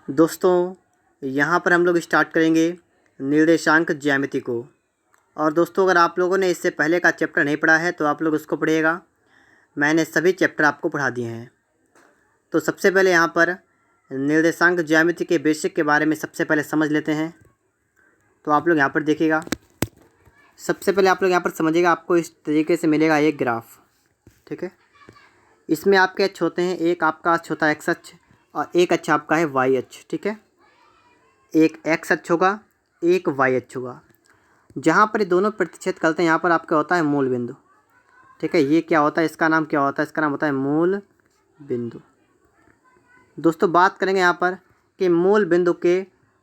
दोस्तों यहाँ पर हम लोग स्टार्ट करेंगे निर्देशांक ज्यामिति को। और दोस्तों अगर आप लोगों ने इससे पहले का चैप्टर नहीं पढ़ा है तो आप लोग उसको पढ़िएगा। मैंने सभी चैप्टर आपको पढ़ा दिए हैं। तो सबसे पहले यहाँ पर निर्देशांक ज्यामिति के बेसिक के बारे में सबसे पहले समझ लेते हैं। तो आप लोग यहाँ पर देखिएगा, सबसे पहले आप लोग यहाँ पर समझिएगा, आपको इस तरीके से मिलेगा एक ग्राफ। ठीक है, इसमें आपके अक्ष होते हैं, एक आपका अक्ष होता है एक्स अक्ष और एक अक्ष आपका है वाई अक्ष। ठीक है, एक एक्स अक्ष होगा, एक वाई अक्ष होगा। जहाँ पर ये दोनों प्रतिच्छेद करते हैं यहाँ पर आपका होता है मूल बिंदु। ठीक है, ये क्या होता है, इसका नाम क्या होता है, इसका नाम होता है मूल बिंदु। दोस्तों बात करेंगे यहाँ पर कि मूल बिंदु के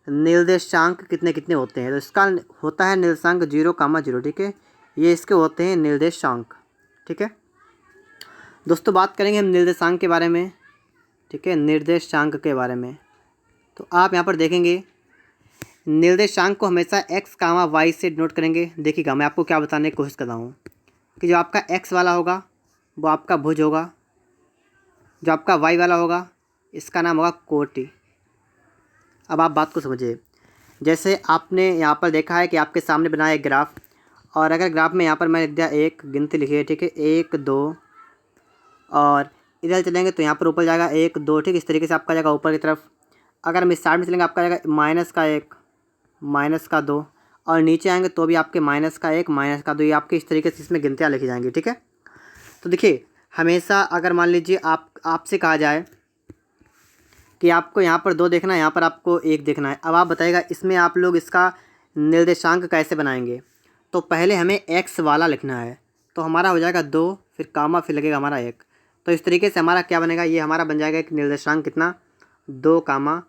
निर्देशांक कितने कितने होते हैं। तो इसका होता है निर्देशांक 0,0। ठीक है, ये इसके होते हैं निर्देशांक। ठीक है दोस्तों, बात करेंगे हम निर्देशांक के बारे में। ठीक है, निर्देशांक के बारे में तो आप यहाँ पर देखेंगे निर्देशांक को हमेशा x, y से डिनोट करेंगे। देखिएगा, मैं आपको क्या बताने की कोशिश कर रहा हूँ कि जो आपका x वाला होगा वो आपका भुज होगा, जो आपका y वाला होगा इसका नाम होगा कोटि। अब आप बात को समझिए, जैसे आपने यहाँ पर देखा है कि आपके सामने बनाया एक ग्राफ, और अगर ग्राफ में यहाँ पर मैंने लिख दिया एक, गिनती लिखी है। ठीक है, 1 2, और इधर चलेंगे तो यहाँ पर ऊपर जाएगा 1 2। ठीक, इस तरीके से आपका जाएगा ऊपर की तरफ। अगर हम इस साइड में चलेंगे आपका जाएगा -1 -2, और नीचे आएंगे तो भी आपके -1 -2। ये आपके इस तरीके से इसमें गिनतियाँ लिखी जाएंगी। ठीक है, तो देखिए हमेशा अगर मान लीजिए आपसे कहा जाए कि आपको यहाँ पर 2 देखना है, यहाँ पर आपको 1 देखना है। अब आप बताइएगा इसमें आप लोग इसका निर्देशांक कैसे बनाएंगे। तो पहले हमें x वाला लिखना है, तो हमारा हो जाएगा 2, फिर कामा, फिर लगेगा हमारा 1। तो इस तरीके से हमारा क्या बनेगा, ये हमारा बन जाएगा एक निर्देशांक कितना, 2,1।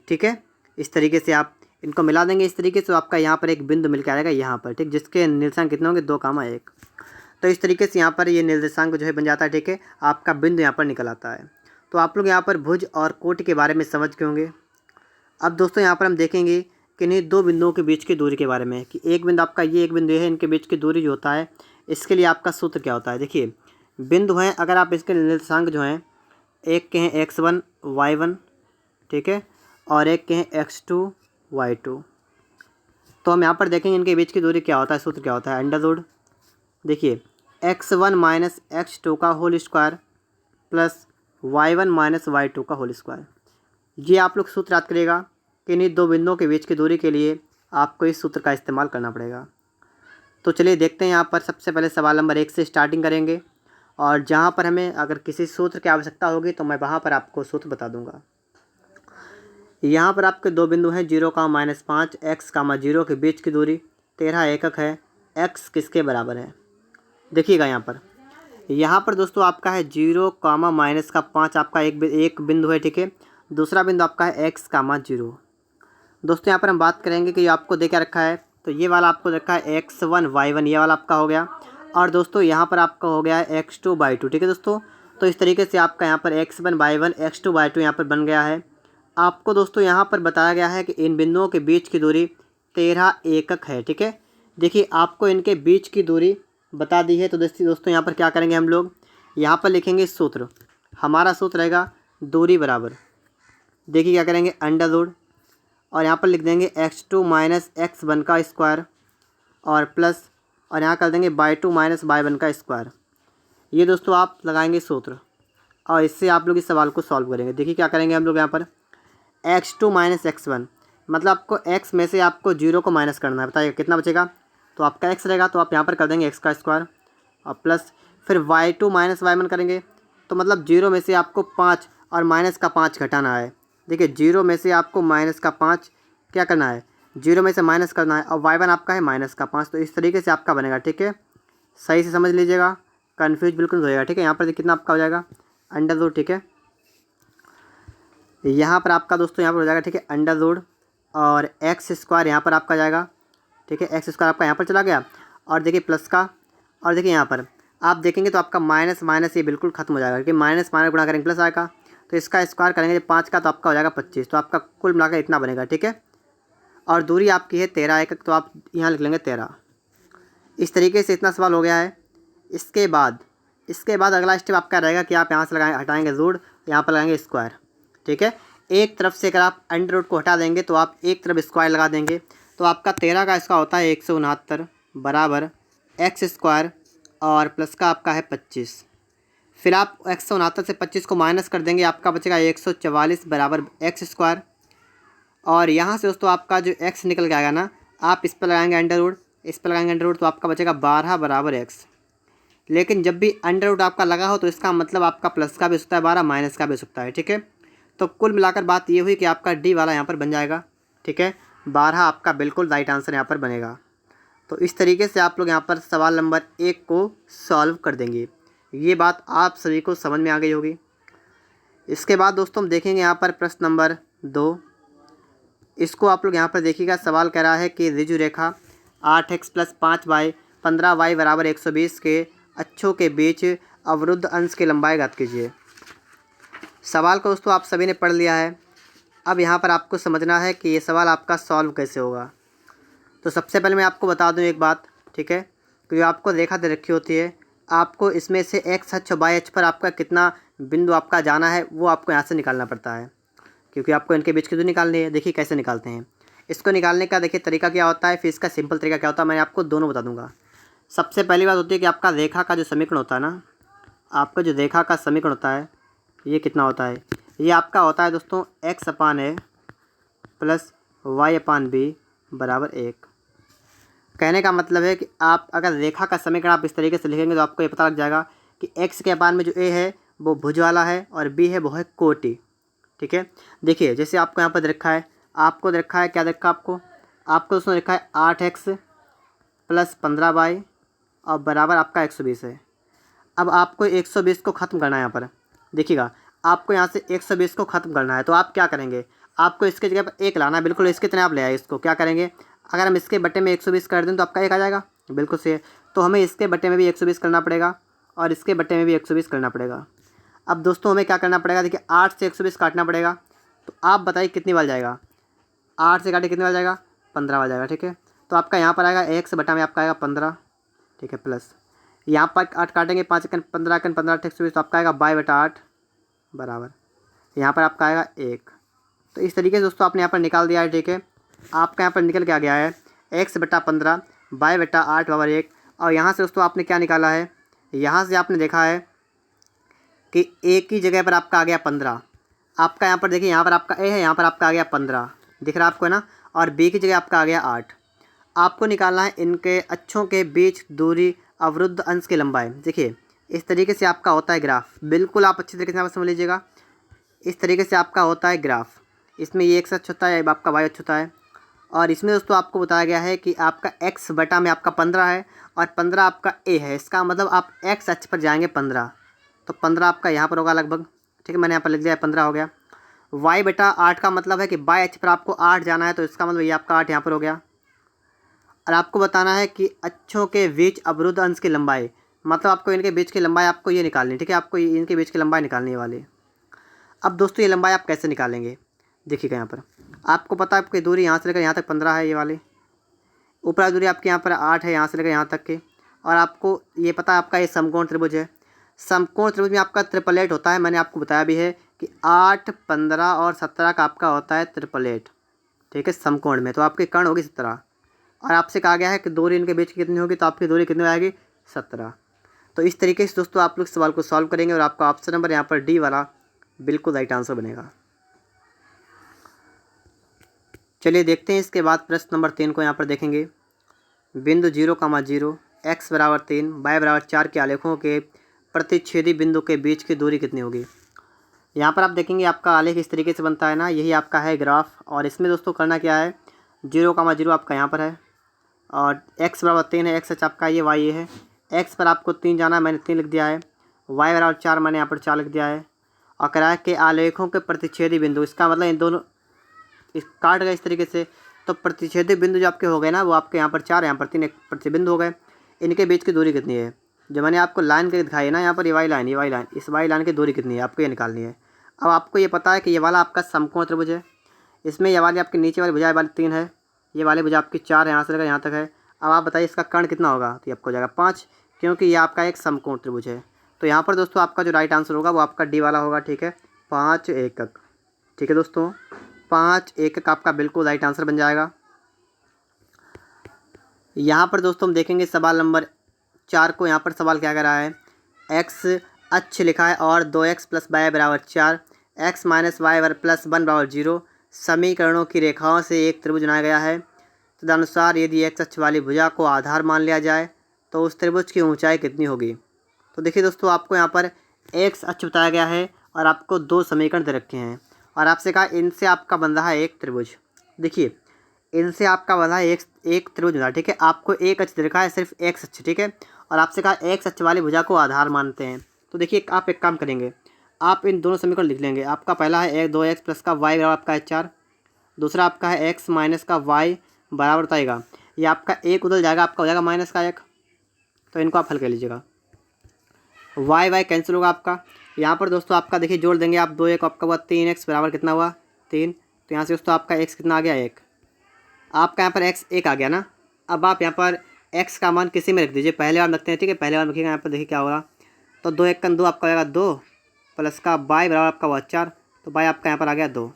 ठीक है, इस तरीके से आप इनको मिला देंगे इस तरीके से, तो आपका यहाँ पर एक बिंदु मिल के आएगा यहाँ पर। ठीक, जिसके निर्देशांक कितने होंगे, 2,1। तो इस तरीके से यहाँ पर ये निर्देशांक जो है बन जाता है। ठीक है, आपका बिंदु यहाँ पर निकल आता है। तो आप लोग यहाँ पर भुज और कोटि के बारे में समझ के होंगे। अब दोस्तों यहाँ पर हम देखेंगे कि इन्हीं दो बिंदुओं के बीच की दूरी के बारे में, कि एक बिंदु आपका ये, एक बिंदु है, इनके बीच की दूरी जो होता है, इसके लिए आपका सूत्र क्या होता है। देखिए बिंदु हैं, अगर आप इसके निर्देशांक जो हैं, एक के हैं x1 y1, ठीक है, और एक के हैं x2 y2। तो हम यहाँ पर देखेंगे इनके बीच की दूरी क्या होता है, सूत्र क्या होता है, अंडर रूट। देखिए x1 माइनस x2 का whole square plus y1 minus y2 का होल स्क्वायर। ये आप लोग सूत्र याद करिएगा कि इन्हीं दो बिंदुओं के बीच की दूरी के लिए आपको इस सूत्र का इस्तेमाल करना पड़ेगा। तो चलिए देखते हैं, यहाँ पर सबसे पहले सवाल नंबर 1 से स्टार्टिंग करेंगे, और जहाँ पर हमें अगर किसी सूत्र की आवश्यकता होगी तो मैं वहाँ पर आपको सूत्र बता दूंगा। यहाँ पर आपके दो बिंदु हैं, 0,-5 x, 0 के बीच की दूरी 13 एकक है। x किसके बराबर है, देखिएगा यहाँ पर दोस्तों आपका है 0,-5 आपका एक बिंदु है। ठीक है, दूसरा बिंदु आपका है x, 0। दोस्तों यहाँ पर हम बात करेंगे कि आपको दे क्या रखा है, तो ये वाला आपको रखा है x1 y1, ये वाला आपका हो गया। और दोस्तों यहाँ पर आपका हो गया है x2 y2। ठीक है दोस्तों, तो इस तरीके से आपका यहाँ पर x1 y1 x2 y2 यहाँ पर बन गया है। आपको दोस्तों यहाँ पर बताया गया है कि इन बिंदुओं के बीच की दूरी 13 एकक है। ठीक है, देखिए आपको इनके बीच की दूरी बता दी है। तो दोस्तों यहाँ पर क्या करेंगे, हम लोग यहाँ पर लिखेंगे सूत्र। हमारा सूत्र रहेगा दूरी बराबर, देखिए क्या करेंगे, अंडर रूट, और यहाँ पर लिख देंगे x2 माइनस x1 का स्क्वायर, और प्लस, और यहाँ कर देंगे y2 माइनस y1 का स्क्वायर। ये दोस्तों आप लगाएंगे सूत्र, और इससे आप लोग इस सवाल को सॉल्व करेंगे। देखिए क्या करेंगे हम लोग यहाँ पर, x2 माइनस x1, मतलब आपको x में से आपको 0 को माइनस करना है। बताइए कितना बचेगा, तो आपका x रहेगा, तो आप यहाँ पर कर देंगे x का स्क्वायर, और प्लस फिर y2 माइनस y1 करेंगे, तो मतलब 0 में से आपको 5 और माइनस का 5 घटाना है। देखिए 0 में से आपको माइनस का 5 क्या करना है, 0 में से माइनस करना है, और y1 आपका है माइनस का 5। तो इस तरीके से आपका बनेगा। ठीक है, सही से समझ लीजिएगा, कन्फ्यूज बिल्कुल नहीं होएगा। ठीक है, यहाँ पर कितना आपका हो जाएगा, अंडर रूट। ठीक है, यहाँ पर आपका दोस्तों यहाँ पर हो जाएगा, ठीक है, अंडर रूट, और एक्स स्क्वायर यहाँ पर आपका जाएगा। ठीक है, एक्स स्क्वायर आपका यहाँ पर चला गया, और देखिए प्लस का, और देखिए यहाँ पर आप देखेंगे तो आपका माइनस माइनस ये बिल्कुल खत्म हो जाएगा, क्योंकि माइनस माइनस गुणा करेंगे प्लस आएगा, तो इसका स्क्वायर करेंगे 5 का, तो आपका हो जाएगा 25। तो आपका कुल मिलाकर इतना बनेगा। ठीक है, और दूरी आपकी है 13 एकक, तो आप यहाँ लिख लेंगे 13। इस तरीके से इतना सवाल हो गया है। इसके बाद अगला स्टेप आपका रहेगा कि आप यहाँ से लगाएंगे, हटाएंगे रूट, यहाँ पर लगाएंगे स्क्वायर। ठीक है, एक तरफ से अगर आप अंडर रूट को हटा देंगे तो आप एक तरफ स्क्वायर लगा देंगे, तो आपका 13 का इसका होता है 169 बराबर एक्स स्क्वायर और प्लस का आपका है 25। फिर आप 169 से 25 को माइनस कर देंगे, आपका बचेगा 144 बराबर एक्स स्क्वायर। और यहाँ से दोस्तों आपका जो एक्स निकल के आएगा ना, आप इस पर लगाएंगे अंडर रूट, इस पर लगाएंगे अंडर रूट, तो आपका बचेगा 12 बराबर एक्स। लेकिन जब भी अंडर रूट आपका लगा हो तो इसका मतलब आपका प्लस का भी हो सकता है 12, माइनस का भी हो सकता है, ठीक है। तो कुल मिलाकर बात ये हुई कि आपका डी वाला यहाँ पर बन जाएगा, ठीक है। 12 आपका बिल्कुल राइट आंसर यहाँ पर बनेगा। तो इस तरीके से आप लोग यहाँ पर सवाल नंबर 1 को सॉल्व कर देंगे। ये बात आप सभी को समझ में आ गई होगी। इसके बाद दोस्तों हम देखेंगे यहाँ पर प्रश्न नंबर 2। इसको आप लोग यहाँ पर देखिएगा, सवाल कह रहा है कि ऋजु रेखा 8x + 5y 15y बराबर 120 के अक्षों के बीच अवरुद्ध अंश की लंबाई ज्ञात कीजिए। सवाल को दोस्तों आप सभी ने पढ़ लिया है। अब यहाँ पर आपको समझना है कि ये सवाल आपका सॉल्व कैसे होगा। तो सबसे पहले मैं आपको बता दूँ एक बात, ठीक है, कि जो आपको रेखा दे रखी होती है, आपको इसमें से x अक्ष और y अक्ष पर आपका कितना बिंदु आपका जाना है वो आपको यहाँ से निकालना पड़ता है, क्योंकि आपको इनके बीच की दूरी निकालनी है। देखिए कैसे निकालते हैं इसको। निकालने का देखिए तरीका क्या होता है, फिर इसका सिंपल तरीका क्या होता है, मैं आपको दोनों बता दूंगा। सबसे पहली बात होती है कि आपका रेखा का जो समीकरण होता है ना, आपका जो रेखा का समीकरण होता है ये कितना होता है, ये आपका होता है दोस्तों x/a + y/b बराबर 1। कहने का मतलब है कि आप अगर रेखा का समीकरण आप इस तरीके से लिखेंगे तो आपको ये पता लग जाएगा कि x के अपान में जो a है वो भुज वाला है और b है वो है कोटि, ठीक है। देखिए जैसे आपको यहाँ पर दे रखा है, आपको दे रखा है, क्या दे रखा है आपको दोस्तों रखा है 8x + 15y और बराबर आपका 120 है। अब आपको 120 को ख़त्म करना है। यहाँ पर देखिएगा, आपको यहाँ से 120 को ख़त्म करना है, तो आप क्या करेंगे, आपको इसके जगह पर 1 लाना है, बिल्कुल इसके तरह आप ले आए इसको। क्या करेंगे, अगर हम इसके बट्टे में 120 कर दें तो आपका 1 आ जाएगा, बिल्कुल सही है। तो हमें इसके बट्टे में भी 120 करना पड़ेगा और इसके बट्टे में भी 120 करना पड़ेगा। अब दोस्तों हमें क्या करना पड़ेगा, देखिए 8 से 120 काटना पड़ेगा, तो आप बताइए कितनी बार जाएगा, 8 से काटे कितनी बार जाएगा, 15 बार जाएगा, ठीक है। तो आपका यहाँ पर आएगा 1 बटा में आपका आएगा 15, ठीक है, प्लस यहाँ पर 8 काटेंगे, 5 × 15 × 15 = 120, तो आपका आएगा 22/8 बराबर यहाँ पर आपका आएगा 1। तो इस तरीके से दोस्तों आपने यहाँ पर निकाल दिया है, ठीक है। आपका यहाँ पर निकल के आ गया है x/15 22/8 बराबर 1। और यहाँ से दोस्तों आपने क्या निकाला है, यहाँ से आपने देखा है कि a की जगह पर आपका आ गया 15। आपका यहाँ पर देखिए, यहाँ पर आपका a है, यहाँ पर आपका आ गया 15, दिख रहा है आपको, है ना। और b की जगह आपका आ गया 8। आपको निकालना है इनके अक्षों के बीच दूरी अवरुद्ध अंश की लंबाई। देखिए इस तरीके से आपका होता है ग्राफ, बिल्कुल आप अच्छी तरीके से यहाँ पर समझ लीजिएगा। इस तरीके से आपका होता है ग्राफ, इसमें ये x अक्ष होता है, आपका y अक्ष होता है। और इसमें दोस्तों आपको बताया गया है कि आपका x बटा में आपका 15 है और 15 आपका a है, इसका मतलब आप x अक्ष पर जाएंगे 15, तो 15 आपका यहाँ पर होगा लगभग, ठीक है। मैंने यहाँ पर लिख दिया 15 हो गया। y/8 का मतलब है कि y अक्ष पर आपको 8 जाना है, तो इसका मतलब ये आपका 8 यहाँ पर हो गया। और आपको बताना है कि अक्षों के बीच अवरुद्ध अंश की लंबाई, मतलब आपको इनके बीच की लंबाई आपको ये निकालनी, ठीक है। आपको इनके बीच की लंबाई निकालनी है वाली। अब दोस्तों ये लंबाई आप कैसे निकालेंगे, देखिएगा यहाँ पर आपको पता है आपकी दूरी यहाँ से लेकर यहाँ तक 15 है, ये वाली ऊपर दूरी आपकी यहाँ पर 8 है, यहाँ से लेकर यहाँ तक की। और आपको ये पता है आपका ये समकोण त्रिभुज है। समकोण त्रिभुज में आपका ट्रिपलेट होता है, मैंने आपको बताया भी है कि 8, 15 और 17 का आपका होता है ट्रिपलेट, ठीक है, समकोण में। तो आपकी कर्ण होगी 17 और आपसे कहा गया है कि दूरी इनके बीच की कितनी होगी, तो आपकी दूरी कितनी आएगी, 17। तो इस तरीके से दोस्तों आप लोग सवाल को सॉल्व करेंगे और आपका ऑप्शन नंबर यहाँ पर डी वाला बिल्कुल राइट आंसर बनेगा। चलिए देखते हैं इसके बाद प्रश्न नंबर 3 को यहाँ पर देखेंगे। बिंदु 0,0 x बराबर 3 y बराबर 4 के आलेखों के प्रतिच्छेदी बिंदु के बीच की दूरी कितनी होगी। यहाँ पर आप देखेंगे आपका आलेख इस तरीके से बनता है ना, यही आपका है ग्राफ। और इसमें दोस्तों करना क्या है, 0,0 आपका यहाँ पर है और x बराबर 3 है, x अक्ष आपका ये y है। x पर आपको 3 जाना है, मैंने 3 लिख दिया है। y बराबर 4 मैंने यहाँ पर 4 लिख दिया है। और करा के आलेखों के प्रतिच्छेदी बिंदु, इसका मतलब इन दोनों इस काट गए इस तरीके से, तो प्रतिच्छेदी बिंदु जो आपके हो गए ना, वो आपके यहाँ पर 4 यहाँ पर 3 एक प्रतिबिंदु हो गए। इनके बीच की दूरी कितनी है, जो मैंने आपको लाइन करके दिखाई है ना, यहाँ पर ये वाई लाइन, ये वाई लाइन, इस वाई लाइन की दूरी कितनी है आपको ये निकालनी है। अब आपको ये पता है कि ये वाला आपका समकोण त्रिभुज है, इसमें ये वाली आपकी नीचे वाली भुजा वाली 3 है, ये वाली भुजा आपकी 4 यहाँ से लेकर यहाँ तक है। अब आप बताइए इसका कर्ण कितना होगा, तो ये आपको हो जाएगा 5, क्योंकि ये आपका एक समकोण त्रिभुज है। तो यहाँ पर दोस्तों आपका जो राइट आंसर होगा वो आपका डी वाला होगा, ठीक है, 5 एकक, ठीक है। ठीक है दोस्तों, 5 एकक आपका बिल्कुल राइट आंसर बन जाएगा। यहाँ पर दोस्तों हम देखेंगे सवाल नंबर 4 को। यहाँ पर सवाल क्या कर रहा है, एक्स अक्ष लिखा है और 2x + y बराबर 4, x - y + 1 बराबर 0 समीकरणों की रेखाओं से एक त्रिभुज बनाया गया है। तदनुसार यदि x अक्ष वाली भुजा को आधार मान लिया जाए तो उस त्रिभुज की ऊंचाई कितनी होगी। तो देखिए दोस्तों, आपको यहाँ पर x अक्ष बताया गया है और आपको 2 समीकरण दे रखे हैं और आपसे कहा इनसे आपका बन रहा है एक त्रिभुज। देखिए, इनसे आपका बना है एक त्रिभुज बना, ठीक है। आपको एक अक्ष दे रखा है, सिर्फ x अक्ष, ठीक है। और आपसे कहा x अक्ष वाली भुजा को आधार मानते हैं। तो देखिए, आप एक काम करेंगे, आप इन दोनों समीकरण लिख लेंगे। आपका पहला है 2x + का y बराबर आपका है 4, दूसरा आपका है x - का y बराबर बताएगा, ये आपका एक उधर जाएगा, आपका हो जाएगा माइनस का 1। तो इनको आप हल कर लीजिएगा, y कैंसिल होगा आपका। यहाँ पर दोस्तों आपका देखिए जोड़ देंगे आप 2 1 आपका हुआ 3x बराबर कितना हुआ 3। तो यहाँ से दोस्तों आपका x कितना आ गया 1, आपका यहाँ पर x 1 आ गया ना। अब आप यहाँ पर x का मान किसी में रख दीजिए, पहले बार रखते हैं, ठीक है। पहले बार रखिएगा, यहाँ पर देखिए क्या होगा। तो 2 1 2 आपका हो जाएगा 2 प्लस का y बराबर आपका हुआ 4। तो y आपका यहाँ पर आ गया 2।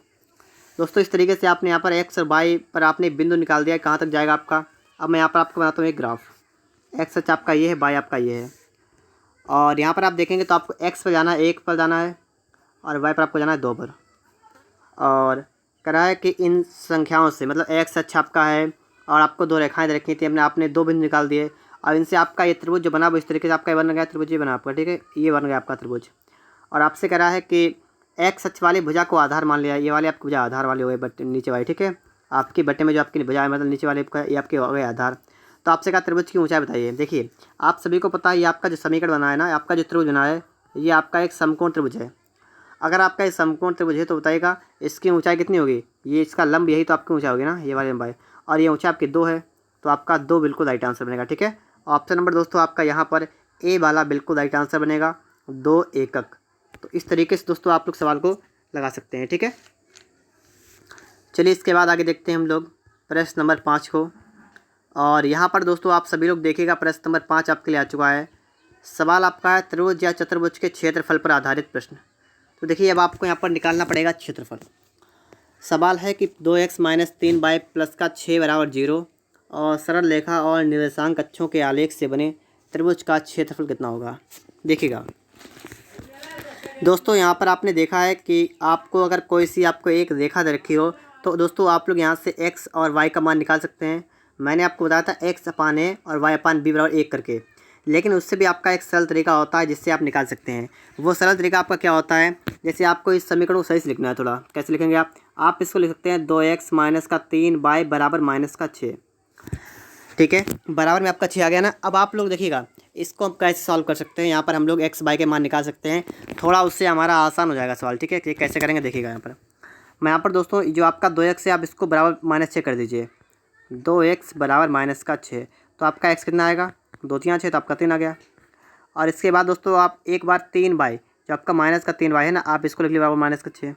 दोस्तों इस तरीके से आपने यहाँ पर x और y पर आपने बिंदु निकाल दिया है, कहाँ तक जाएगा आपका। अब मैं यहाँ पर आपको बनाता हूँ एक ग्राफ, x अक्ष आपका ये है, y आपका ये है। और यहाँ पर आप देखेंगे तो आपको x पर जाना है 1 पर जाना है और y पर आपको जाना है 2 पर। और कह रहा है कि इन संख्याओं से, मतलब x अक्ष आपका है और आपको 2 रेखाएं दे रखी थी, हमने आपने 2 बिंदु निकाल दिए और इनसे आपका ये त्रिभुज जो बना वो इस तरीके से आपका बन गया त्रिभुज, ये बना आपका, ठीक है। ये बन गया आपका त्रिभुज। और आपसे कह रहा है कि x अक्ष वाली भुजा को आधार मान लिया, ये वाली आपकी भुजा आधार वाली हो गई, बट नीचे वाली, ठीक है। आपकी बट्टे में जो आपकी भुजा है, मतलब नीचे वाले ये आपके हो गए आधार। तो आपसे कहा त्रिभुज की ऊंचाई बताइए। देखिए, आप सभी को पता है ये आपका जो समीकरण बना है ना, आपका जो त्रिभुज बना है, ये आपका एक समकोण त्रिभुज है। अगर आपका ये समकोण त्रिभुज है तो बताइएगा इसकी ऊंचाई कितनी होगी। ये इसका लंब यही तो आपकी ऊंचाई होगी ना, ये वाली लंबाई, और ये ऊंचाई आपकी 2 है। तो आपका 2 बिल्कुल राइट आंसर बनेगा, ठीक है। ऑप्शन नंबर दोस्तों आपका यहाँ पर ए वाला बिल्कुल राइट आंसर बनेगा, 2 एकक। तो इस तरीके से दोस्तों आप लोग सवाल को लगा सकते हैं, ठीक है। चलिए इसके बाद आगे देखते हैं हम लोग प्रश्न नंबर 5 को। और यहाँ पर दोस्तों आप सभी लोग देखिएगा, प्रश्न नंबर 5 आपके लिए आ चुका है। सवाल आपका है त्रिभुज या चतुर्भुज के क्षेत्रफल पर आधारित प्रश्न। तो देखिए, अब आपको यहाँ पर निकालना पड़ेगा क्षेत्रफल। सवाल है कि 2x - 3y + का 6 बराबर 0 और सरल रेखा और निर्देशांक अक्षों के आलेख से बने त्रिभुज का क्षेत्रफल कितना होगा। देखिएगा दोस्तों, यहाँ पर आपने देखा है कि आपको अगर कोई सी आपको एक रेखा दे रखी हो तो दोस्तों आप लोग यहाँ से x और y का मान निकाल सकते हैं। मैंने आपको बताया था x/a और y/b बराबर 1 करके, लेकिन उससे भी आपका एक सरल तरीका होता है जिससे आप निकाल सकते हैं। वो सरल तरीका आपका क्या होता है, जैसे आपको इस समीकरण को सही से लिखना है, थोड़ा कैसे लिखेंगे आप इसको लिख सकते हैं 2x - का 3y बराबर -6, ठीक है। बराबर में आपका 6 आ गया ना। अब आप लोग देखिएगा इसको हम कैसे सॉल्व कर सकते हैं। यहाँ पर हम लोग x y के मान निकाल सकते हैं, थोड़ा उससे हमारा आसान हो जाएगा सवाल, ठीक है। ये कैसे करेंगे देखिएगा। यहाँ पर दोस्तों जो आपका 2x है आप इसको बराबर -6 कर दीजिए, 2x बराबर -6। तो आपका x कितना आएगा, 2 3 6, तो आपका 3 आ गया। और इसके बाद दोस्तों आप एक बार 3y, जो आपका -3y है ना, आप इसको लिख लीजिए बराबर -6।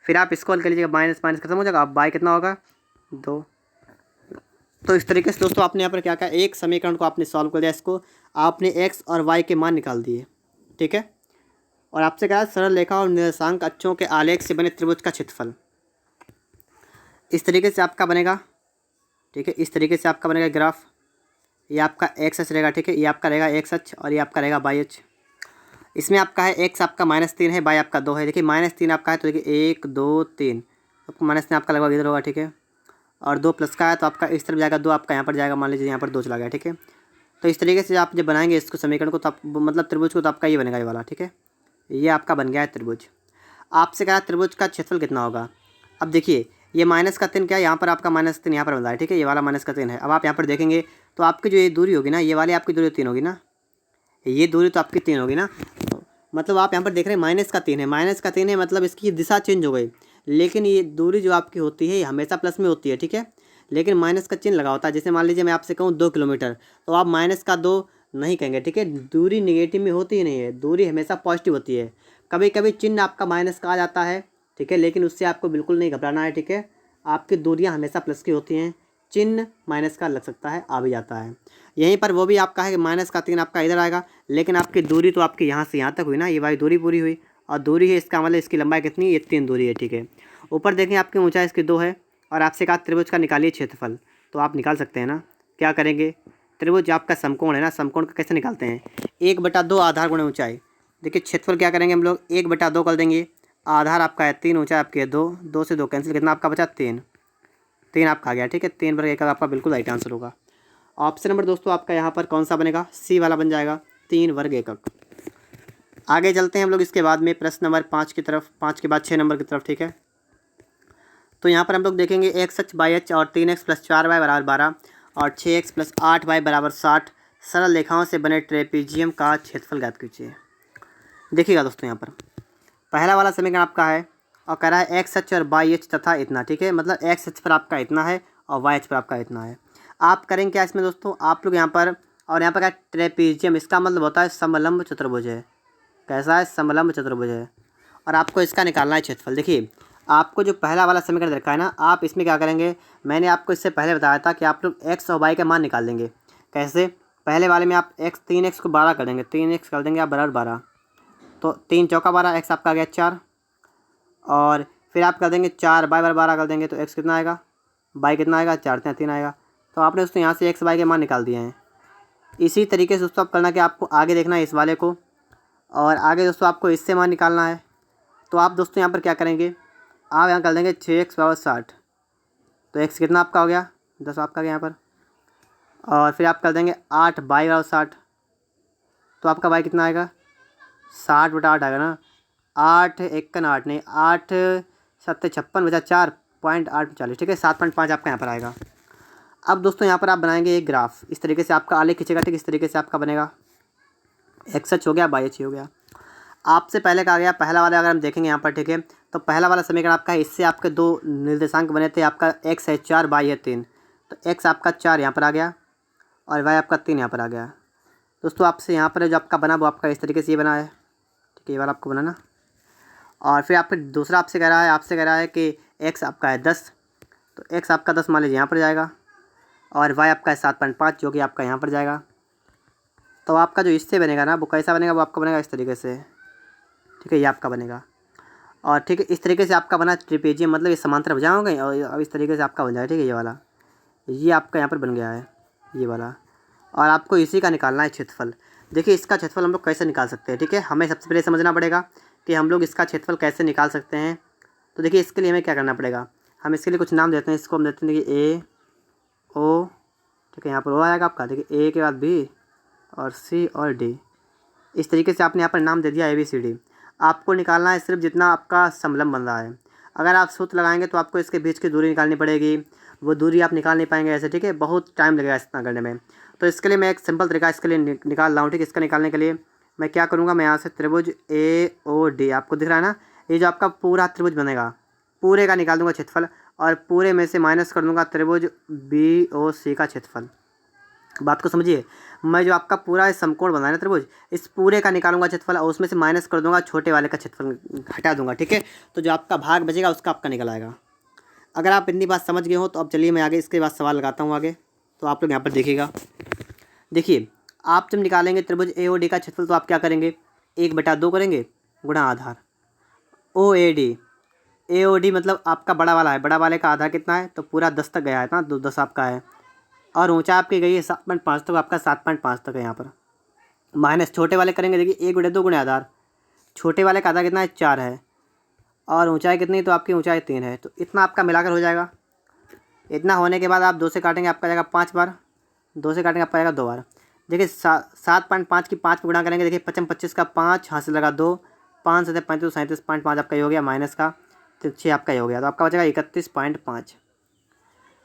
फिर आप इसको हल कर लीजिएगा, माइनस खत्म हो जाएगा, अब y कितना होगा 2। तो इस तरीके से दोस्तों आपने यहाँ पर क्या किया, एक समीकरण को आपने सॉल्व कर दिया, इसको आपने x और y के मान निकाल दिए, ठीक है। और आपसे कहा सरल रेखा और निर्देशांक अक्षों के आलेख से बने त्रिभुज का क्षेत्रफल इस तरीके से आपका बनेगा, ठीक है। इस तरीके से आपका बनेगा ग्राफ। ये आपका x अक्ष रहेगा, ठीक है। ये आपका रहेगा x अक्ष और ये आपका रहेगा y अक्ष। इसमें आपका है x आपका -3 है, y आपका 2 है। देखिए -3 आपका है तो देखिए 1 2 3, आपको -3 आपका लगभग इधर होगा, ठीक है। और 2 प्लस का है तो आपका इस तरफ जाएगा, 2 आपका यहाँ पर जाएगा, मान लीजिए यहाँ पर 2 चला गया, ठीक है। तो इस तरीके से आप जब बनाएंगे इसको समीकरण को, तो आप मतलब त्रिभुज को, तो आपका ये बनेगा ये वाला, ठीक है। ये आपका बन गया है त्रिभुज। आपसे कहा त्रिभुज का क्षेत्रफल कितना होगा। अब देखिए ये -3 क्या है, यहाँ पर आपका -3 यहाँ पर बन रहा है, ठीक है। ये वाला -3 है। अब आप यहाँ पर देखेंगे तो आपकी जो ये दूरी होगी ना, ये वाली आपकी दूरी 3 होगी ना, ये दूरी तो आपकी 3 होगी ना। मतलब आप यहाँ पर देख रहे हैं -3 है, -3 है, मतलब इसकी दिशा चेंज हो गई। लेकिन ये दूरी जो आपकी होती है ये हमेशा प्लस में होती है, ठीक है। लेकिन माइनस का चिन्ह लगा होता है। जैसे मान लीजिए मैं आपसे कहूँ 2 किलोमीटर, तो आप -2 नहीं कहेंगे, ठीक है। दूरी नेगेटिव में होती ही नहीं है, दूरी हमेशा पॉजिटिव होती है। कभी कभी चिन्ह आपका माइनस का आ जाता है, ठीक है, लेकिन उससे आपको बिल्कुल नहीं घबराना है, ठीक है। आपकी दूरियाँ हमेशा प्लस की होती हैं, चिन्ह माइनस का लग सकता है, आ भी जाता है। यहीं पर वो भी आपका है कि -3 आपका इधर आएगा, लेकिन आपकी दूरी तो आपकी यहाँ से यहाँ तक हुई ना, ये वाली दूरी पूरी हुई, और दूरी है, इसका मतलब इसकी लंबाई कितनी, ये 3 दूरी है, ठीक है। ऊपर देखें आपकी ऊंचाई इसकी 2 है और आपसे कहा त्रिभुज का निकालिए क्षेत्रफल, तो आप निकाल सकते हैं ना। क्या करेंगे, त्रिभुज आपका समकोण है ना, समकोण का कैसे निकालते हैं, 1/2 आधार गुणा ऊंचाई। देखिए क्षेत्रफल क्या करेंगे हम लोग, 1/2 कर देंगे, आधार आपका है 3, ऊंचाई आपकी है 2, 2 से 2 कैंसिल, कितना आपका बचा 3, 3 आपका आ गया, ठीक है। 3/1 आपका बिल्कुल राइट आंसर होगा। ऑप्शन नंबर दोस्तों आपका यहाँ पर कौन सा बनेगा, सी वाला बन जाएगा, 3/1। आगे चलते हैं हम लोग इसके बाद में प्रश्न नंबर 5 की तरफ, 5 के बाद 6 नंबर की तरफ, ठीक है। तो यहाँ पर हम लोग देखेंगे x/h और 3x + 4y = 12 और 6x + 8y = 60 सरल रेखाओं से बने ट्रेपीजियम का क्षेत्रफल ज्ञात कीजिए। देखिएगा दोस्तों यहाँ पर पहला वाला समीकरण आपका है और कह रहा है एक्स अक्ष और वाई अक्ष तथा इतना, ठीक है। मतलब एक्स अक्ष पर आपका इतना है और वाई अक्ष पर आपका इतना है। आप करेंगे क्या इसमें दोस्तों, आप लोग यहाँ पर, और यहाँ पर क्या ट्रेपीजियम, इसका मतलब होता है समलंब चतुर्भुज है। कैसा है, समलंब चतुर्भुज है। और आपको इसका निकालना है क्षेत्रफल। देखिए आपको जो पहला वाला समीकरण रखा है ना, आप इसमें क्या करेंगे, मैंने आपको इससे पहले बताया था कि आप लोग एक्स और वाई का मान निकाल देंगे। कैसे, पहले वाले में आप एक्स 3x को 12 कर देंगे, 3x कर देंगे आप बराबर 12, तो 3 चौका 12, एक्स आपका आ गया 4, और फिर आप कर देंगे 4 बाई 12 कर देंगे तो एक्स कितना आएगा, बाई कितना आएगा, 4 3 आएगा। तो आपने दोस्तों यहाँ से एक्स वाई के मान निकाल दिए हैं। इसी तरीके से दोस्तों आप करना कि आपको आगे देखना है इस वाले को, और आगे दोस्तों आपको इससे मान निकालना है। तो आप दोस्तों यहाँ पर क्या करेंगे, आप यहाँ कर देंगे 6x = 60, तो x कितना आपका हो गया 10 आपका यहाँ पर, और फिर आप कर देंगे 8 बाई 60, तो आपका बाई कितना आएगा 60/8 आएगा ना। 8 1 8 नहीं, 8 7 56 बचा 4.8 ठीक है, 7.5 आपका यहाँ पर आएगा। अब दोस्तों यहाँ पर आप बनाएंगे एक ग्राफ, इस तरीके से आपका आलेख खींचेगा, ठीक इस तरीके से आपका बनेगा। एक्स अक्ष हो गया, वाई अक्ष हो गया। आपसे पहले कहा गया पहला वाला अगर हम देखेंगे यहाँ पर, ठीक है, तो पहला वाला समीकरण आपका है, इससे आपके 2 निर्देशांक बने थे, आपका एक्स है 4, वाई है 3, तो एक्स आपका 4 यहाँ पर आ गया और वाई आपका 3 यहाँ पर आ गया। दोस्तों आपसे यहाँ पर जो आपका बना वो आपका इस तरीके से ये बना है, ठीक है, ये वाला आपको बनाना। और फिर आपका दूसरा आपसे कह रहा है कि एक्स आपका है 10, तो एक्स आपका 10 मान लीजिए यहाँ पर जाएगा, और वाई आपका है 7.5 जो कि आपका यहाँ पर जाएगा। तो आपका जो इससे बनेगा ना वो कैसा बनेगा, वो आपका बनेगा इस तरीके से, ठीक है, ये आपका बनेगा। और ठीक है, इस तरीके से आपका बना ट्रिपेजियम, मतलब ये समांतर भुजाएं हो गई और अब इस तरीके से आपका बन जाएगा, ठीक है, ये वाला, ये आपका यहाँ पर बन गया है ये वाला। और आपको इसी का निकालना है क्षेत्रफल। देखिए इसका क्षेत्रफल हम लोग कैसे निकाल सकते हैं, ठीक है, हमें सबसे पहले समझना पड़ेगा कि हम लोग इसका क्षेत्रफल कैसे निकाल सकते हैं। तो देखिए इसके लिए हमें क्या करना पड़ेगा, हम इसके लिए कुछ नाम देते हैं, इसको हम देते हैं देखिए ए ओ, ठीक है, यहाँ पर ओ आएगा आपका, देखिए ए के बाद बी और सी और डी, इस तरीके से आपने यहाँ पर नाम दे दिया ABCD। आपको निकालना है सिर्फ जितना आपका समलंब बन रहा है। अगर आप सूत्र लगाएंगे तो आपको इसके बीच की दूरी निकालनी पड़ेगी, वो दूरी आप निकाल नहीं पाएंगे ऐसे, ठीक है, बहुत टाइम लगेगा इतना करने में। तो इसके लिए मैं एक सिंपल तरीका इसके लिए निकाल रहा हूँ, ठीक है। इसका निकालने के लिए मैं क्या करूँगा, मैं यहाँ से त्रिभुज AOD आपको दिख रहा है ना, ये जो आपका पूरा त्रिभुज बनेगा पूरे का निकाल दूंगा क्षेत्रफल, और पूरे में से माइनस कर दूंगा त्रिभुज BOC का क्षेत्रफल। बात को समझिए, मैं जो आपका पूरा समकोण बनाया ना त्रिभुज, इस पूरे का निकालूंगा क्षेत्रफल और उसमें से माइनस कर दूंगा छोटे वाले का क्षेत्रफल हटा दूंगा, ठीक है। तो जो आपका भाग बचेगा उसका आपका निकल आएगा। अगर आप इतनी बात समझ गए हो तो अब चलिए मैं आगे इसके बाद सवाल लगाता हूँ आगे, तो आप लोग यहाँ पर देखिएगा। देखिए आप जब निकालेंगे त्रिभुज AOD का क्षेत्रफल तो आप क्या करेंगे, 1/2 करेंगे गुणा आधार AOD मतलब आपका बड़ा वाला है, बड़ा वाले का आधार कितना है, तो पूरा 10 तक गया है ना, 10 आपका है, और ऊंचाई आपकी गई है 7.5 तक, आपका 7.5 तक है यहाँ पर। माइनस छोटे वाले करेंगे, देखिए 1/2 गुणे आधार, छोटे वाले का आधार कितना है 4 है, और ऊंचाई कितनी, तो आपकी ऊंचाई 3 है, तो इतना आपका मिलाकर हो जाएगा। इतना होने के बाद आप 2 से काटेंगे, आपका जाएगा 5 बार, 2 से काटेंगे आपका जाएगा 2 बार। देखिए 7.5 की 5 गुणा करेंगे, देखिए 55 25 का 5 हाथ से लगा 2, 5 से 35 37.5 आपका ये हो गया, माइनस का तो 6 आपका ये हो गया, तो आपका बचेगा 31.5।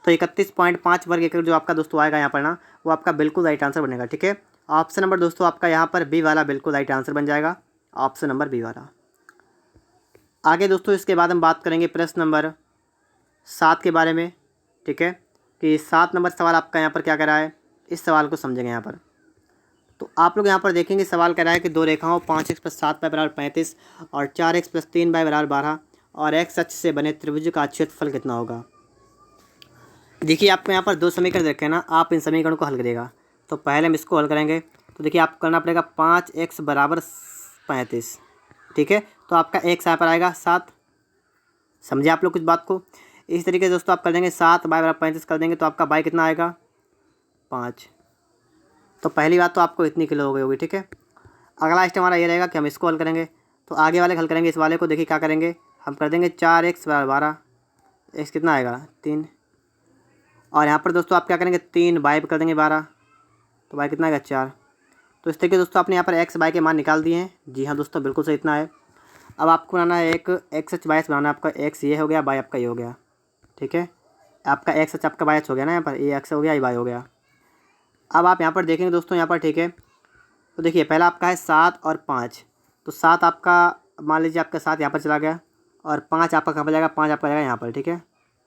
तो 31.5 वर्ग एकड़ जो आपका दोस्तों आएगा यहाँ पर ना, वो आपका बिल्कुल राइट आंसर बनेगा, ठीक है। ऑप्शन नंबर दोस्तों आपका यहाँ पर बी वाला बिल्कुल राइट आंसर बन जाएगा, ऑप्शन नंबर बी वाला। आगे दोस्तों इसके बाद हम बात करेंगे प्रश्न नंबर 7 के बारे में, ठीक है, कि 7 नंबर सवाल आपका यहाँ पर क्या कह रहा है, इस सवाल को समझेंगे यहाँ पर। तो आप लोग यहाँ पर देखेंगे सवाल कह रहा है कि 2 रेखाओं 5x + 7y = 35 और 4x + 3y = 12 और x अक्ष से बने त्रिभुज का क्षेत्रफल कितना होगा। देखिए आपको यहाँ पर 2 समीकरण रखे हैं ना, आप इन समीकरणों को हल करिएगा। तो पहले हम इसको हल करेंगे, तो देखिए आपको करना पड़ेगा 5x = 35, ठीक है। तो आपका एक्स यहाँ पर आएगा 7। समझे आप लोग कुछ बात को। इस तरीके से दोस्तों आप कर देंगे 7 बाई बराबर 35 कर देंगे तो आपका बाई कितना आएगा 5। तो पहली बात तो आपको इतनी किलो हो गई होगी, ठीक है। अगला स्टेप हमारा ये रहेगा कि हम इसको हल करेंगे। तो आगे वाले हल करेंगे, इस वाले को देखिए क्या करेंगे, हम कर देंगे 4x बराबर 12, एक्स कितना आएगा 3। और यहाँ पर दोस्तों आप क्या करेंगे 3 बाई कर देंगे 12, तो बाई कितना आएगा 4। तो इस तरीके दोस्तों आपने यहाँ पर एक्स बाई के मान निकाल दिए हैं। जी हाँ दोस्तों, बिल्कुल सही इतना है। अब आपको बनाना है एक एक्स एच बाई एच बनाना है। आपका एक्स ये हो गया, बाई आपका ये हो गया, ठीक है। आपका एक्स एच आपका बाई एच हो गया ना, यहाँ पर ये एक्स हो गया, ये बाई हो गया। अब आप यहाँ पर देखेंगे दोस्तों यहाँ पर, ठीक है। तो देखिए पहला आपका है 7 और 5। तो 7 आपका मान लीजिए आपका 7 यहाँ पर चला गया और 5 आपका कहाँ पर जाएगा, 5 आपका जाएगा यहाँ पर, ठीक है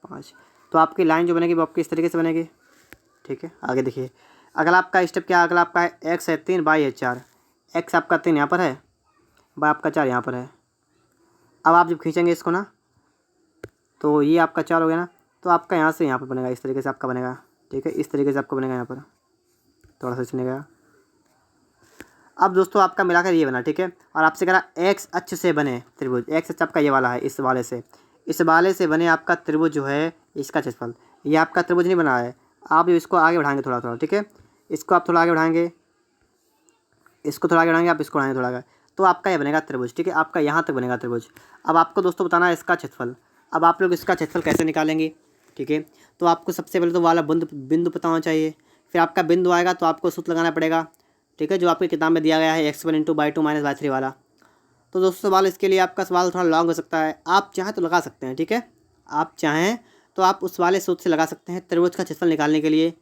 5। तो आपकी लाइन जो बनेगी वो आपकी इस तरीके से बनेगी, ठीक है। आगे देखिए अगला आपका स्टेप क्या है, अगला आपका है एक्स है 3 बाई है 4। एक्स आपका 3 यहाँ पर है, बाई आपका 4 यहाँ पर है। अब आप जब खींचेंगे इसको ना तो ये आपका 4 हो गया ना, तो आपका यहाँ से यहाँ पर बनेगा, इस तरीके से आपका बनेगा, ठीक है। इस तरीके से आपका बनेगा, यहाँ पर थोड़ा सा चले गया। अब दोस्तों आपका मिलाकर ये बना, ठीक है। और आपसे कह रहा एक्स अक्ष से बने त्रिभुज, एक्स अक्ष आपका ये वाला है, इस वाले से बने आपका त्रिभुज जो है इसका क्षेत्रफल। ये आपका त्रिभुज नहीं बना है, आप इसको आगे बढ़ाएंगे थोड़ा थोड़ा, ठीक है। इसको आप थोड़ा आगे बढ़ाएंगे, इसको थोड़ा आगे बढ़ाएंगे, आप इसको बढ़ाएंगे थोड़ा आगे, तो आपका ये बनेगा त्रिभुज, ठीक है। आपका यहाँ तक बनेगा त्रिभुज। अब आपको दोस्तों बताना है इसका क्षेत्रफल। अब आप लोग इसका क्षेत्रफल कैसे निकालेंगे, ठीक है। तो आपको सबसे पहले तो वाला बिंदु पता होना चाहिए। फिर आपका बिंदु आएगा तो आपको सूत्र लगाना पड़ेगा, ठीक है, जो आपकी किताब में दिया गया है x1 × बाई 2 माइनस बाई 3 वाला। तो दोस्तों सवाल इसके लिए आपका सवाल थोड़ा लॉन्ग हो सकता है, आप चाहें तो लगा सकते हैं, ठीक है। आप चाहें तो आप उस वाले सूत्र से लगा सकते हैं त्रिभुज का क्षेत्रफल निकालने के लिए,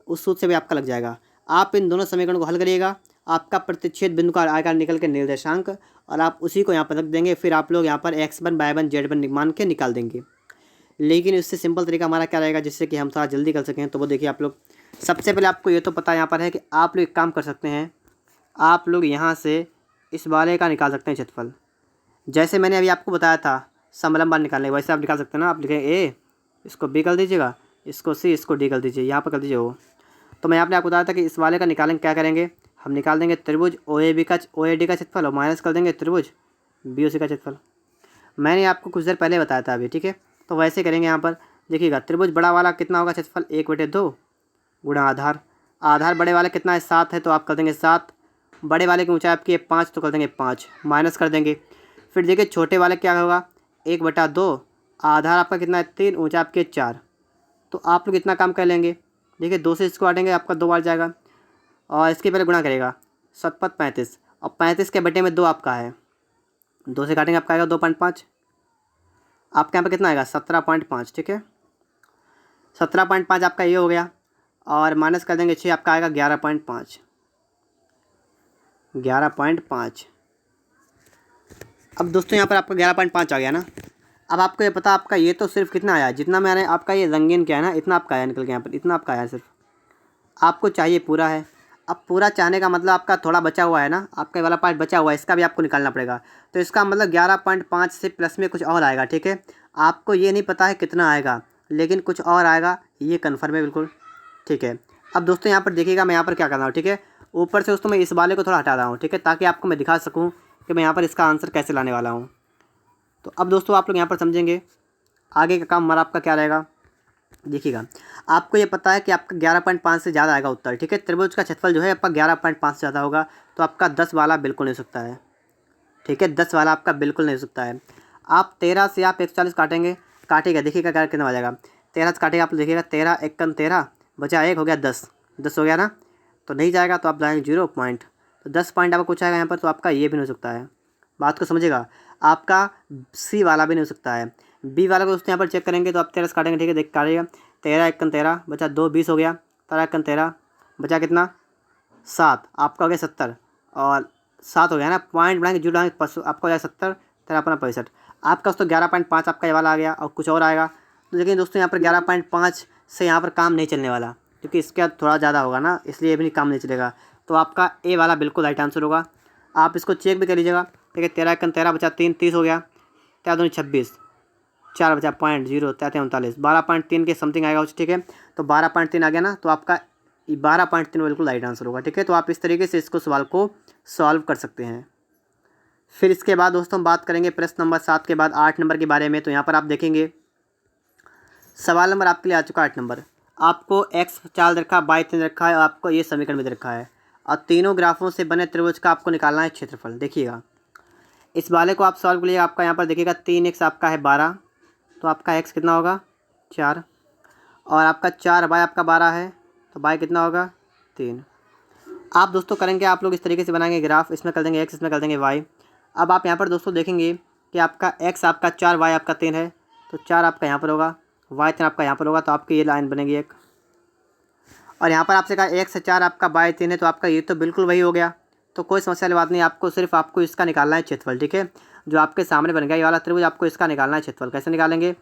उस सूत्र से भी आपका लग जाएगा। आप इन दोनों समीकरणों को हल करिएगा, आपका प्रतिच्छेद बिंदु का आएगा निकल के निर्देशांक, और आप उसी को यहाँ पर रख देंगे। फिर आप लोग यहाँ पर x1 y1 z1 मान के निकाल देंगे। लेकिन इससे सिंपल तरीका हमारा क्या रहेगा जिससे कि हम थोड़ा जल्दी कर सकें, तो वो देखिए आप लोग सबसे पहले आपको ये तो पता यहाँ पर है कि आप लोग एक काम कर सकते हैं, आप लोग यहाँ से इस वाले का निकाल सकते हैं क्षेत्रफल। जैसे मैंने अभी आपको बताया था समलंब बार निकालने, वैसे आप निकाल सकते हैं ना। आप लिखें ए, इसको बी कर दीजिएगा, इसको सी, इसको डी कर दीजिए, यहाँ पर कर दीजिए ओ। तो मैं आपने आपको बताया था कि इस वाले का निकालेंगे, क्या करेंगे हम निकाल देंगे त्रिभुज ओ ए डी का क्षेत्रफल और माइनस कर देंगे त्रिभुज बी ओ सी का क्षेत्रफल। मैंने आपको कुछ देर पहले बताया था अभी, ठीक है। तो वैसे करेंगे यहाँ पर देखिएगा, त्रिभुज बड़ा वाला कितना होगा क्षेत्रफल 1/2 गुणा आधार। आधार बड़े वाले कितना है 7 है, तो आप कर देंगे 7। बड़े वाले की ऊंचाई आपकी है 5, तो कर देंगे 5 माइनस कर देंगे। फिर देखिए छोटे वाले क्या होगा 1/2, आधार आपका कितना है 3, ऊंचाई आपकी है 4। तो आप लोग इतना काम कर लेंगे, देखिए 2 से इसको काटेंगे, आपका 2 बार जाएगा और इसके पहले गुणा करेगा 7 35, और 35 के बटे में 2 आपका है, 2 से काटेंगे आपका आएगा 2.5। आपके यहाँ पर कितना आएगा 17.5, ठीक है। 17.5 आपका ये हो गया, और माइनस कर देंगे 6, आपका आएगा 11.5। 11.5। अब दोस्तों यहाँ पर आपका 11.5 आ गया ना। अब आपको ये पता आपका ये तो सिर्फ कितना आया, जितना मैंने आपका ये रंगीन किया है ना, इतना आपका आया निकल के यहाँ पर, इतना आपका आया सिर्फ। आपको चाहिए पूरा है। अब पूरा चाहने का मतलब आपका थोड़ा बचा हुआ है ना, आपका वाला पार्ट बचा हुआ है, इसका भी आपको निकालना पड़ेगा। तो इसका मतलब 11.5 से प्लस में कुछ और आएगा, ठीक है। आपको ये नहीं पता है कितना आएगा, लेकिन कुछ और आएगा, ये कन्फर्म है बिल्कुल, ठीक है। अब दोस्तों यहाँ पर देखिएगा मैं यहाँ पर क्या कर रहा हूँ, ठीक है। ऊपर से दोस्तों मैं इस वाले को थोड़ा हटा रहा हूँ, ठीक है, ताकि आपको मैं दिखा सकूँ कि मैं यहाँ पर इसका आंसर कैसे लाने वाला हूँ। तो अब दोस्तों आप लोग यहाँ पर समझेंगे आगे का काम हमारा आपका क्या रहेगा। देखिएगा आपको ये पता है कि आपका 11.5 से ज़्यादा आएगा उत्तर, ठीक है। त्रिभुज का क्षेत्रफल जो है आपका 11.5 से ज़्यादा होगा, तो आपका 10 वाला बिल्कुल नहीं हो सकता है, ठीक है। 10 वाला आपका बिल्कुल नहीं हो सकता है। आप 13 से आप 140 काटेंगे, काटेगा देखिएगा क्या कितना आ जाएगा। 13 से काटेगा आप देखिएगा 13 एकन 13 बचा 1 हो गया 10, 10 हो गया ना, तो नहीं जाएगा, तो आप जाएंगे 0 पॉइंट, तो 10 पॉइंट आपको कुछ आएगा यहाँ पर, तो आपका ये भी नहीं हो सकता है। बात को समझिएगा, आपका सी वाला भी नहीं हो सकता है। बी वाला को दोस्तों यहाँ पर चेक करेंगे, तो आप 13 से काटेंगे, ठीक है, देख काटिएगा 13 एकन 13 बचा 2 20 हो गया, 13 एकन 13 बचा कितना 7, आपका हो गया 70, और 7 हो गया ना, पॉइंट बढ़ाएंगे जुड़ बढ़ाएंगे आपका हो जाएगा 70, 13 अपना 65। आपका दोस्तों 11.5 आपका ये वाला आ गया, और कुछ और आएगा। तो लेकिन दोस्तों यहाँ पर 11.5 से यहाँ पर काम नहीं चलने वाला, क्योंकि इसका थोड़ा ज़्यादा होगा ना, इसलिए ये भी काम नहीं चलेगा। तो आपका ए वाला बिल्कुल राइट आंसर होगा। आप इसको चेक भी कर लीजिएगा, ठीक है। 13 एकन 13 बचा 3 30 हो गया, 13 दूनी 26, 4 बचा 0.0 33 39, 12.3 के समथिंग आएगा, ठीक है। तो 12.3 आ गया ना, तो आपका 12.3 बिल्कुल राइट आंसर होगा, ठीक है। तो आप इस तरीके से इसको सवाल को सॉल्व कर सकते हैं। फिर इसके बाद दोस्तों हम बात करेंगे प्रश्न नंबर 7 के बाद 8 नंबर के बारे में। तो यहाँ पर आप देखेंगे सवाल नंबर आपके लिए आ चुका 8 नंबर। आपको x 4 दे रखा है, y 3 दे रखा है और आपको ये समीकरण भी दे रखा है और तीनों ग्राफों से बने त्रिभुज का आपको निकालना है क्षेत्रफल। देखिएगा इस वाले को आप सॉल्व करिए। आपका यहाँ पर देखिएगा 3x आपका है 12, तो आपका x कितना होगा 4, और आपका 4y आपका 12 है, तो y कितना होगा 3। आप दोस्तों करेंगे आप लोग इस तरीके से बनाएंगे ग्राफ, इसमें कर देंगे x, इसमें कर देंगे y। अब आप यहाँ पर दोस्तों देखेंगे कि आपका x आपका 4, y आपका 3 है, तो 4 आपका यहाँ पर होगा, y 3 आपका यहाँ पर होगा, तो आपकी ये लाइन बनेगी एक। और यहाँ पर आपसे कहा x 4 आपका y 3 है, तो आपका ये तो बिल्कुल वही हो गया, तो कोई समस्या वाली बात नहीं। आपको सिर्फ आपको इसका निकालना है क्षेत्रफल। ठीक है, जो आपके सामने बन गया ये वाला त्रिभुज, आपको इसका निकालना है क्षेत्रफल। कैसे निकालेंगे?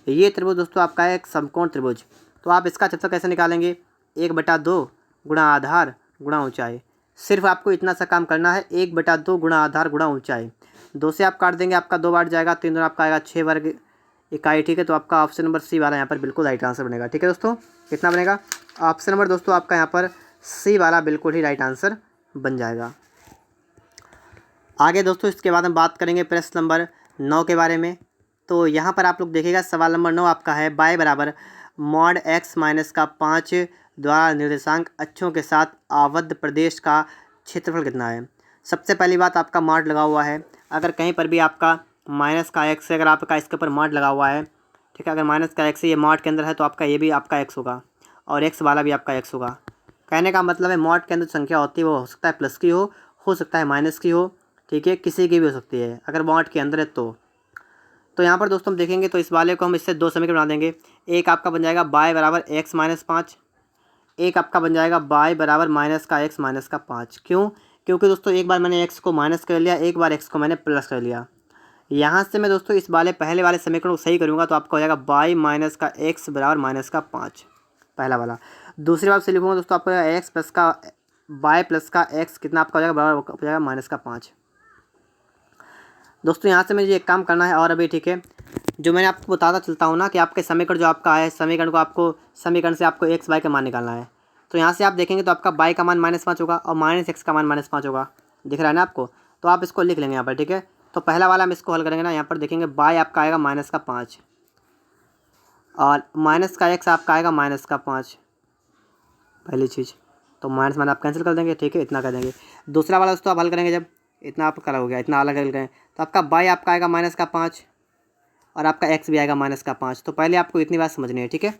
ये त्रिभुज दोस्तों आपका है एक समकोण त्रिभुज, तो आप इसका क्षेत्रफल कैसे निकालेंगे? 1/2 गुणा आधार गुणा ऊंचाई। सिर्फ आपको इतना सा काम करना है, 1/2 गुणा आधार गुणा ऊंचाई। 2 से आप काट देंगे, आपका 2 बार जाएगा, 3 दूना आपका आएगा 6 वर्ग इकाई। ठीक है, तो आपका ऑप्शन नंबर सी वाला यहाँ पर बिल्कुल राइट आंसर बनेगा। ठीक है दोस्तों, कितना बनेगा? ऑप्शन नंबर दोस्तों आपका यहाँ पर सी वाला बिल्कुल ही राइट आंसर बन जाएगा। आगे दोस्तों इसके बाद हम बात करेंगे प्रश्न नंबर 9 के बारे में। तो यहाँ पर आप लोग देखिएगा सवाल नंबर 9 आपका है y बराबर मॉड x माइनस का 5 द्वारा निर्देशांक अक्षों के साथ आबद्ध प्रदेश का क्षेत्रफल कितना है। सबसे पहली बात आपका मॉड लगा हुआ है। अगर कहीं पर भी आपका माइनस का x है, अगर आपका इसके ऊपर मॉड लगा हुआ है, ठीक है, अगर माइनस का x ये मॉड के अंदर है तो आपका ये भी आपका x होगा और x वाला भी आपका x होगा। कहने का मतलब है मॉड के अंदर संख्या होती है वो हो सकता है प्लस की हो सकता है माइनस की हो, ठीक है, किसी की भी हो सकती है अगर मॉड के अंदर है तो यहाँ पर दोस्तों हम देखेंगे तो इस वाले को हम इससे 2 समीकरण बना देंगे। एक आपका बन जाएगा y बराबर x माइनस 5, एक आपका बन जाएगा y बराबर माइनस का x माइनस का 5। क्यों? क्योंकि दोस्तों एक बार मैंने x को माइनस कर लिया, एक बार x को मैंने प्लस कर लिया। यहाँ से मैं दोस्तों इस वाले पहले वाले समीकरण को सही करूँगा तो आपका हो जाएगा y माइनस का x बराबर माइनस का 5, पहला वाला। दूसरी बात से लिखूँगा दोस्तों आपका x प्लस का y प्लस का x कितना आपका हो जाएगा, बराबर हो जाएगा माइनस का 5। दोस्तों यहाँ से मुझे एक काम करना है और अभी, ठीक है, जो मैंने आपको बताता चलता हूँ ना कि आपके समीकरण जो आपका है समीकरण को आपको समीकरण से आपको x y का मान निकालना है। तो यहाँ से आप देखेंगे तो आपका y का मान -5 होगा और माइनस x का मान -5 होगा। दिख रहा है ना आपको? तो आप इसको लिख लेंगे यहाँ पर। ठीक है, तो पहला वाला हम इसको हल करेंगे ना, यहाँ पर देखेंगे y आपका आएगा -5 और माइनस का x आपका आएगा -5, पहली चीज़। तो माइनस मान आप कैंसिल कर देंगे। ठीक है, इतना कर देंगे। दूसरा वाला दोस्तों आप हल करेंगे, जब इतना आप करा हो गया, इतना अलग अलग करें तो आपका y आपका आएगा -5 और आपका x भी आएगा -5। तो पहले आपको इतनी बात समझनी है। ठीक है,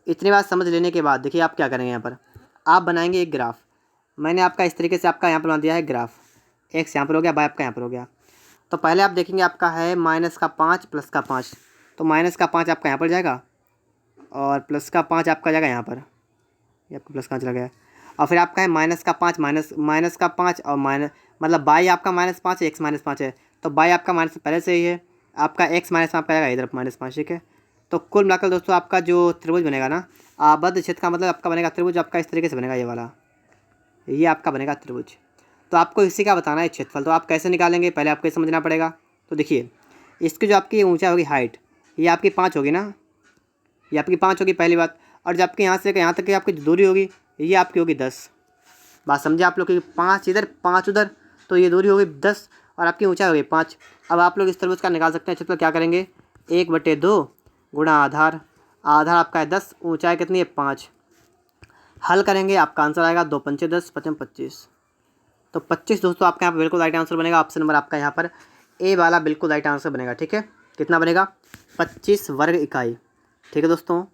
इतनी बात समझ लेने के बाद देखिए आप क्या करेंगे, यहाँ पर आप बनाएंगे एक ग्राफ। मैंने आपका इस तरीके से आपका यहाँ पर बना दिया है ग्राफ, x यहाँ पर हो गया, y आपका यहाँ पर हो गया। तो पहले आप देखेंगे आपका है -5 प्लस का 5, तो -5 आपका यहाँ पर जाएगा और प्लस का 5 आपका जाएगा यहाँ पर, ये आपका प्लस 5 चला गया। और फिर आपका है -5 माइनस का 5 और माइनस मतलब y आपका -5 है, x -5 है, तो y आपका माइनस पहले से ही है, आपका x माइनस आपका आएगा इधर -5। ठीक है, तो कुल मिलाकर दोस्तों आपका जो त्रिभुज बनेगा ना, आबद्ध क्षेत्र का मतलब आपका बनेगा त्रिभुज आपका इस तरीके से बनेगा, ये वाला, ये आपका बनेगा त्रिभुज। तो आपको इसी का बताना है क्षेत्रफल। तो आप कैसे निकालेंगे पहले आपको ये समझना पड़ेगा। तो देखिए इसकी जो आपकी ऊंचाई होगी, हाइट, ये आपकी 5 होगी ना, ये आपकी 5 होगी पहली बात। और जब आपके यहाँ से यहाँ तक की आपकी दूरी होगी, ये आपकी होगी 10। बात समझे आप लोग कि 5 इधर 5 उधर, तो ये दूरी होगी 10 और आपकी ऊंचाई होगी 5। अब आप लोग इस त्रिभुज का निकाल सकते हैं क्षेत्रफल। क्या करेंगे? 1/2 गुणा आधार, आधार आपका है 10, ऊंचाई कितनी है 5। हल करेंगे, आपका आंसर आएगा 2 पंचे 10, 5 25। तो 25 दोस्तों आपका यहाँ पर बिल्कुल राइट आंसर बनेगा। ऑप्शन नंबर आपका यहाँ पर ए वाला बिल्कुल राइट आंसर बनेगा। ठीक है, कितना बनेगा? 25 वर्ग इकाई। ठीक है दोस्तों,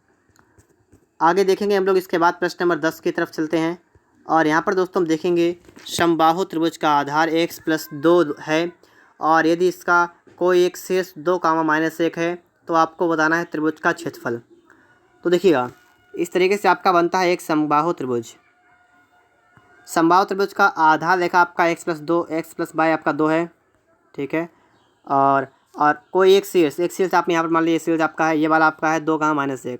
आगे देखेंगे हम लोग। इसके बाद प्रश्न नंबर 10 की तरफ चलते हैं और यहाँ पर दोस्तों हम देखेंगे समबाहु त्रिभुज का आधार x+2 है और यदि इसका कोई एक शीर्ष 2, -1 है तो आपको बताना है त्रिभुज का क्षेत्रफल। तो देखिएगा इस तरीके से आपका बनता है एक समबाहु त्रिभुज। समबाहु त्रिभुज का आधार देखा आपका x+2, x+y आपका 2 है। ठीक है, और कोई एक शीर्ष आप यहाँ पर मान लीजिए शीर्ष आपका है, ये वाला आपका है 2, -1।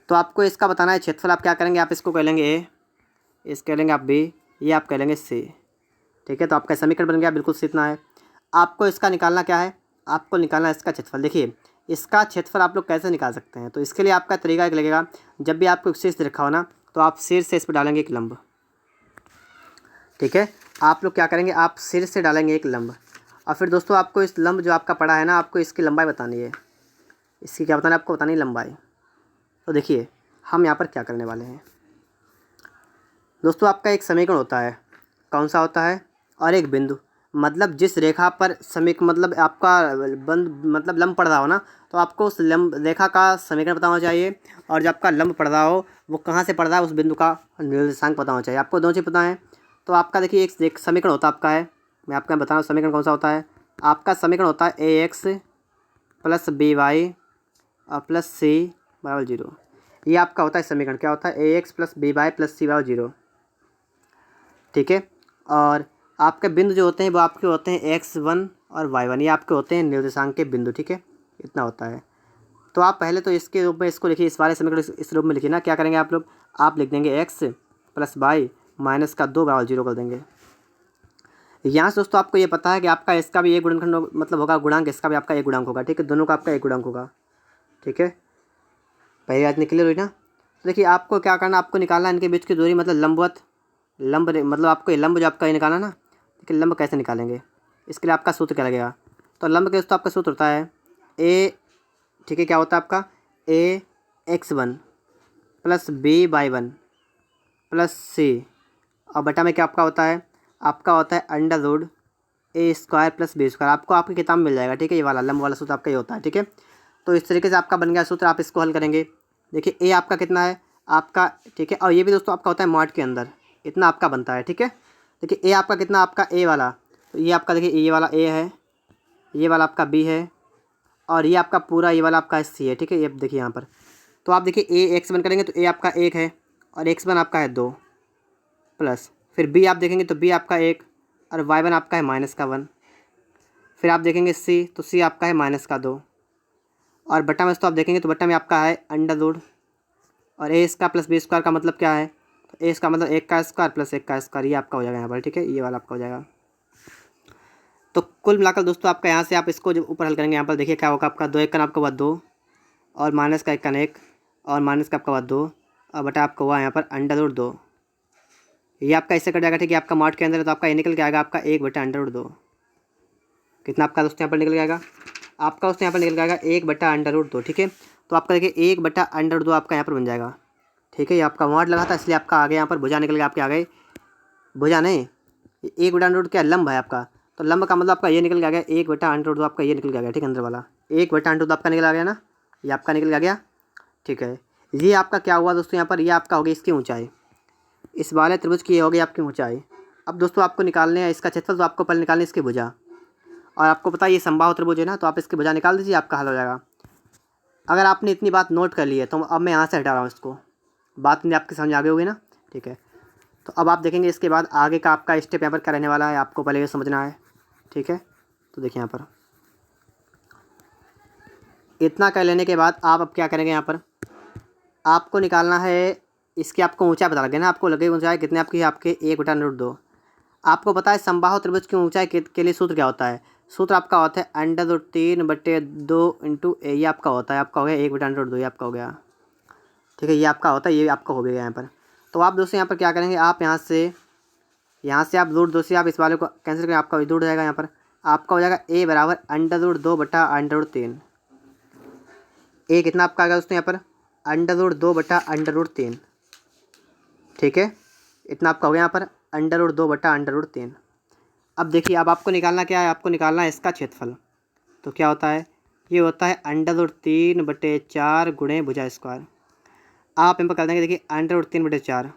तो आपको इसका बताना है क्षेत्रफल। आप क्या करेंगे? आप इसको कह लेंगे ए, इसको कह लेंगे आप बी, ये आप कह लेंगे सी। ठीक है, तो आपका समीकरण बन गया, बिल्कुल इतना है। आपको इसका निकालना क्या है? आपको निकालना है इसका क्षेत्रफल। देखिए इसका क्षेत्रफल आप लोग कैसे निकाल सकते हैं, तो इसके लिए आपका तरीका एक लगेगा। जब भी आपको शीर्ष रखा हो ना, तो आप शीर्ष से इस पर डालेंगे एक लंब। ठीक है। आप लोग क्या करेंगे, आप सिर से डालेंगे एक लंब, और फिर दोस्तों आपको इस लंब जो आपका पड़ा है ना, आपको इसकी लंबाई बतानी है। इसकी क्या बताना है आपको, बतानी है लंबाई। तो देखिए हम यहाँ पर क्या करने वाले हैं दोस्तों, आपका एक समीकरण होता है, कौन सा होता है, और एक बिंदु, मतलब जिस रेखा पर मतलब आपका बंद मतलब लंब पड़ रहा हो ना, तो आपको उस लंब रेखा का समीकरण पता होना चाहिए, और जब आपका लंब पड़ रहा हो वो कहाँ से पड़ रहा है उस बिंदु का निर्देशांक पता होना चाहिए। आपको दोनों चीज़ पता है। तो आपका देखिए एक समीकरण होता है आपका है, मैं आपका बता रहा हूँ समीकरण कौन सा होता है। आपका समीकरण होता है AX + BY + C = 0। ये आपका होता है समीकरण, क्या होता है, AX + BY + C = 0। ठीक है। और आपके बिंदु जो होते हैं वो आपके होते हैं x1 और y1, ये आपके होते हैं निर्देशांक के बिंदु। ठीक है, इतना होता है। तो आप पहले तो इसके रूप में इसको लिखिए, इस वाले समीकरण इस रूप में लिखिए ना। क्या करेंगे आप लोग, आप लिख देंगे x + y - 2 = 0 कर देंगे। यहाँ से दोस्तों आपको ये पता है कि आपका इसका भी एक गुणनखंड मतलब होगा, गुणांक इसका भी आपका एक गुणांक होगा। ठीक है, दोनों का आपका एक गुणांक होगा। ठीक है, पहली बात क्लियर हुई ना। तो देखिए आपको क्या करना, आपको निकालना है इनके बीच की दूरी, मतलब लंबवत मतलब आपको ये लंब जो आपका ये निकालना ना। देखिए लंब कैसे निकालेंगे, इसके लिए आपका सूत्र क्या लगेगा। तो लंब के दोस्तों आपका सूत्र होता है a, ठीक है, क्या होता है आपका AX1 + BY1 + C, और बटा में क्या आपका होता है, आपका होता है √A² + B²। आपको आपकी किताब में मिल जाएगा। ठीक है, ये वाला लंब वाला सूत्र आपका ये होता है। ठीक है, तो इस तरीके से आपका बन गया सूत्र, आप इसको हल करेंगे। देखिए ए आपका कितना है आपका, ठीक है, और ये भी दोस्तों आपका होता है मॉड के अंदर, इतना आपका बनता है। ठीक है, देखिए ए आपका कितना, आपका ए वाला, तो ये आपका देखिए ये वाला ए है, ये वाला आपका बी है, और ये आपका पूरा ये वाला आपका सी है। ठीक है, ये देखिए यहाँ पर, तो आप देखिए ए x1 करेंगे तो ए आपका 1 है, और x1 आपका है 2, प्लस फिर बी आप देखेंगे तो बी आपका 1, और y1 आपका है -1। फिर आप देखेंगे सी, तो सी आपका है -2, और बटा में तो आप देखेंगे तो बटा में आपका है √, और ए इसका + B² का मतलब क्या है, तो ए इसका मतलब 1 का स्क्वायर + 1 का स्क्वायर, ये आपका हो जाएगा यहाँ पर। ठीक है, ये वाला आपका हो जाएगा। तो कुल मिलाकर दोस्तों आपका यहाँ से आप इसको जब ऊपर हल करेंगे, यहाँ पर देखिए क्या होगा, आपका 2 1 का आपका हुआ 2, और माइनस का 1 का 1, और माइनस का आपका हुआ 2, और बटा आपका हुआ यहाँ पर √2। ये आपका इससे कट जाएगा। ठीक है, आपका मॉड के अंदर है तो आपका ये निकल के आएगा आपका 1 बटा √2। कितना आपका दोस्तों यहाँ पर निकल जाएगा, आपका दोस्तों यहाँ पर निकल जाएगा 1 बटा √2। ठीक है, तो आपका देखिए 1 बटा √2 आपका यहाँ पर बन जाएगा। ठीक है, ये आपका मॉड लगा था इसलिए आपका आगे यहाँ पर भुजा निकल गया आपके आगे, भुजा नहीं, 1 बटा √2 क्या लंब है आपका, तो लंब का मतलब आपका ये निकल के आ गया 1 बटा √2 आपका ये निकल के आ गया। ठीक है, अंदर वाला 1 बटा √2 आपका निकल आ गया ना, ये आपका निकल आ गया। ठीक है, ये आपका क्या हुआ दोस्तों यहाँ पर, ये आपका हो गया इसकी ऊंचाई, इस वाले त्रिभुज की ये हो गई आपकी ऊंचाई। अब दोस्तों आपको निकालने हैं इसका क्षेत्रफल, तो आपको पहले निकालने इसकी भुजा, और आपको पता है ये समबाहु त्रिभुज है ना, तो आप इसकी भुजा निकाल दीजिए, आपका हल हो जाएगा। अगर आपने इतनी बात नोट कर ली है तो अब मैं यहाँ से हटा रहा हूँ इसको, बात नहीं आपकी समझ आ गई होगी ना। ठीक है, तो अब आप देखेंगे इसके बाद आगे का आपका स्टेप यहाँ पर क्या रहने वाला है, आपको पहले ये समझना है। ठीक है, तो देखिए यहाँ पर इतना कर लेने के बाद आप अब क्या करेंगे, यहाँ पर आपको निकालना है इसकी, आपको ऊंचाई पता लगे ना, आपको लगे ऊंचाई कितने आपकी, आपके 1 बटा √2। आपको पता है समबाहु त्रिभुज की ऊंचाई के लिए सूत्र क्या होता है, सूत्र आपका होता है √3/2 × a, ये आपका होता है, आपका हो गया 1 बटा √2, ये आपका हो गया। ठीक है, ये आपका होता है, ये आपका हो गया यहाँ पर। तो आप दोस्तों यहाँ पर क्या करेंगे, आप यहाँ से आप √2 से आप इस वाले को कैंसिल करें, आपका दूर जाएगा, यहाँ पर आपका हो जाएगा a बराबर √2 बटा √3। ए कितना आपका आ गया दोस्तों यहाँ पर √2 बटा √3। ठीक है, इतना आपका हो गया यहाँ पर √2 बटा √3। अब देखिए अब आपको निकालना क्या है, आपको निकालना है इसका क्षेत्रफल। तो क्या होता है, ये होता है √3/4 गुणे भुजा स्क्वायर। आप यहाँ पर कर देंगे देखिए √3/4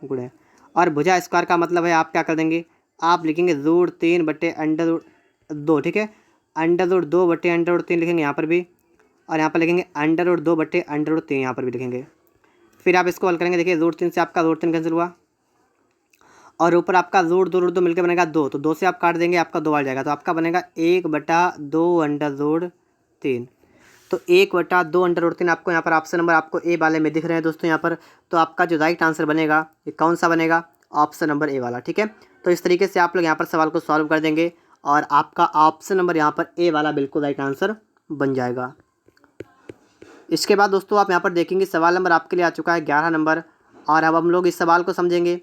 गुणे, और भुजा स्क्वायर का मतलब है आप क्या कर देंगे, आप लिखेंगे √3/√2। ठीक है, √2/√3 लिखेंगे यहाँ पर भी, और यहाँ पर लिखेंगे √2/√3 यहाँ पर भी लिखेंगे। फिर आप इसको हल करेंगे, देखिए √3 से आपका √3 कैंसिल हुआ, और ऊपर आपका √2 मिलकर बनेगा 2, तो 2 से आप काट देंगे, आपका 2 आ जाएगा, तो आपका बनेगा 1 बटा 2 √3। तो 1 बटा 2 √3 आपको यहाँ पर ऑप्शन नंबर आपको ए वाले में दिख रहे हैं दोस्तों यहाँ पर। तो आपका जो राइट आंसर बनेगा ये कौन सा बनेगा, ऑप्शन नंबर ए वाला। ठीक है, तो इस तरीके से आप लोग यहाँ पर सवाल को सॉल्व कर देंगे, और आपका ऑप्शन नंबर यहाँ पर ए वाला बिल्कुल राइट आंसर बन जाएगा। इसके बाद दोस्तों आप यहाँ पर देखेंगे सवाल नंबर आपके लिए आ चुका है 11 नंबर, और अब हम लोग इस सवाल को समझेंगे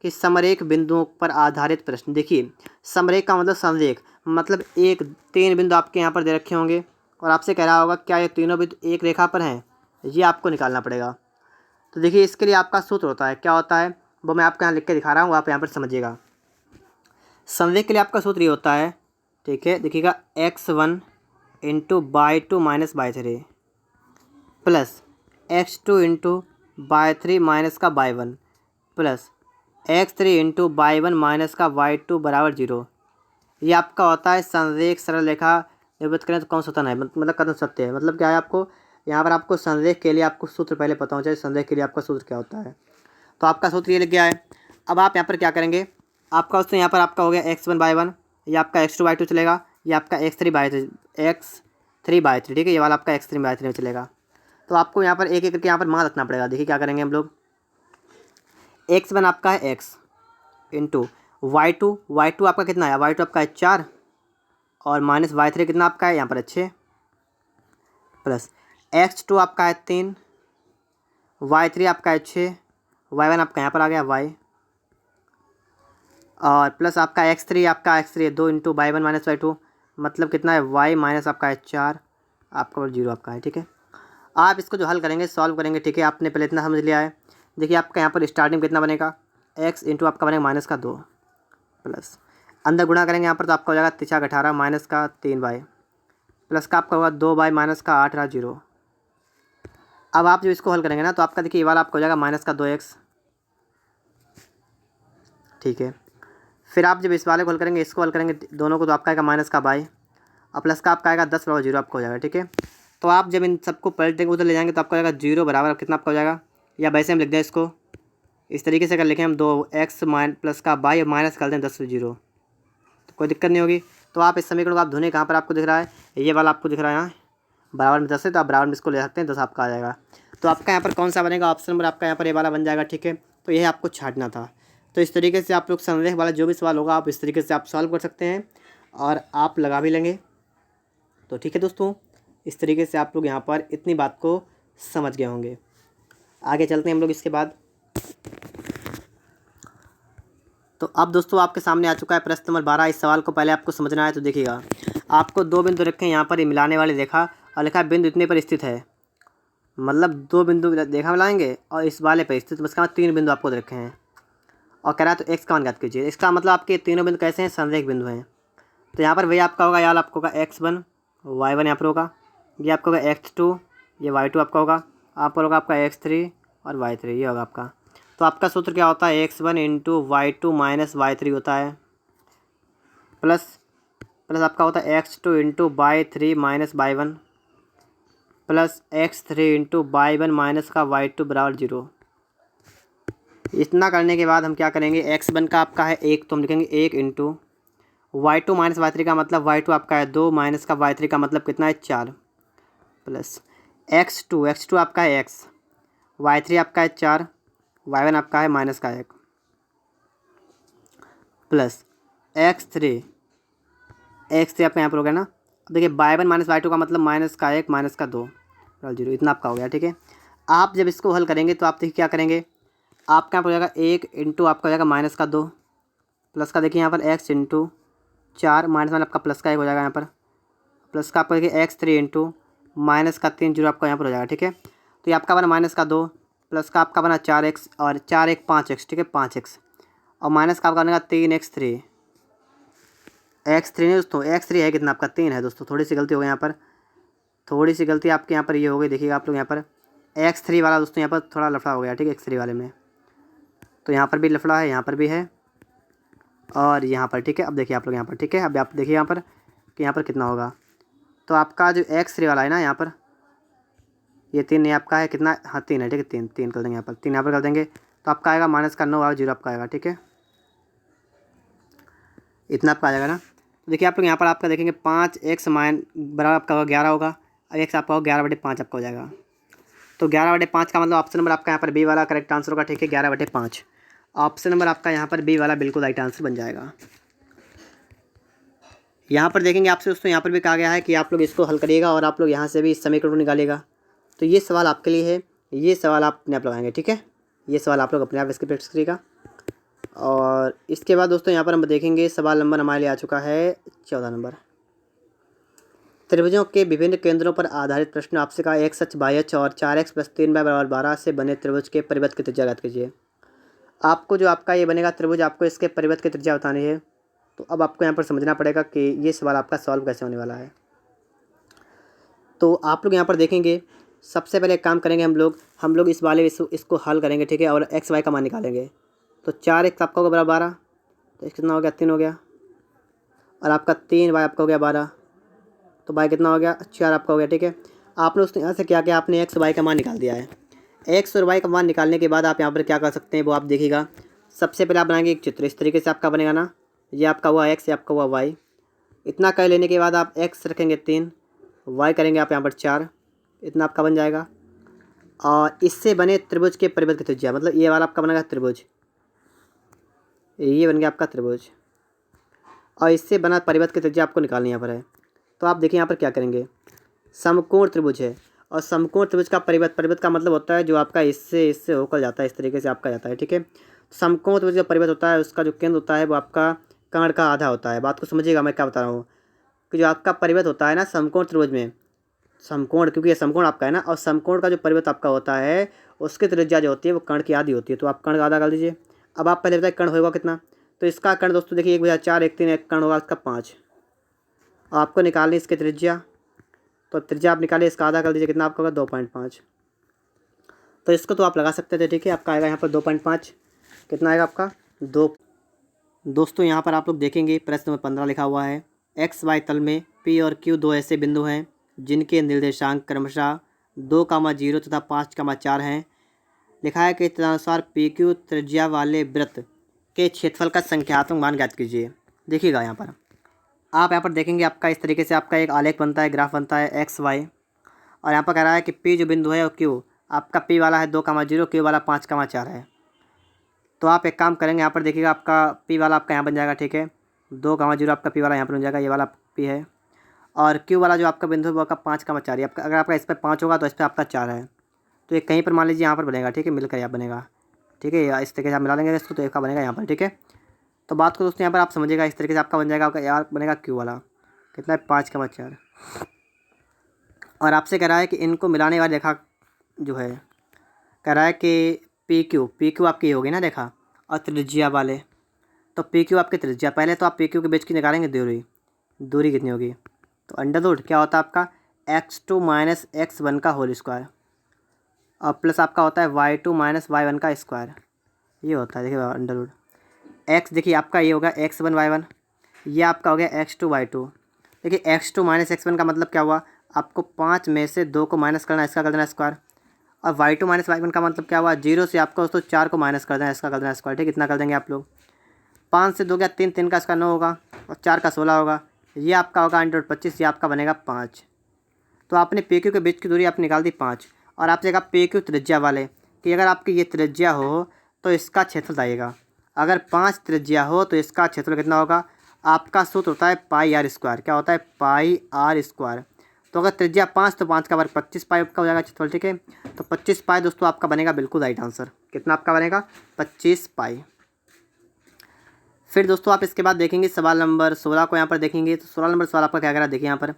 कि समरेख बिंदुओं पर आधारित प्रश्न। देखिए समरेख का मतलब संरेख, मतलब एक 3 बिंदु आपके यहाँ पर दे रखे होंगे और आपसे कह रहा होगा क्या ये तीनों बिंदु एक रेखा पर हैं, ये आपको निकालना पड़ेगा। तो देखिए इसके लिए आपका सूत्र होता है, क्या होता है वो मैं आपको यहाँ लिख के दिखा रहा हूँ, आप यहाँ पर समझिएगा। संरेख के लिए आपका सूत्र ये होता है, ठीक है, देखिएगा x1 into y 2 minus y 3 plus x2 into y 3 minus का y 1 plus x3 into y 1 minus का y2 बराबर 0। ये आपका होता है संरेख सरल रेखा निवृत्त करें तो कौन स्वतंत्र है, मतलब कथन सत्य है। मतलब क्या है, आपको यहाँ पर आपको संरेख के लिए आपको सूत्र पहले पता होना चाहिए, संरेख के लिए आपका सूत्र क्या होता है। तो आपका सूत्र ये लिख गया है। अब आप यहाँ पर क्या करेंगे, आपका उससे यहाँ पर आपका हो गया x1/1, ये आपका x2/2 चलेगा, ये आपका x3/3 ठीक है, ये वाला आपका x3/3 में चलेगा। तो आपको यहाँ पर एक एक करके यहाँ पर मान रखना पड़ेगा। देखिए क्या करेंगे हम लोग, x1 आपका है x इंटू y2 आपका कितना है, y2 आपका है 4 और माइनस y3 कितना आपका है यहाँ पर 6 प्लस x2 आपका है 3, y3 आपका है 6, y1 आपका यहाँ पर आ गया y और प्लस आपका x3 है 2 इंटू बाई 1 माइनस y2 मतलब कितना है y माइनस आपका है 4, आपका 0 आपका है। ठीक है, आप इसको जो हल करेंगे सॉल्व करेंगे, ठीक है, आपने पहले इतना समझ लिया है। देखिए आपका यहाँ पर स्टार्टिंग कितना बनेगा, x इंटू आपका बनेगा माइनस का 2 प्लस अंदर गुणा करेंगे यहाँ पर तो आपका हो जाएगा 3 18 माइनस का 3y प्लस का आपका होगा 2y माइनस का 8 रहा 0। अब आप जो इसको हल करेंगे ना तो आपका देखिए ये वाला आपका हो जाएगा माइनस का 2x, ठीक है। फिर आप जब इस वाले को हल करेंगे, इसको हल करेंगे दोनों को, तो आपका आएगा माइनस का बाई और प्लस का आपका आएगा 10 बराबर 0 आपका हो जाएगा। ठीक है, तो आप जब इन सबको पलटेंगे उधर ले जाएंगे तो आपका हो जाएगा 0 बराबर कितना आपका हो जाएगा, या वैसे हम लिख दें इसको इस तरीके से अगर लिखें हम 2x प्लस का बाई और माइनस कर दें 10 से 0 तो कोई दिक्कत नहीं होगी। तो आप इस समीकरण को आप धुने कहाँ पर आपको दिख रहा है, ये वाला आपको दिख रहा है यहाँ बराबर में 10 है, तो आप बराबर में इसको ले सकते हैं, 10 आपका आ जाएगा। तो आपका यहाँ पर कौन सा बनेगा, ऑप्शन नंबर आपका यहाँ पर ये वाला बन जाएगा। ठीक है, तो यह आपको छांटना था। तो इस तरीके से आप लोग संरेख वाला जो भी सवाल होगा आप इस तरीके से आप सॉल्व कर सकते हैं और आप लगा भी लेंगे। तो ठीक है दोस्तों, इस तरीके से आप लोग यहाँ पर इतनी बात को समझ गए होंगे। आगे चलते हैं हम लोग इसके बाद। तो अब दोस्तों आपके सामने आ चुका है प्रश्न नंबर 12। इस सवाल को पहले आपको समझना है। तो देखिएगा आपको 2 बिंदु रखे हैं यहाँ पर, ये मिलाने वाली रेखा और लिखा बिंदु इतने पर स्थित है, मतलब 2 बिंदु रेखा मिलाएंगे और इस वाले पर स्थित, उसका मतलब 3 बिंदु आपको रखे हैं और कह रहा है तो x का मान ज्ञात कीजिए। इसका मतलब आपके तीनों बिंदु कैसे हैं, संरेख बिंदु हैं। तो यहाँ पर वही आपका होगा, यार आपको होगा x1 y1 यहाँ पर होगा, ये आपका होगा x2, ये y2 आपका होगा, आप पर होगा आपका x3 और y3, ये होगा आपका। तो आपका सूत्र क्या होता है, x1 into y2 minus y3 होता है प्लस आपका होता है x2 into y 3 minus by 1 plus x3 into y 1 minus का y2 बराबर 0। इतना करने के बाद हम क्या करेंगे, x1 का आपका है 1 तो हम लिखेंगे 1 इंटू y2 माइनस y3 का मतलब y2 आपका है 2 माइनस का y3 का मतलब कितना है 4 प्लस x2 आपका है x, y3 आपका है 4, y1 आपका है माइनस का 1 प्लस x3 आपका यहाँ पर हो गया ना। अब देखिए y1 माइनस y2 का मतलब माइनस का 1 माइनस का 2 0, इतना आपका हो गया। ठीक है, आप जब इसको हल करेंगे तो आप देखिए क्या करेंगे, आपका यहाँ पर हो जाएगा 1 इंटू आपका हो जाएगा माइनस का 2 प्लस का देखिए यहाँ पर x इंटू 4 माइनस वाला आपका प्लस का 1 हो जाएगा यहाँ पर, प्लस का आपका देखिए x3 इंटू माइनस का 3 0 आपका यहाँ पर हो जाएगा। ठीक है, तो ये आपका बना माइनस का 2 प्लस का आपका बना 4x और 4 1 5x, ठीक है 5x और माइनस का आपका बनेगा 3x3 नहीं दोस्तों, x3 है कितना आपका 3 है दोस्तों, थोड़ी सी गलती हो गई यहाँ पर, थोड़ी सी गलती आपके यहाँ पर ये हो गई। देखिएगा आप लोग यहाँ पर x3 वाला दोस्तों यहाँ पर थोड़ा लफड़ा हो गया। ठीक है, x3 वाले में तो यहाँ पर भी लफड़ा है, यहाँ पर भी है और यहाँ पर। ठीक है, अब देखिए आप लोग यहाँ पर, ठीक है, अब आप देखिए यहाँ पर कि यहाँ पर कितना होगा। तो आपका जो x3 वाला है ना यहाँ पर, ये 3 नहीं आपका है कितना, हाँ 3 है। ठीक है, 3 कर देंगे यहाँ पर, 3 यहाँ पर कर देंगे तो आपका आएगा माइनस का 9 और 0 आपका आएगा। ठीक है, इतना आपका आ जाएगा ना। तो देखिए आप लोग यहाँ पर आपका देखेंगे 5x बराबर आपका होगा 11 होगा और x आपका होगा 11/5 आपका हो जाएगा। तो 11/5 का मतलब ऑप्शन नंबर आपका यहाँ पर बी वाला करेक्ट आंसर होगा। ठीक है, 11/5 ऑप्शन नंबर आपका यहाँ पर बी वाला बिल्कुल राइट आंसर बन जाएगा। यहाँ पर देखेंगे आपसे दोस्तों, यहाँ पर भी कहा गया है कि आप लोग इसको हल करिएगा और आप लोग यहाँ से भी इस समीकरण को निकालिएगा। तो ये सवाल आपके लिए है, ये सवाल आप अपने आप लगाएंगे। ठीक है, ये सवाल आप लोग अपने आप इसकी प्रैक्टिस करिएगा और इसके बाद दोस्तों यहाँ पर हम देखेंगे सवाल नंबर हमारे लिए आ चुका है 14 नंबर। त्रिभुजों के विभिन्न केंद्रों पर आधारित प्रश्न आपसे कहा x अक्ष y अक्ष और 4x + 3y = 12 से बने त्रिभुज के परिवृत्त की त्रिज्या ज्ञात कीजिए। आपको जो आपका ये बनेगा त्रिभुज, आपको इसके परिवृत्त की त्रिज्या बतानी है। तो अब आपको यहाँ पर समझना पड़ेगा कि ये सवाल आपका सॉल्व कैसे होने वाला है। तो आप लोग यहाँ पर देखेंगे, सबसे पहले एक काम करेंगे हम लोग इस वाले इसको हल करेंगे, ठीक है, और एक्स वाई का मान निकालेंगे। तो 4x आपका होगा बराबर 12, तो x कितना हो गया 3 हो गया, और आपका 3y आपका हो गया 12, तो y कितना हो गया 4 आपका हो गया, ठीक है। आपने उसने यहाँ से क्या किया, आपने एक्स वाई का मान निकाल दिया है। एक्स और वाई का मान निकालने के बाद आप यहाँ पर क्या कर सकते हैं वो आप देखिएगा। सबसे पहले आप बनाएंगे एक चित्र, इस तरीके से आपका बनेगा ना, ये आपका हुआ एक्स, ये आपका हुआ वाई। इतना कर लेने के बाद आप एक्स रखेंगे 3, वाई करेंगे आप यहाँ पर 4, इतना आपका बन जाएगा। और इससे बने त्रिभुज के परिवृत्त की त्रिज्या, मतलब ये वाला आपका बनेगा त्रिभुज, ये बन गया आपका त्रिभुज, और इससे बना परिवृत्त की त्रिज्या आपको निकालनी यहाँ पर है। तो आप देखिए यहाँ पर क्या करेंगे, समकोण त्रिभुज है, और समकोण त्रिभुज का परिवृत्त का मतलब होता है जो आपका इससे होकर जाता है, इस तरीके से आपका जाता है, ठीक है। समकोण त्रिभुज का परिवृत्त होता है, उसका जो केंद्र होता है वो आपका कर्ण का आधा होता है। बात को समझिएगा मैं क्या बता रहा हूँ, कि जो आपका परिवृत्त होता है ना समकोण त्रिभुज में, समकोण, क्योंकि ये समकोण आपका है ना, और समकोण का जो परिवृत्त आपका होता है उसकी त्रिज्या जो होती है वो कर्ण की आधी होती है। तो आप कर्ण का आधा कर दीजिए। अब आप पहले बताइए कर्ण होगा कितना, तो इसका कर्ण दोस्तों देखिए 1 बजा 4 1 3, एक कर्ण होगा इसका 5। आपको निकालनी इसकी त्रिज्या, तो त्रिज्या आप निकालिए, इसका आधा कर दीजिए, कितना आपका होगा 2.5। तो इसको तो आप लगा सकते थे, ठीक है। आपका आएगा यहाँ पर 2.5, कितना आएगा आपका 2। दोस्तों यहाँ पर आप लोग देखेंगे प्रश्न नंबर 15 लिखा हुआ है, एक्स वाई तल में पी और क्यू दो ऐसे बिंदु हैं जिनके निर्देशांक क्रमशः 2,0 तथा 5,4 हैं। लिखा है कि तदनुसार पी क्यू त्रिज्या वाले वृत्त के क्षेत्रफल का संख्यात्मक मान ज्ञात कीजिए। देखिएगा यहाँ पर आप यहाँ पर देखेंगे, आपका इस तरीके से आपका एक आलेख बनता है, ग्राफ बनता है एक्स वाई, और यहाँ पर कह रहा है कि पी जो बिंदु है और क्यू, आपका पी वाला है 2,0, क्यू वाला 5,4 है। तो आप एक काम करेंगे, यहाँ पर देखिएगा आपका पी वाला आपका यहाँ बन जाएगा, ठीक है, 2,0 आपका पी वाला यहाँ पर बन जाएगा, ये वाला पी है, और क्यू वाला जो आपका बिंदु है वो आपका 5,4 है। आपका अगर आपका इस पर 5 होगा तो इस पर आपका 4 है, तो एक कहीं पर मान लीजिए यहाँ पर बनेगा, ठीक है, मिलकर यहाँ बनेगा, ठीक है, इस तरीके से आप मिला लेंगे इसको, तो एक का बनेगा यहाँ पर, ठीक है। तो बात को दोस्तों यहाँ पर आप समझिएगा, इस तरीके से आपका बन जाएगा, आपका यार बनेगा क्यू वाला, कितना है 5,4। और आपसे कह रहा है कि इनको मिलाने वाली रेखा जो है, कह रहा है कि पी क्यू आपकी होगी ना रेखा, और त्रिज्या वाले, तो पी क्यू आपकी त्रिज्या, पहले तो आप पी क्यू के बीच की निकालेंगे दूरी कितनी होगी, तो अंडर क्या होता है आपका x2 - x1 का होल स्क्वायर, और प्लस आपका होता है y2 - y1 का स्क्वायर, ये होता है। देखिए अंडर एक्स, देखिए आपका ये होगा x1 y1, ये आपका हो गया x2 y2। देखिए x2 - x1 का मतलब क्या हुआ, आपको 5 में से 2 को माइनस करना है, इसका कर देना स्क्वायर, और y2 - y1 का मतलब क्या हुआ, 0 से आपको दोस्तों 4 को माइनस कर देना, इसका कर देना स्क्वायर, ठीक, इतना कर देंगे आप लोग। 5 से 2 गया 3, 3 का इसका 9 होगा, और 4 का 16 होगा, ये आपका होगा √25, ये आपका बनेगा 5। तो आपने पी क्यू के बीच की दूरी आप निकाल दी 5, और आपसे कहा पी क्यू त्रिज्या वाले कि अगर आपकी ये त्रिज्या हो तो इसका क्षेत्रफल आएगा। अगर 5 त्रिज्या हो तो इसका क्षेत्रफल कितना होगा, आपका सूत्र होता है πr²। क्या होता है πr²। तो अगर त्रिज्या 5 तो 5 का वर्ग 25 पाई आपका हो जाएगा क्षेत्रफल, ठीक है। तो 25 पाई दोस्तों आपका बनेगा बिल्कुल राइट आंसर। कितना आपका बनेगा 25 पाई। फिर दोस्तों आप इसके बाद देखेंगे सवाल नंबर 16 को यहाँ पर देखेंगे। तो 16 नंबर सवाल आपका क्या कह रहा है, देखिए यहाँ पर,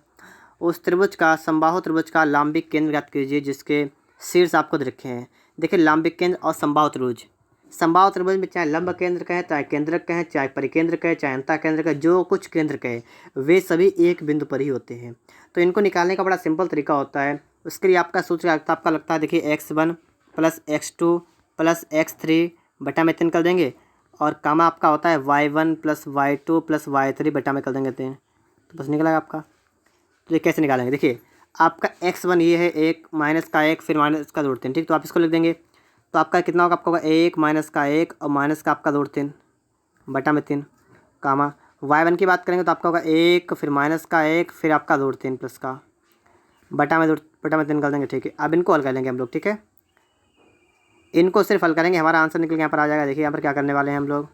उस त्रिभुज का समबाहु त्रिभुज का लांबिक केंद्र ज्ञात कीजिए जिसके शीर्ष आपको दे रखे हैं। देखिए लांबिक केंद्र और समबाहु त्रिभुज, समबाहु त्रिभुज में चाहे लंब केंद्र कहे, चाहे केंद्रक कहे, चाहे परिकेंद्र कहे, चाहे अंतः केंद्र कहे, जो कुछ केंद्र कहे वे सभी एक बिंदु पर ही होते हैं। तो इनको निकालने का बड़ा सिंपल तरीका होता है। उसके लिए आपका सूत्र आपका लगता है, देखिए x1 + x2 + x3 बटा में 3 कर देंगे, और कामा आपका होता है y1 + y2 + y3 बटा में कर देंगे 3, तो बस निकलेगा आपका। तो ये कैसे निकालेंगे, देखिए आपका x1 ये है 1 माइनस का 1 फिर माइनस का √3, ठीक, तो आप इसको लिख देंगे। तो आपका कितना होगा, आपका होगा 1 माइनस का 1 और माइनस का आपका √3 बटा में 3, कामा y1 की बात करेंगे तो आपका होगा 1 फिर माइनस का 1 फिर आपका √3 प्लस का बटा में 3 कर देंगे, ठीक है। अब इनको हल कर लेंगे हम लोग, ठीक है, इनको सिर्फ हल करेंगे, हमारा आंसर निकल के यहाँ पर आ जाएगा। देखिए यहाँ पर क्या करने वाले हैं हम लोग,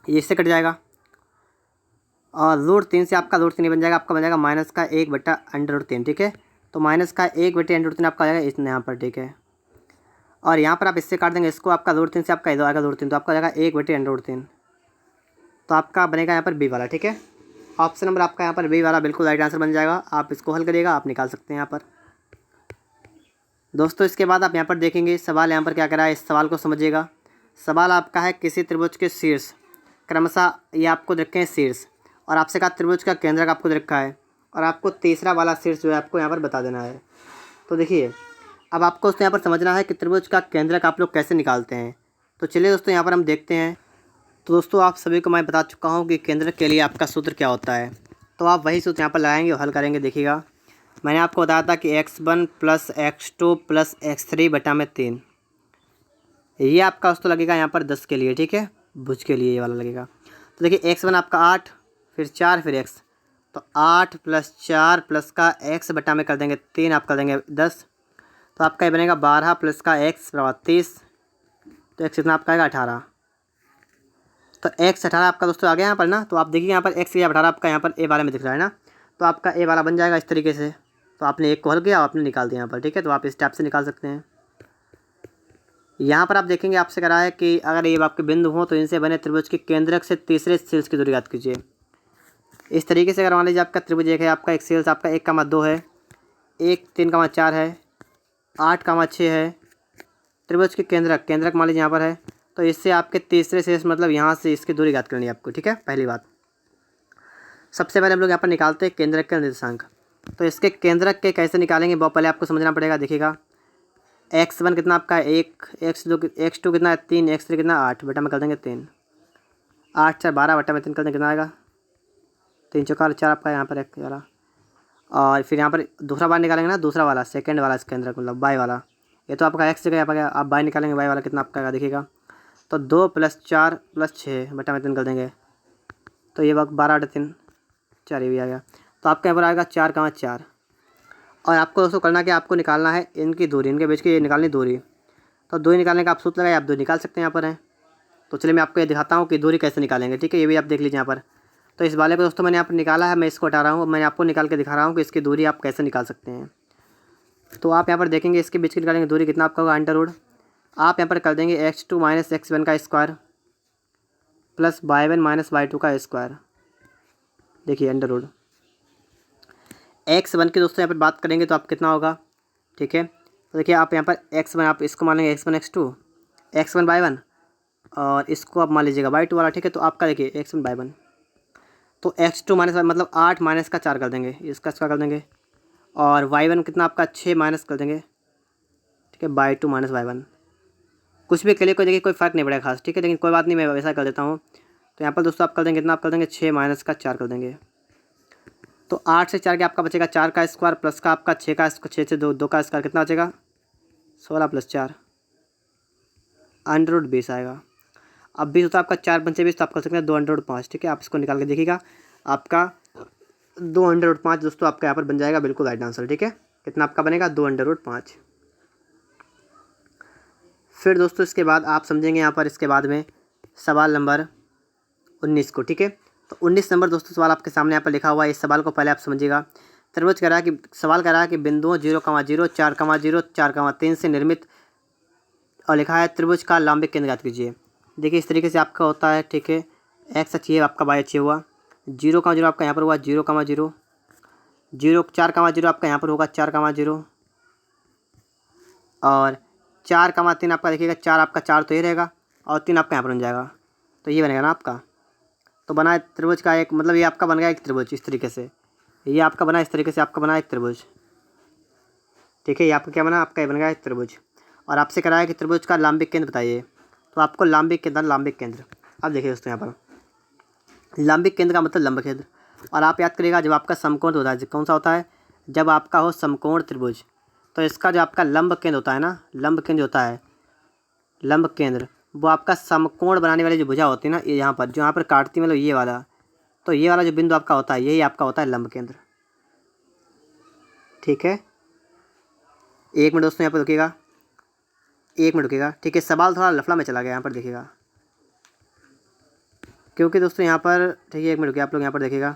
ये इससे कट जाएगा, और √3 से आपका √3 बन जाएगा, आपका बन जाएगा माइनस का 1 बटा √3, ठीक है। तो माइनस का 1 बटे √3 आपका आ जाएगा इतने यहाँ पर, ठीक है। और यहाँ पर आप इससे काट देंगे इसको, आपका √3 से आपका इधर आएगा √3, तो आपका जाएगा 1/√3। तो आपका बनेगा यहाँ पर बी वाला। ठीक है, ऑप्शन नंबर आपका यहाँ पर बी वाला बिल्कुल राइट आंसर बन जाएगा। आप इसको हल करिएगा, आप निकाल सकते हैं यहाँ पर। दोस्तों इसके बाद आप यहाँ पर देखेंगे सवाल यहाँ पर क्या करा है, इस सवाल को समझिएगा। सवाल आपका है किसी त्रिभुज के शीर्ष क्रमशः, ये आपको रखे हैं शीर्ष, और आपसे कहा त्रिभुज का केंद्रक आपको रखा है, और आपको तीसरा वाला शीर्ष जो है आपको यहाँ पर बता देना है। तो देखिए अब आपको दोस्तों यहाँ पर समझना है कि त्रिभुज का केंद्रक आप लोग कैसे निकालते हैं। तो चलिए दोस्तों यहाँ पर हम देखते हैं। तो दोस्तों आप सभी को मैं बता चुका हूँ कि केंद्रक के लिए आपका सूत्र क्या होता है, तो आप वही सूत्र यहाँ पर लगाएंगे और हल करेंगे। देखिएगा मैंने आपको बताया था कि x1 + x2 + x3/3, ये आपका दोस्तों लगेगा यहाँ पर 10 के लिए। ठीक है, भुज के लिए ये वाला लगेगा। तो देखिए x1 आपका 8, फिर 4, फिर x, तो 8 + 4 प्लस का x बटा में कर देंगे 3, आप कर देंगे 10, तो आपका ये बनेगा 12 प्लस का x बराबर 30, तो x कितना आपका आएगा 18। तो x 18 आपका दोस्तों आ गया यहाँ पर ना। तो आप देखिए यहाँ पर x या 18 आपका यहाँ पर ए वाले में दिख रहा है ना, तो आपका ए वाला बन जाएगा इस तरीके से। तो आपने एक को हल किया, आपने निकाल दिया यहाँ पर। ठीक है, तो आप इस टाइप से निकाल सकते हैं। यहाँ पर आप देखेंगे आपसे करा है कि अगर ये आपके बिंदु हो तो इनसे बने त्रिभुज के केंद्रक से तीसरे शीर्ष की दूरी ज्ञात कीजिए। इस तरीके से अगर मान लीजिए आपका त्रिभुज एक है, आपका एक शीर्ष आपका 1,2 है, 1, 3,4 है, 8,6 है, त्रिभुज के केंद्रक मान लीजिए यहाँ पर है, तो इससे आपके तीसरे शीर्ष मतलब यहाँ से इसकी दूरी ज्ञात करनी है आपको। ठीक है, पहली बात सबसे पहले हम लोग यहाँ पर निकालते हैं केंद्रक के निर्देशांक। तो इसके केंद्रक के कैसे निकालेंगे वो पहले आपको समझना पड़ेगा। देखिएगा x1 कितना आपका है 1, x2 कितना है 3, x3 कितना 8, बटा में कर देंगे 3, 8 4 12 बटा में 3 कर देंगे कितना आएगा 3 4 4 आपका यहाँ पर एक वाला। और फिर यहाँ पर दूसरा बार निकालेंगे ना, दूसरा वाला सेकंड वाला केंद्रक मतलब बाई वाला, ये तो आपका x जगह यहाँ पर गया, आप बाई निकालेंगे बाई वाला कितना आपका आएगा देखिएगा। तो 2 + 4 + 6 बटा में 3 कर देंगे, तो ये वक्त 12 8 3 4 ये भी आ गया। तो आपका यहाँ पर आएगा 4,4। और आपको दोस्तों करना क्या, आपको निकालना है इनकी दूरी, इनके बीच की निकालनी दूरी। तो दूरी निकालने का आप सूत्र लगाए, आप दूरी निकाल सकते हैं यहाँ पर है। तो चलिए मैं आपको ये दिखाता हूँ कि दूरी कैसे निकालेंगे। ठीक है, ये भी आप देख लीजिए यहाँ पर। तो इस वाले को दोस्तों मैंने यहाँ पर निकाला है, मैं इसको हटा रहा हूँ, मैंने आपको निकाल के दिखा रहा हूँ कि इसकी दूरी आप कैसे निकाल सकते हैं। तो आप यहाँ पर देखेंगे इसके बीच की निकालेंगे दूरी कितना आपका होगा √, आप यहाँ पर कर देंगे x2 - x1 का स्क्वायर प्लस y1 - y2 का स्क्वायर। देखिए √, x1 की दोस्तों यहाँ पर बात करेंगे तो आप कितना होगा। ठीक है, तो देखिए आप यहाँ पर x1 आप इसको मान लेंगे x1 x2, x1 y1, और इसको आप मान लीजिएगा y2 वाला। ठीक है, तो आपका देखिए x1 y1, तो x2 - y मतलब 8 माइनस का 4 कर देंगे, इसका कर देंगे, और y1 कितना आपका 6 माइनस कर देंगे। ठीक है, y2 - y1 कुछ भी के लिए कोई देखिए कोई फ़र्क नहीं पड़ेगा खास। ठीक है, लेकिन कोई बात नहीं, मैं वैसा कर देता हूँ। तो यहाँ पर दोस्तों आप कर देंगे कितना, आप कर देंगे 6 माइनस का 4 कर देंगे। तो 8 से 4 के आपका बचेगा 4 का स्क्वायर प्लस का आपका 6 का, 6 से 2 का स्क्वायर कितना बचेगा 16 + 4 √20 आएगा। अब 20 होता है आपका 4 × 5 20, तो आप कर सकते हैं 2 √5। ठीक है, आप इसको निकाल के देखिएगा, आपका 2 √5 दोस्तों आपका यहाँ पर बन जाएगा बिल्कुल राइट आंसर। ठीक है, कितना आपका बनेगा 2 √5। फिर दोस्तों इसके बाद आप समझेंगे यहाँ पर इसके बाद में सवाल नंबर 19 को। ठीक है, तो 19 नंबर दोस्तों सवाल आपके सामने यहाँ पर लिखा हुआ है। इस सवाल को पहले आप समझिएगा। त्रिभुज कह रहा है कि सवाल कह रहा है कि बिंदुओं 0,0 4,0 4,3 से निर्मित, और लिखा है त्रिभुज का लंबिक केंद्र ज्ञात कीजिए। देखिए इस तरीके से आपका होता है। ठीक है, x अक्ष ये आपका y अक्ष हुआ, 0,0 आपका यहाँ पर हुआ 0,0, 4,0 आपका यहाँ पर होगा 4,0, और 4,3 आपका देखिएगा 4 आपका 4 तो ये रहेगा, और 3 आपका यहाँ पर बन जाएगा, तो ये बनेगा ना आपका। तो बना त्रिभुज का एक मतलब ये आपका बन गया एक त्रिभुज इस तरीके से, ये आपका बना इस तरीके से, आपका बना एक त्रिभुज। ठीक है, ये आपका क्या बना, आपका ये बन गया एक त्रिभुज। और आपसे कराया कि त्रिभुज का लंबिक केंद्र बताइए, तो आपको लंबिक केंद्र अब देखिए दोस्तों यहाँ पर लंबिक केंद्र का मतलब लंब केंद्र। और आप याद करिएगा जब आपका समकोण होता है, कौन सा होता है, जब आपका हो समकोण त्रिभुज, तो इसका जो आपका लंब केंद्र होता है ना, लंब केंद्र होता है, लंब केंद्र वो आपका समकोण बनाने वाली जो भुजा होती है ना, ये यहाँ पर जो यहाँ पर काटती है मतलब ये वाला, तो ये वाला जो बिंदु आपका होता है यही आपका होता है लंब केंद्र। ठीक है, 1 मिनट दोस्तों यहाँ पर रुकिएगा, 1 मिनट रुकिएगा। ठीक है, सवाल थोड़ा लफड़ा में चला गया, यहाँ पर देखिएगा, क्योंकि दोस्तों यहाँ पर ठीक है 1 मिनट रुकिए, आप लोग यहाँ पर देखिएगा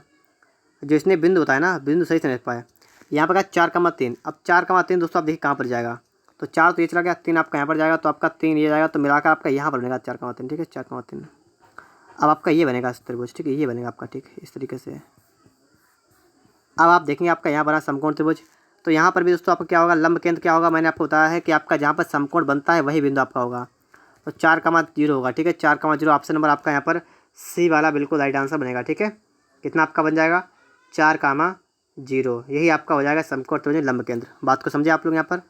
जो इसने बिंदु होता है ना, बिंदु सही से नहीं पाया। यहाँ पर 4,3, अब 4,3 दोस्तों आप देखिए कहाँ पर जाएगा, तो 4 तो ये चला गया, 3 आपका यहाँ पर जाएगा, तो आपका 3 ये जाएगा, तो मिलाकर आपका यहाँ पर बनेगा 4,3। ठीक है, 4,3। अब आपका ये बनेगा त्रिभुज। ठीक है, ये बनेगा आपका। ठीक, इस तरीके से। अब आप देखेंगे आपका यहाँ बना समकोण त्रिभुज। तो यहाँ पर भी दोस्तों आपका क्या होगा, लंब केंद्र क्या होगा, मैंने आपको बताया है कि आपका जहाँ पर समकोण बनता है वही बिंदु आपका होगा। तो 4,0 होगा। ठीक है, 4,0 ऑप्शन नंबर आपका यहाँ पर सी वाला बिल्कुल राइट आंसर बनेगा। ठीक है, कितना आपका बन जाएगा, 4,0। यही आपका हो जाएगा समकोण त्रिभुज लंब केंद्र। बात को समझे आप लोग।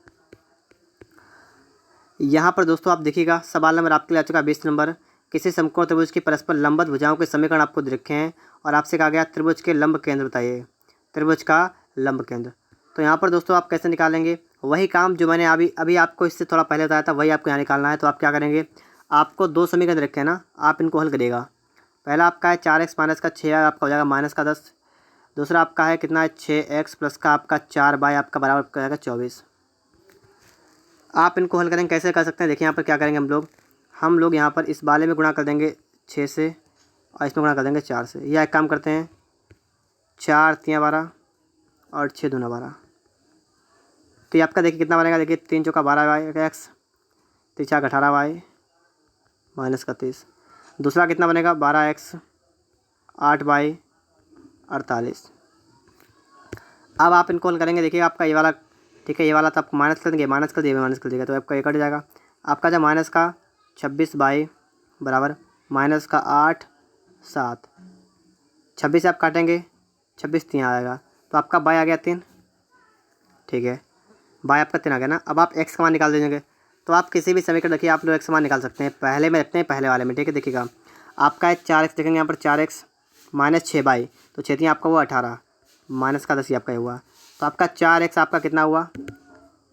यहाँ पर दोस्तों आप देखिएगा सवाल नंबर आपके लिए आ चुका 20 नंबर। किसी समकोण त्रिभुज की परस्पर लंबवत भुजाओं के समीकरण आपको दे रखे हैं और आपसे कहा गया त्रिभुज के लंब केंद्र बताइए, त्रिभुज का लंब केंद्र। तो यहाँ पर दोस्तों आप कैसे निकालेंगे, वही काम जो मैंने अभी आपको इससे थोड़ा पहले बताया था, वही आपको यहाँ निकालना है। तो आप क्या करेंगे, आपको 2 समीकरण रखे हैं ना, आप इनको हल करिएगा। पहला आपका है 4x माइनस का 6 आपका हो जाएगा माइनस का 10। दूसरा आपका है कितना है 6x प्लस का आपका 4y आपका बराबर हो जाएगा 24। आप इनको हल करेंगे, कैसे कर सकते हैं, देखिए यहाँ पर क्या करेंगे हम लोग यहाँ पर इस वाले में गुणा कर देंगे 6 से और इसमें गुणा कर देंगे 4 से। या एक काम करते हैं, 4 3 12 और 6 2 12। तो ये आपका देखिए कितना बनेगा, देखिए 3 चौका 12y x, 3 4 18y माइनस का 30। दूसरा कितना बनेगा 12x 8y 48। अब आप इनको हल करेंगे, देखिए आपका ये वाला, ठीक है, ये वाला तो आपको माइनस कर देंगे, माइनस कर दिएगा, तो आपका ये कट जाएगा। आपका जब माइनस का 26y बराबर माइनस का 8 7, 26 से आप काटेंगे, 26 3 आएगा, तो आपका y आ गया 3। ठीक है, y आपका 3 आ गया ना। अब आप x का मान निकाल दीजिएगा। तो आप किसी भी समीकरण देखिए आप लोग x का मान निकाल सकते हैं। पहले में रखते हैं, पहले वाले में। ठीक है, देखिएगा आपका है 4x, देखेंगे यहाँ पर 4x माइनस 6y, तो 6 आपका हुआ 18 माइनस का 10 ही आपका हुआ। तो आपका 4x आपका कितना हुआ,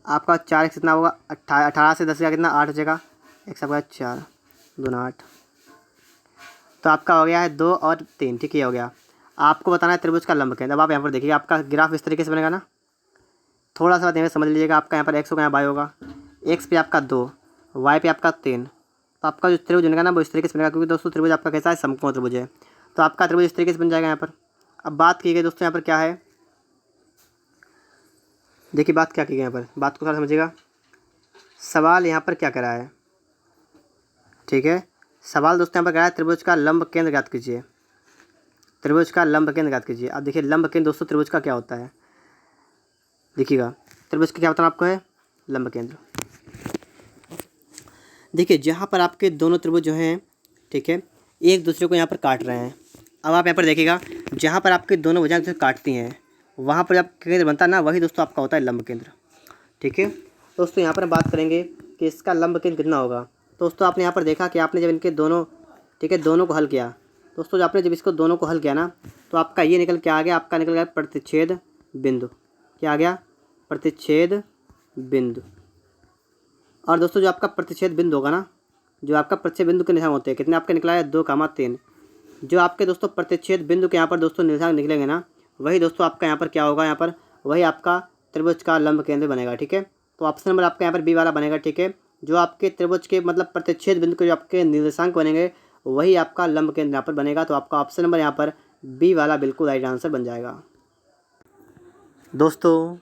आपका 4x कितना होगा, 18 से 10 का कितना 8 हो जाएगा, x आपका 4 2 8। तो आपका हो गया है 2 और 3। ठीक है, हो गया। आपको बताना है त्रिभुज का लंब केंद्र। अब आप यहाँ पर देखिए आपका ग्राफ इस तरीके से बनेगा ना, थोड़ा सा बात समझ लीजिएगा। आपका यहाँ पर x होगा, यहाँ y होगा, x पे आपका 2, y पे आपका 3। तो आपका जो त्रिभुज बनेगा ना वो इस तरीके से बनेगा, क्योंकि दोस्तों त्रिभुज आपका कैसा है, समकोण त्रिभुज है। तो आपका त्रिभुज इस तरीके से बन जाएगा यहाँ पर। अब बात की गई दोस्तों यहाँ पर क्या है, देखिए बात क्या की गई यहाँ पर, बात को थोड़ा समझिएगा। सवाल यहाँ पर क्या करा है, ठीक है, सवाल दोस्तों यहाँ पर करा है त्रिभुज का लंब केंद्र ज्ञात कीजिए, त्रिभुज का लंब केंद्र ज्ञात कीजिए। अब देखिए लंब केंद्र दोस्तों त्रिभुज का क्या होता है, देखिएगा त्रिभुज का क्या बताना आपको है, लंब केंद्र। देखिए जहाँ पर आपके दोनों त्रिभुज जो हैं, ठीक है, एक दूसरे को यहाँ पर काट रहे हैं। अब आप यहाँ पर देखिएगा जहाँ पर आपके दोनों भुजाएं जो काटती हैं वहाँ पर आप केंद्र बनता है ना, वही दोस्तों आपका होता है लंब केंद्र। ठीक है दोस्तों, यहाँ पर बात करेंगे कि इसका लंब केंद्र कितना होगा। दोस्तों आपने यहाँ पर देखा कि आपने जब इनके दोनों, ठीक है, दोनों को हल किया, दोस्तों जब आपने जब इसको दोनों को हल किया ना, तो आपका ये निकल के आ गया, आपका निकल गया प्रतिच्छेद बिंदु। क्या आ गया, प्रतिच्छेद बिंदु। और दोस्तों जो आपका प्रतिच्छेद बिंदु होगा ना, जो आपका प्रतिच्छेद बिंदु के निशान होते हैं, कितने आपके निकला है, 2, 3। जो आपके दोस्तों प्रतिच्छेद बिंदु के यहाँ पर दोस्तों निशान निकलेंगे ना, वही दोस्तों आपका यहाँ पर क्या होगा, यहाँ पर वही आपका त्रिभुज का लंब केंद्र बनेगा। ठीक है, तो ऑप्शन नंबर आपका यहाँ पर बी वाला बनेगा। ठीक है, जो आपके त्रिभुज के मतलब प्रतिच्छेद बिंदु के जो आपके निर्देशांक बनेंगे वही आपका लंब केंद्र यहाँ पर बनेगा। तो आपका ऑप्शन नंबर यहाँ पर बी वाला बिल्कुल राइट आंसर बन जाएगा। दोस्तों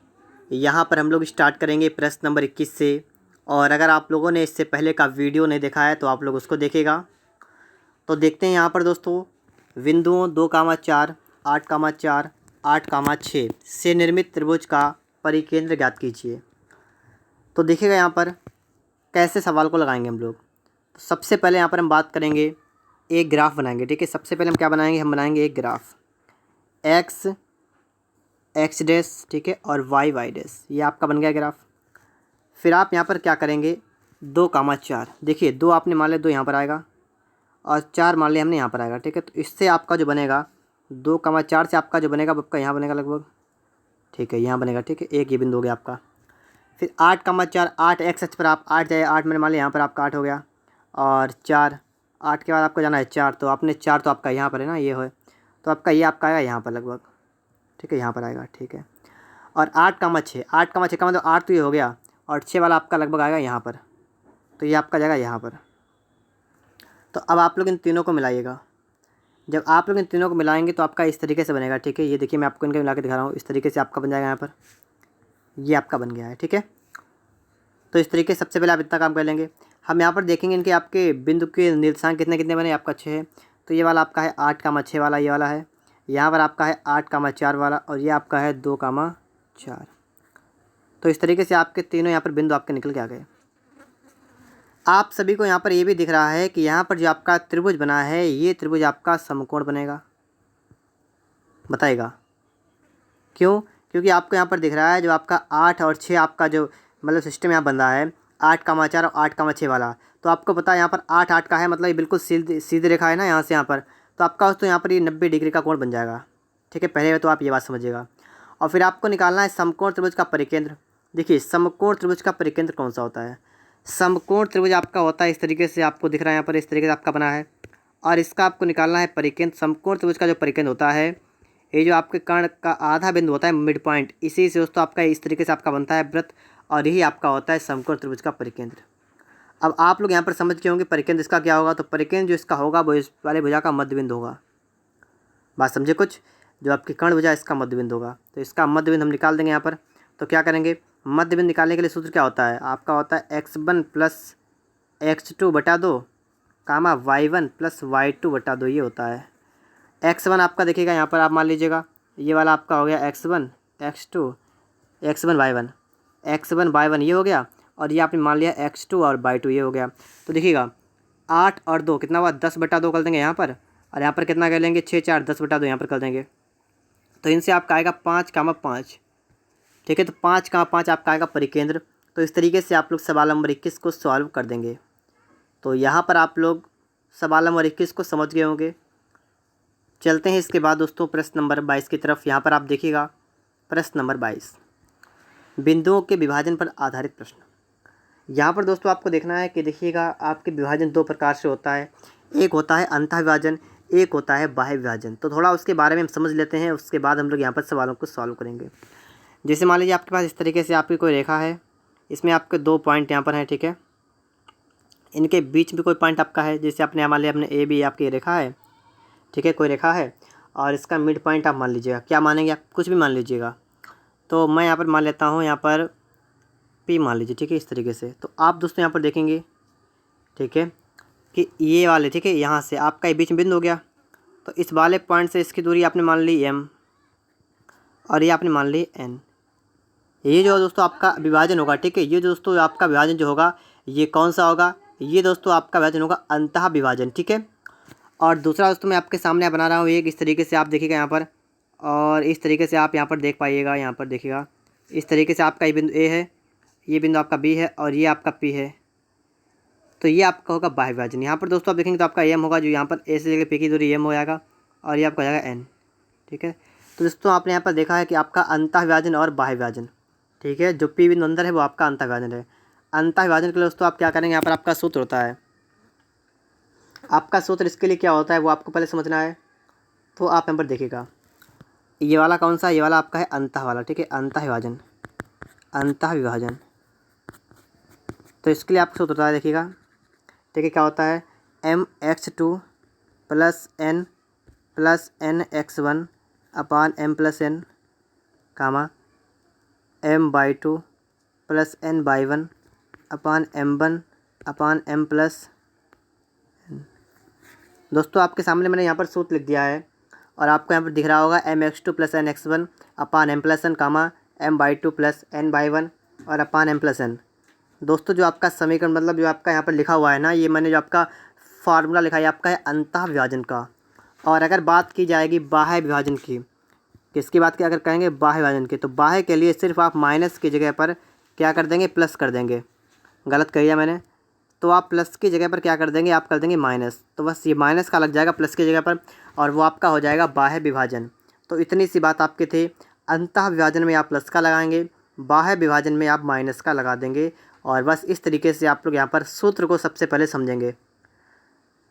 यहाँ पर हम लोग स्टार्ट करेंगे प्रश्न नंबर 21 से, और अगर आप लोगों ने इससे पहले का वीडियो नहीं देखा है तो आप लोग उसको देखिएगा। तो देखते हैं यहाँ पर दोस्तों, बिंदुओं 2, 4, 8, 4, 8, 6 से निर्मित त्रिभुज का परिकेंद्र ज्ञात कीजिए। तो देखिएगा यहाँ पर कैसे सवाल को लगाएंगे हम लोग। तो सबसे पहले यहाँ पर हम बात करेंगे, एक ग्राफ बनाएंगे। ठीक है, सबसे पहले हम क्या बनाएंगे, हम बनाएंगे एक ग्राफ, एक्स एक्स डैश, ठीक है, और वाई वाई डैश, ये आपका बन गया ग्राफ। फिर आप यहाँ पर क्या करेंगे, 2, 4, देखिए 2 आपने मान लिया, 2 यहाँ पर आएगा और 4 मान लिया हमने यहाँ पर आएगा। ठीक है, तो इससे आपका जो बनेगा 2, 4 से आपका जो बनेगा आपका यहाँ बनेगा लगभग, ठीक है, यहाँ बनेगा। ठीक है, एक ये बिंदु हो गया आपका। फिर 8, 4, 8 एक्स एक्स पर आप 8 जाए, 8 मैंने मान लिया यहाँ पर आपका 8 हो गया, और 4, 8 के बाद आपको जाना है 4, तो आपने 4 तो आपका यहाँ पर है ना, ये हो, तो आपका ये आपका आएगा यहाँ पर लगभग। ठीक है, यहाँ पर आएगा। ठीक है, और 8, 6 8, 6 का मतलब 8 तो ये हो गया, और 6 वाला आपका लगभग आएगा यहाँ पर, तो ये आपका जाएगा यहाँ पर। तो अब आप लोग इन तीनों को मिलाइएगा। जब आप लोग इन तीनों को मिलाएंगे तो आपका इस तरीके से बनेगा। ठीक है, ये देखिए मैं आपको इनके मिला के दिखा रहा हूँ, इस तरीके से आपका बन जाएगा यहाँ पर, ये आपका बन गया है। ठीक है, तो इस तरीके से सबसे पहले आप इतना काम कर लेंगे। हम यहाँ पर देखेंगे इनके आपके बिंदु के निर्देशांक कितने कितने बने, आपका 6 है, तो ये वाला आपका है 8,6 वाला, ये वाला है, यहाँ पर आपका है 8,4 वाला, और ये आपका है 2,4। तो इस तरीके से आपके तीनों यहाँ पर बिंदु आपके निकल के आ गए। आप सभी को यहाँ पर ये भी दिख रहा है कि यहाँ पर जो आपका त्रिभुज बना है, ये त्रिभुज आपका समकोण बनेगा। बताएगा क्यों? क्योंकि आपको यहाँ पर दिख रहा है जो आपका 8 और 6 आपका जो मतलब सिस्टम यहाँ बन रहा है 8,4 और 8,6 वाला, तो आपको पता है यहाँ पर 8 का है, मतलब ये बिल्कुल सीधी रेखा है ना यहाँ से यहाँ पर, तो आपका दोस्तों यहाँ पर ये 90 डिग्री का कोण बन जाएगा। ठीक है, पहले तो आप ये बात समझिएगा। और फिर आपको निकालना है समकोण त्रिभुज का परिकेंद्र। देखिए समकोण त्रिभुज का परिकेंद्र कौन सा होता है? समकोण त्रिभुज आपका होता है इस तरीके से, आपको दिख रहा है यहाँ पर, इस तरीके से आपका बना है, और इसका आपको निकालना है परिकेंद्र। समकोण त्रिभुज का जो परिकेंद्र होता है, ये जो आपके कर्ण का आधा बिंदु होता है मिड पॉइंट, इसी से दोस्तों आपका इस तरीके से आपका बनता है वृत्त, और यही आपका होता है समकोण त्रिभुज का परिकेंद्र। अब आप लोग यहाँ पर समझ गए होंगे परिकेंद्र इसका क्या होगा, तो परिकेंद्र जो इसका होगा वो इस वाले भुजा का मध्य बिंदु होगा। बात समझे कुछ? जो आपकी कर्ण भुजा इसका मध्य बिंदु होगा, तो इसका मध्य बिंदु हम निकाल देंगे यहाँ पर। तो क्या करेंगे, मध्य बिंदु निकालने के लिए सूत्र क्या होता है आपका, होता है x1 + x2 बटा 2 कामा y1 + y2 बटा 2, ये होता है। x1 आपका देखिएगा यहाँ पर आप मान लीजिएगा, ये वाला आपका हो गया x1 x2 x1 y1 ये हो गया, और ये आपने मान लिया x2 और y2 ये हो गया। तो देखिएगा 8 और 2 कितना हुआ, 10 बटा 2 कर देंगे यहाँ पर, और यहाँ पर कितना कर लेंगे 6 4 10 बटा 2 यहाँ पर कर देंगे। तो इनसे आपका आएगा 5,5। ठीक है, तो 5,5 आपका आएगा परिकेंद्र। तो इस तरीके से आप लोग सवाल नंबर 21 को सॉल्व कर देंगे। तो यहाँ पर आप लोग सवाल नंबर 21 को समझ गए होंगे। चलते हैं इसके बाद दोस्तों प्रश्न नंबर 22 की तरफ। यहाँ पर आप देखिएगा प्रश्न नंबर 22, बिंदुओं के विभाजन पर आधारित प्रश्न। यहाँ पर दोस्तों आपको देखना है कि देखिएगा आपके विभाजन दो प्रकार से होता है, एक होता है अंतः विभाजन, एक होता है बाह्य विभाजन। तो थोड़ा उसके बारे में हम समझ लेते हैं, उसके बाद हम लोग यहाँ पर सवालों को सॉल्व करेंगे। जैसे मान लीजिए आपके पास इस तरीके से आपकी कोई रेखा है, इसमें आपके 2 पॉइंट यहाँ पर हैं। ठीक है, इनके बीच में कोई पॉइंट आपका है, जैसे आपने मान लिया अपने ए बी आपकी रेखा है। ठीक है, कोई रेखा है और इसका मिड पॉइंट आप मान लीजिएगा, क्या मानेंगे आप, कुछ भी मान लीजिएगा। तो मैं यहाँ पर मान लेता हूँ यहाँ पर पी मान लीजिए। ठीक है, इस तरीके से। तो आप दोस्तों यहाँ पर देखेंगे, ठीक है, कि ये वाले, ठीक है, यहाँ से आपका ये बीच में बिंदु हो गया, तो इस वाले पॉइंट से इसकी दूरी आपने मान ली m, और ये आपने मान ली n। ये जो दोस्तों आपका विभाजन होगा, ठीक है, ये दोस्तों आपका विभाजन जो होगा ये कौन सा होगा, ये दोस्तों आपका विभाजन होगा अंतः विभाजन। ठीक है, और दूसरा दोस्तों मैं आपके सामने बना रहा हूँ एक, इस तरीके से आप देखिएगा यहाँ पर, और इस तरीके से आप यहाँ पर देख पाइएगा, यहाँ पर देखिएगा इस तरीके से आपका ये बिंदु ए है, ये बिंदु आपका बी है, और ये आपका पी है। तो ये आपका होगा बाह्य विभाजन। यहाँ पर दोस्तों आप देखेंगे तो आपका एम होगा, जो यहाँ पर ए से लेकर पी की दूरी एम हो जाएगा, और ये आपका हो जाएगा एन। ठीक है, तो दोस्तों आपने यहाँ पर देखा है कि आपका अंतः विभाजन और बाह्य विभाजन, ठीक है, जो पी बिंदु अंदर है वो आपका अंतः विभाजन है। अंतः विभाजन के लिए दोस्तों आप क्या करेंगे, यहाँ पर आपका सूत्र होता है, आपका सूत्र इसके लिए क्या होता है वो आपको पहले समझना है। तो आप यहाँ पर देखिएगा ये वाला कौन सा, ये वाला आपका है अंतः वाला। ठीक है, अंतः विभाजन, अंतः विभाजन। तो इसके लिए आपका सूत्र होता है, देखिएगा, ठीक है, क्या होता है, mx2 + n + nx1 अपान m+n कामा m/2 + n/1 अपान m1 अपान m+। दोस्तों आपके सामने मैंने यहाँ पर सूत्र लिख दिया है, और आपको यहाँ पर दिख रहा होगा mx2 + nx1 अपान m+n कामा m/2 + n/1 और अपान m+n। दोस्तों जो आपका समीकरण मतलब जो आपका यहाँ पर लिखा हुआ है ना, ये मैंने जो आपका फार्मूला लिखा है आपका है अंतः विभाजन का। और अगर बात की जाएगी बाह्य विभाजन की, किसकी बात की अगर कहेंगे बाह्य विभाजन की, तो बाह्य के लिए सिर्फ आप माइनस की जगह पर क्या कर देंगे, प्लस कर देंगे। गलत कह दिया मैंने, तो आप प्लस की जगह पर क्या कर देंगे, आप कर देंगे माइनस। तो बस ये माइनस का लग जाएगा प्लस की जगह पर, और वो आपका हो जाएगा बाह्य विभाजन। तो इतनी सी बात आपकी थी, अंतः विभाजन में आप प्लस का लगाएंगे, बाह्य विभाजन में आप माइनस का लगा देंगे, और बस इस तरीके से आप लोग यहाँ पर सूत्र को सबसे पहले समझेंगे।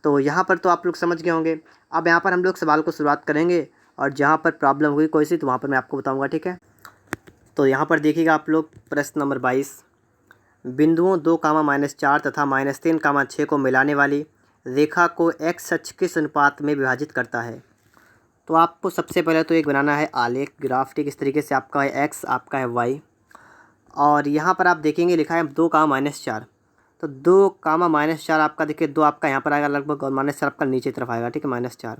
तो यहाँ पर तो आप लोग समझ गए होंगे। अब यहाँ पर हम लोग सवाल को शुरुआत करेंगे, और जहाँ पर प्रॉब्लम हुई कोई सी तो वहाँ पर मैं आपको बताऊँगा। ठीक है, तो यहाँ पर देखिएगा आप लोग प्रश्न नंबर 22, बिंदुओं 2, -4 तथा -3, 6 को मिलाने वाली रेखा को x अक्ष किस अनुपात में विभाजित करता है। तो आपको सबसे पहले तो एक बनाना है आलेख, ग्राफ। ठीक, इस तरीके से आपका है x, आपका है y। और यहाँ पर आप देखेंगे लिखा है 2, -4। तो 2, -4 आपका देखिए 2 आपका यहाँ पर आएगा लगभग, और -4 आपका नीचे तरफ आएगा, ठीक है, -4।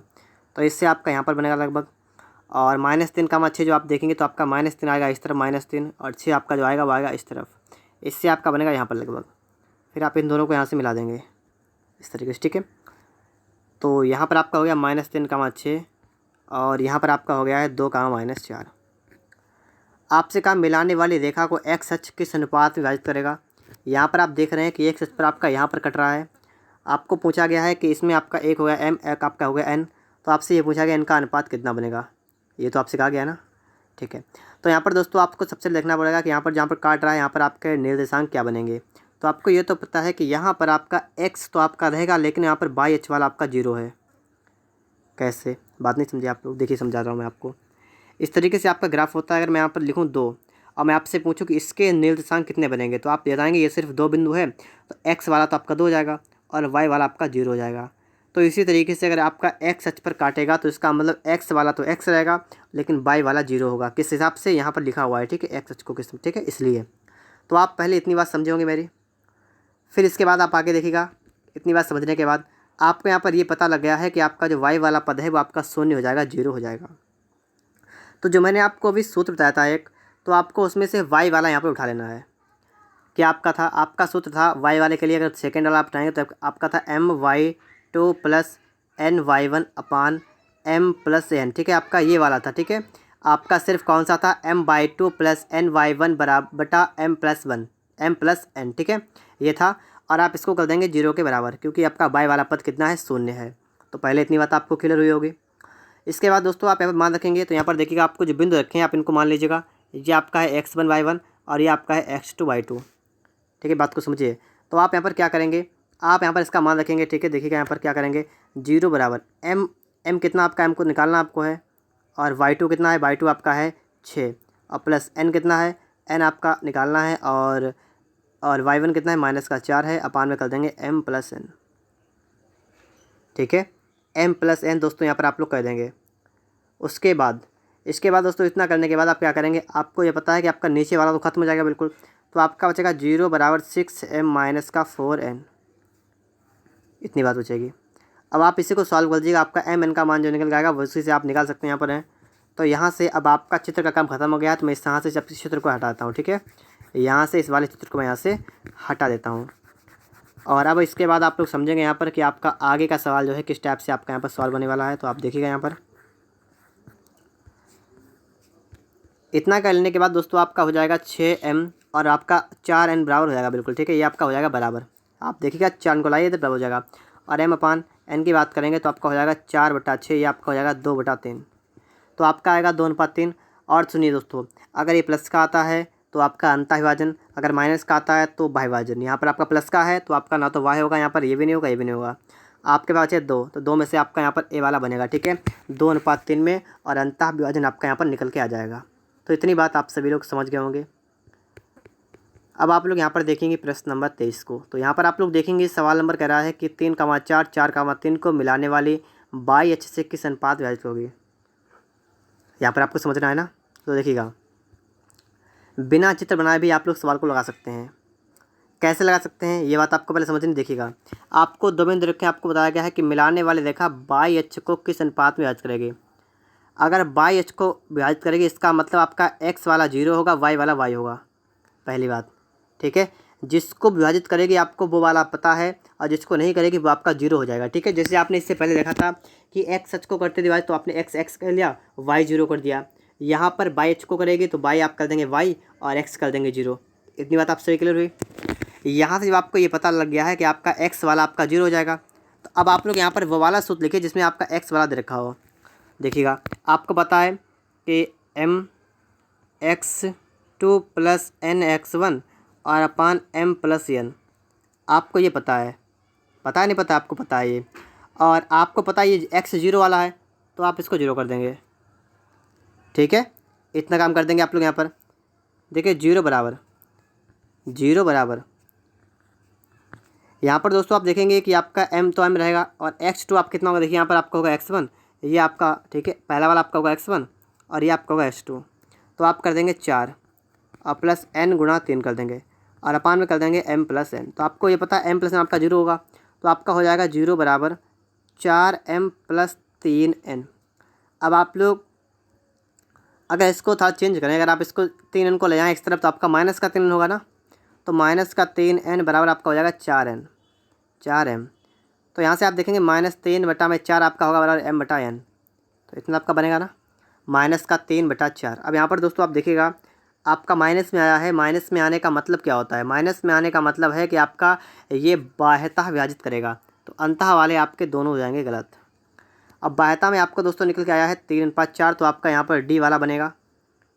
तो इससे आपका यहाँ पर बनेगा लगभग, और -3, 6 जो आप देखेंगे तो आपका -3 आएगा इस तरफ, -3, और 6 आपका जो आएगा वो आएगा इस तरफ। इससे आपका बनेगा यहाँ पर लगभग। फिर आप इन दोनों को यहाँ से मिला देंगे इस तरीके से, ठीक है। तो यहाँ पर आपका हो गया -3, 6, और यहाँ पर आपका हो गया है 2, -4। आपसे कहा मिलाने वाली रेखा को एक्स अक्ष किस अनुपात में विभाजित करेगा। यहाँ पर आप देख रहे हैं कि एक्स अक्ष पर आपका यहाँ पर कट रहा है। आपको पूछा गया है कि इसमें आपका एक हो गया एम, एक आपका हो गया एन, तो आपसे ये पूछा गया इनका अनुपात कितना बनेगा। ये तो आपसे कहा गया ना, ठीक है। तो यहाँ पर दोस्तों आपको सबसे देखना पड़ेगा कि यहाँ पर जहाँ पर काट रहा है यहाँ पर आपके निर्देशांक क्या बनेंगे। तो आपको ये तो पता है कि यहाँ पर आपका एक्स तो आपका रहेगा, लेकिन यहाँ पर बाई एच वाला आपका 0 है। कैसे, बात नहीं समझे आप लोग, देखिए समझा रहा हूँ मैं आपको। इस तरीके से आपका ग्राफ होता है। अगर मैं यहाँ पर लिखूँ 2 और मैं आपसे पूछूं कि इसके निर्देशांक कितने बनेंगे, तो आप बताएंगे ये सिर्फ 2 बिंदु है, तो एक्स वाला तो आपका 2 हो जाएगा और वाई वाला आपका 0 हो जाएगा। तो इसी तरीके से अगर आपका एक्स अक्ष पर काटेगा तो इसका मतलब एक्स वाला तो एक्स रहेगा, लेकिन वाई वाला 0 होगा। किस हिसाब से, यहाँ पर लिखा हुआ है, ठीक है, एक्स अक्ष को किस, ठीक है, इसलिए। तो आप पहले इतनी बात समझे होंगे मेरी। फिर इसके बाद आप आगे देखिएगा। इतनी बात समझने के बाद आपको यहाँ पर ये पता लग गया है कि आपका जो वाई वाला पद है वो आपका 0 हो जाएगा, 0 हो जाएगा। तो जो मैंने आपको अभी सूत्र बताया था एक, तो आपको उसमें से वाई वाला यहाँ पर उठा लेना है। क्या आपका था, आपका सूत्र था वाई वाले के लिए, अगर सेकेंड वाला आप उठाएंगे तो आपका था my2 + ny1 / m+n, ठीक है, आपका ये वाला था, ठीक है। आपका सिर्फ कौन सा था, m/2 + ny1 बटा m+n, ठीक है, ये था। और आप इसको कर देंगे 0 के बराबर, क्योंकि आपका वाई वाला पद कितना है, 0 है। तो पहले इतनी बात आपको क्लियर हुई होगी। इसके बाद दोस्तों आप यहाँ पर मान रखेंगे, तो यहाँ पर देखिएगा आपको जो बिंदु रखे हैं आप इनको मान लीजिएगा। ये आपका है x1 y1 और ये आपका है x2 y2, ठीक है, बात को समझिए। तो आप यहाँ पर क्या करेंगे, आप यहाँ पर इसका मान रखेंगे, ठीक है। देखिएगा यहाँ पर क्या करेंगे, 0 बराबर m कितना आपका, m को निकालना आपको है, और y2 कितना है, y2 आपका है 6, और प्लस n कितना है, n आपका निकालना है, और y1 कितना है, -4 है, अपान में कर देंगे m+n, ठीक है, m+n दोस्तों यहाँ पर आप लोग कर देंगे। इसके बाद दोस्तों इतना करने के बाद आप क्या करेंगे, आपको ये पता है कि आपका नीचे वाला तो खत्म हो जाएगा बिल्कुल। तो आपका बचेगा 0 बराबर 6m - 4n, इतनी बात बचेगी। अब आप इसी को सॉल्व कर दीजिएगा, आपका m n का मान जो निकल जाएगा उसी से आप निकाल सकते हैं, यहाँ पर है। तो यहाँ से अब आपका चित्र का काम खत्म हो गया है, तो मैं इस यहाँ से जब चित्र को हटाता हूँ, ठीक है, यहाँ से इस वाले चित्र को मैं यहाँ से हटा देता हूँ। और अब इसके बाद आप लोग समझेंगे यहाँ पर कि आपका आगे का सवाल जो है किस टाइप से आपका यहाँ पर सॉल्व होने वाला है। तो आप देखिएगा यहाँ पर इतना कर लेने के बाद दोस्तों आपका हो जाएगा 6m और आपका 4n बराबर हो जाएगा बिल्कुल, ठीक है, ये आपका हो जाएगा बराबर। आप देखिएगा 4 को लाइए इधर बराबर हो जाएगा, और m/n की बात करेंगे तो आपका हो जाएगा 4/6, ये आपका हो जाएगा 2/3। तो आपका आएगा 2/3। और सुनिए दोस्तों, अगर ये प्लस का आता है तो आपका अंतः विभाजन, अगर माइनस का आता है तो भाज्यभाजन। यहाँ पर आपका प्लस का है तो आपका ना तो y होगा, यहाँ पर ये भी नहीं होगा, ये भी नहीं होगा। आपके पास है 2, तो 2 में से आपका यहाँ पर a वाला बनेगा, ठीक है, 2/3 में, और अंतः विभाजन आपका यहाँ पर निकल के आ जाएगा। तो इतनी बात आप सभी लोग समझ गए होंगे। अब आप लोग यहाँ पर देखेंगे प्रश्न नंबर 23 को। तो यहाँ पर आप लोग देखेंगे सवाल नंबर कह रहा है कि 3,4 4,3 को मिलाने वाली बाई अक्ष से किस अनुपात विभाजित होगी। यहाँ पर आपको समझना है ना। तो देखिएगा, बिना चित्र बनाए भी आप लोग सवाल को लगा सकते हैं। कैसे लगा सकते हैं ये बात आपको पहले समझनी। देखिएगा, आपको 2 बिंदु रखे, आपको बताया गया है कि मिलाने वाली रेखा बाई अक्ष को किस अनुपात में विभाजित करेगी। अगर बाई अक्ष को विभाजित करेगी इसका मतलब आपका x वाला 0 होगा, y वाला y होगा, पहली बात, ठीक है। जिसको विभाजित करेगी आपको वो वाला पता है, और जिसको नहीं करेगी वो आपका 0 हो जाएगा, ठीक है। जैसे आपने इससे पहले देखा था कि x अक्ष को करते डिवाइड तो आपने x कर लिया, y 0 कर दिया। यहाँ पर बाई अक्ष को करेगी तो बाई आप कर देंगे y और x कर देंगे 0। इतनी बात आप सही क्लियर हुई। यहाँ से जब आपको ये पता लग गया है कि आपका x वाला आपका 0 हो जाएगा, तो अब आप लोग यहाँ पर वो वाला सूत्र लिखिए जिसमें आपका x वाला दे रखा हो। देखिएगा, आपको पता है कि m(x2 + n(x1) और अपान m+n, आपको ये पता है नहीं पता, आपको पता है ये, और आपको पता है ये x 0 वाला है, तो आप इसको 0 कर देंगे, ठीक है। इतना काम कर देंगे आप लोग यहाँ पर। देखिए 0 बराबर यहाँ पर दोस्तों आप देखेंगे कि आपका m तो m रहेगा, और x2 आप कितना होगा, देखिए यहाँ पर आपका होगा x1, ये आपका, ठीक है, पहला वाला आपका होगा x1 और ये आपका होगा x2। तो आप कर देंगे 4, और प्लस n गुणा 3 कर देंगे और अपान में कर देंगे m प्लस n। तो आपको ये पता है m प्लस n आपका 0 होगा, तो आपका हो जाएगा 0 बराबर 4m प्लस 3n। अब आप लोग अगर इसको थोड़ा चेंज करें, अगर आप इसको 3n को ले जाएँ इस तरफ तो आपका माइनस का 3n होगा ना, तो माइनस का 3n बराबर आपका हो जाएगा 4m। तो यहाँ से आप देखेंगे -3/4 आपका होगा बराबर m/n। तो इतना आपका बनेगा ना, -3/4। अब यहाँ पर दोस्तों आप देखिएगा आपका माइनस में आया है। माइनस में आने का मतलब क्या होता है? माइनस में आने का मतलब है कि आपका ये बाह्यतः विभाजित करेगा, तो अंतः वाले आपके दोनों हो जाएंगे गलत। अब बाह्यता में आपको दोस्तों निकल के आया है 3/4, तो आपका यहाँ पर डी वाला बनेगा।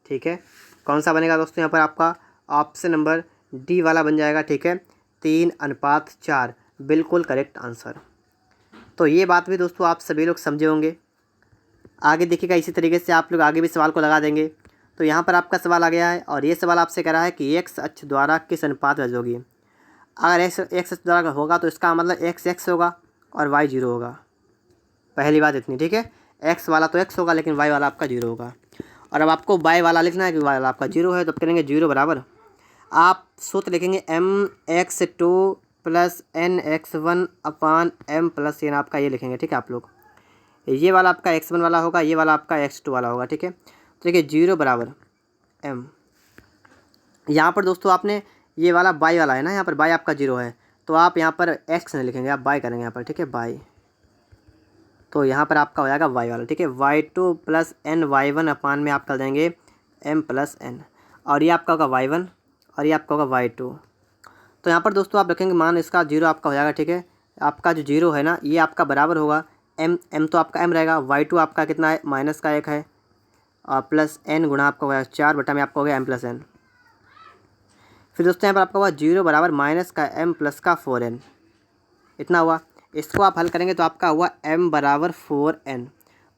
ठीक है, कौन सा बनेगा दोस्तों? यहाँ पर आपका ऑप्शन नंबर डी वाला बन जाएगा। ठीक है, 3/4 बिल्कुल करेक्ट आंसर। तो ये बात भी दोस्तों आप सभी लोग समझे होंगे। आगे देखिएगा इसी तरीके से आप लोग आगे भी सवाल को लगा देंगे। तो यहाँ पर आपका सवाल आ गया है और ये सवाल आपसे कह रहा है कि एक्स अक्ष द्वारा किस अनुपात में होगी। अगर एक्स अक्ष द्वारा होगा तो इसका मतलब एक्स होगा और वाई 0 होगा। पहली बात इतनी, ठीक है, एक्स वाला तो एक्स होगा लेकिन वाई वाला आपका 0 होगा। और अब आपको वाई वाला लिखना है कि वाई वाला आपका 0 है, तो करेंगे 0 बराबर आप सूत्र लिखेंगे mx2 प्लस nx1 अपान m प्लस n। आपका ये लिखेंगे, ठीक है। आप लोग ये वाला आपका x1 वाला होगा, ये वाला आपका x2 वाला होगा। ठीक है, तो देखिए 0 बराबर m। यहाँ पर दोस्तों आपने ये वाला बाई वाला है ना, यहाँ पर बाई आपका 0 है, तो आप यहाँ पर x नहीं लिखेंगे, आप बाई करेंगे यहाँ पर। ठीक है, बाई, तो यहाँ पर आपका हो जाएगा वाई वाला। ठीक है, y2 प्लस n y1 अपान में आप कर देंगे m प्लस n, और ये आपका होगा y1 और ये आपका होगा y2। तो यहाँ पर दोस्तों आप रखेंगे मान इसका 0 आपका हो जाएगा। ठीक है, आपका जो 0 है ना ये आपका बराबर होगा m तो आपका m रहेगा, y2 आपका कितना है माइनस का 1 है, और प्लस n गुणा आपका होगा 4 बटा में आपका हो गया m प्लस n। फिर दोस्तों यहाँ पर आपका हुआ 0 बराबर माइनस का m प्लस का 4n, इतना हुआ। इसको आप हल करेंगे तो आपका हुआ m बराबर 4n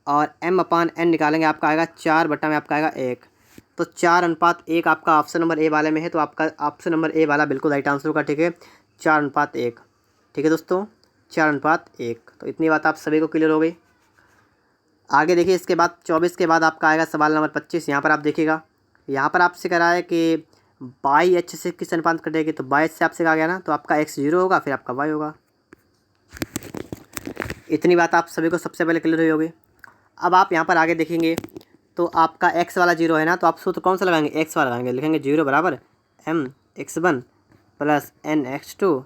और m अपान n निकालेंगे, आपका आएगा 4 बटा में आपका आएगा 1। तो 4:1 आपका ऑप्शन नंबर ए वाले में है, तो आपका ऑप्शन नंबर ए वाला बिल्कुल राइट आंसर होगा। ठीक है, 4:1। ठीक है दोस्तों, 4:1। तो इतनी बात आप सभी को क्लियर हो गई। आगे देखिए, इसके बाद 24 के बाद आपका आएगा सवाल नंबर 25। यहाँ पर आप देखिएगा, यहाँ पर आपसे कह रहा है कि बाई एच से किस अनुपात कटेगी, तो बाई एच से आपसे कहा गया ना, तो आपका x 0 होगा, फिर आपका y होगा। इतनी बात आप सभी को सबसे पहले क्लियर हुई होगी। अब आप यहाँ पर आगे देखेंगे तो आपका x वाला 0 है ना, तो आप सूत्र कौन सा लगाएंगे? x वाला लगाएंगे, लिखेंगे 0 बराबर mx1 प्लस nx2।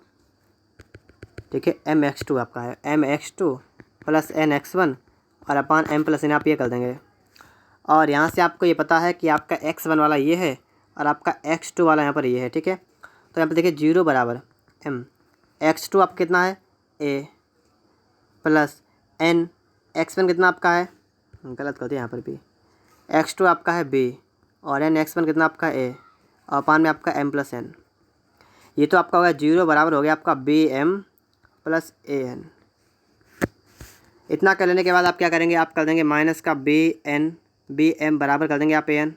ठीक है, mx2 आपका है mx2 प्लस nx1 और अपान m प्लस n, आप ये कर देंगे। और यहाँ से आपको ये पता है कि आपका x1 वाला ये है और आपका x2 वाला यहाँ पर ये है। ठीक है, तो यहाँ पर देखिए 0 बराबर m x2 आप कितना है a प्लस n x1 कितना आपका है, गलत कर दिया यहाँ पर भी, x2 आपका है b और n x1 कितना आपका है a और अपान में आपका m प्लस n। ये तो आपका होगा 0 बराबर हो गया आपका bm प्लस an। इतना कर लेने के बाद आप क्या करेंगे? आप कर देंगे माइनस का bm बराबर कर देंगे आप an।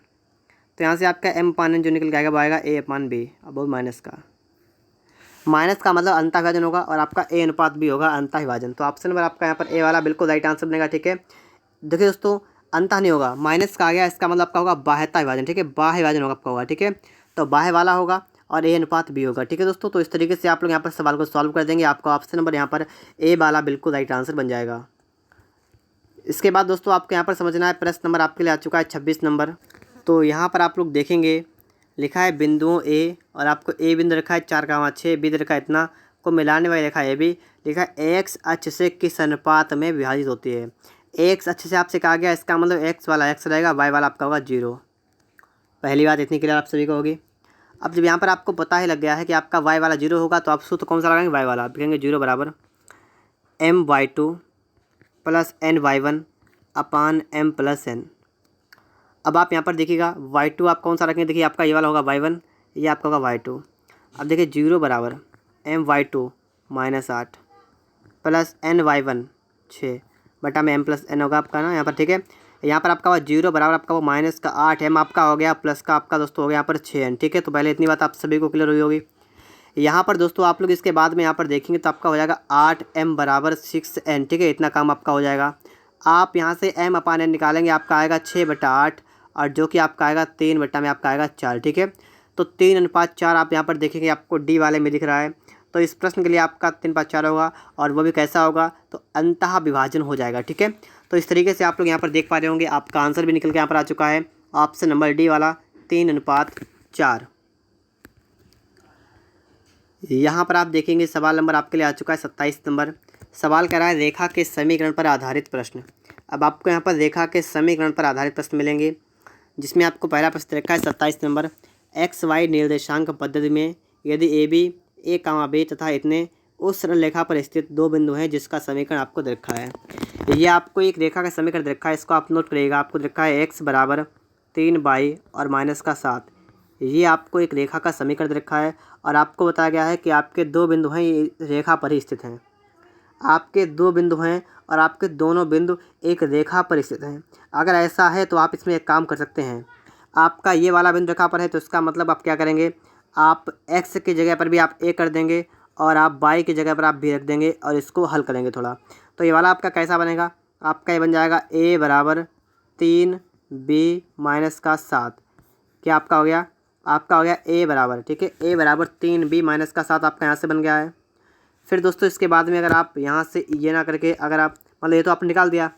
तो यहाँ से आपका m अपान n जो निकल के आएगा वो आएगा a अपान b। अब वो माइनस का मतलब अंतः विभाजन होगा और आपका a अनुपात b होगा अंतः विभाजन। तो ऑप्शन नंबर आपका यहाँ पर a वाला बिल्कुल राइट आंसर बनेगा। ठीक है, देखिए दोस्तों अंतः नहीं होगा, माइनस का आ गया, इसका मतलब आपका होगा बाह्यता विभाजन। ठीक है, बाह्य विभाजन होगा आपका होगा। ठीक है, तो बाह्य वाला होगा और a अनुपात b होगा। ठीक है दोस्तों, तो इस तरीके से आप लोग यहाँ पर सवाल को सॉल्व कर देंगे, आपका ऑप्शन नंबर यहाँ पर a वाला बिल्कुल राइट आंसर बन जाएगा। इसके बाद दोस्तों आपको यहाँ पर समझना है, प्रश्न नंबर आपके लिए आ चुका है 26 नंबर। तो यहाँ पर आप लोग देखेंगे लिखा है बिंदुओं ए, और आपको ए बिंदु रखा है 4,6, बी रखा है इतना को मिलाने वाली रेखा ए बी, लिखा है एक्स अक्ष से किस अनुपात में विभाजित होती है। एक्स अक्ष से आपसे कहा गया, इसका मतलब एक्स वाला एक्स रहेगा, वाई वाला आपका होगा 0। पहली बात इतनी क्लियर आप सभी को होगी। अब जब यहाँ पर आपको पता ही लग गया है कि आपका वाई वाला 0 होगा, तो आप सूत्र कौन सा लगाएंगे? वाई वाला। आप लिखेंगे 0 बराबर my2 प्लस ny1 अपान m प्लस n। अब आप यहाँ पर देखिएगा y2 आप कौन सा रखेंगे? देखिए आपका ये वाला होगा y1, ये आपका होगा y2। अब देखिए 0 बराबर my2 -8 प्लस ny1 6 बटा में m प्लस n होगा आपका ना यहाँ पर। ठीक है, यहाँ पर आपका हुआ 0 बराबर आपका वो माइनस का 8 m आपका हो गया, प्लस का आपका दोस्तों हो गया यहाँ पर 6n। ठीक है, तो पहले इतनी बात आप सभी को क्लियर हुई होगी। यहाँ पर दोस्तों आप लोग इसके बाद में यहाँ पर देखेंगे तो आपका हो जाएगा 8m बराबर 6n। ठीक है, इतना काम आपका हो जाएगा। आप यहाँ से m अपान n निकालेंगे, आपका आएगा 6/8 और जो कि आपका आएगा 3 बटा में आपका आएगा 4। ठीक है, तो 3:4 आप यहाँ पर देखेंगे आपको डी वाले में दिख रहा है। तो इस प्रश्न के लिए आपका 3/4 होगा और वो भी कैसा होगा, तो अंतः विभाजन हो जाएगा। ठीक है, तो इस तरीके से आप लोग यहाँ पर देख पा रहे होंगे, आपका आंसर भी निकल के यहाँ पर आ चुका है, ऑप्शन नंबर डी वाला 3:4। यहाँ पर आप देखेंगे सवाल नंबर आपके लिए आ चुका है 27 नंबर। सवाल कह रहा है रेखा के समीकरण पर आधारित प्रश्न। अब आपको यहाँ पर रेखा के समीकरण पर आधारित प्रश्न मिलेंगे, जिसमें आपको पहला प्रश्न रखा है 27 नंबर। एक्स वाई निर्देशांक पद्धति में यदि A B A comma B तथा इतने उस सरल रेखा पर स्थित दो बिंदु हैं जिसका समीकरण आपको दे रखा है। ये आपको एक रेखा का समीकरण दे रखा है, इसको आप नोट करिएगा। आपको दे रखा है x बराबर 3y और -7। ये आपको एक रेखा का समीकरण दे रखा है और आपको बताया गया है कि आपके दो बिंदु हैं, ये रेखा पर ही स्थित हैं। आपके दो बिंदु हैं और आपके दोनों बिंदु एक रेखा पर स्थित हैं। अगर ऐसा है तो आप इसमें एक काम कर सकते हैं। आपका ये वाला बिंदु रेखा पर है तो इसका मतलब आप क्या करेंगे, आप x की जगह पर भी आप a कर देंगे और आप y की जगह पर आप b रख देंगे और इसको हल करेंगे थोड़ा। तो ये वाला आपका कैसा बनेगा, आपका ये बन जाएगा a बराबर 3b - 7। क्या आपका हो गया, आपका हो गया a बराबर, ठीक है, a बराबर 3b - 7 आपका यहाँ से बन गया है। फिर दोस्तों इसके बाद में अगर आप यहाँ से ये ना करके अगर आप मतलब ये तो आपने निकाल दिया,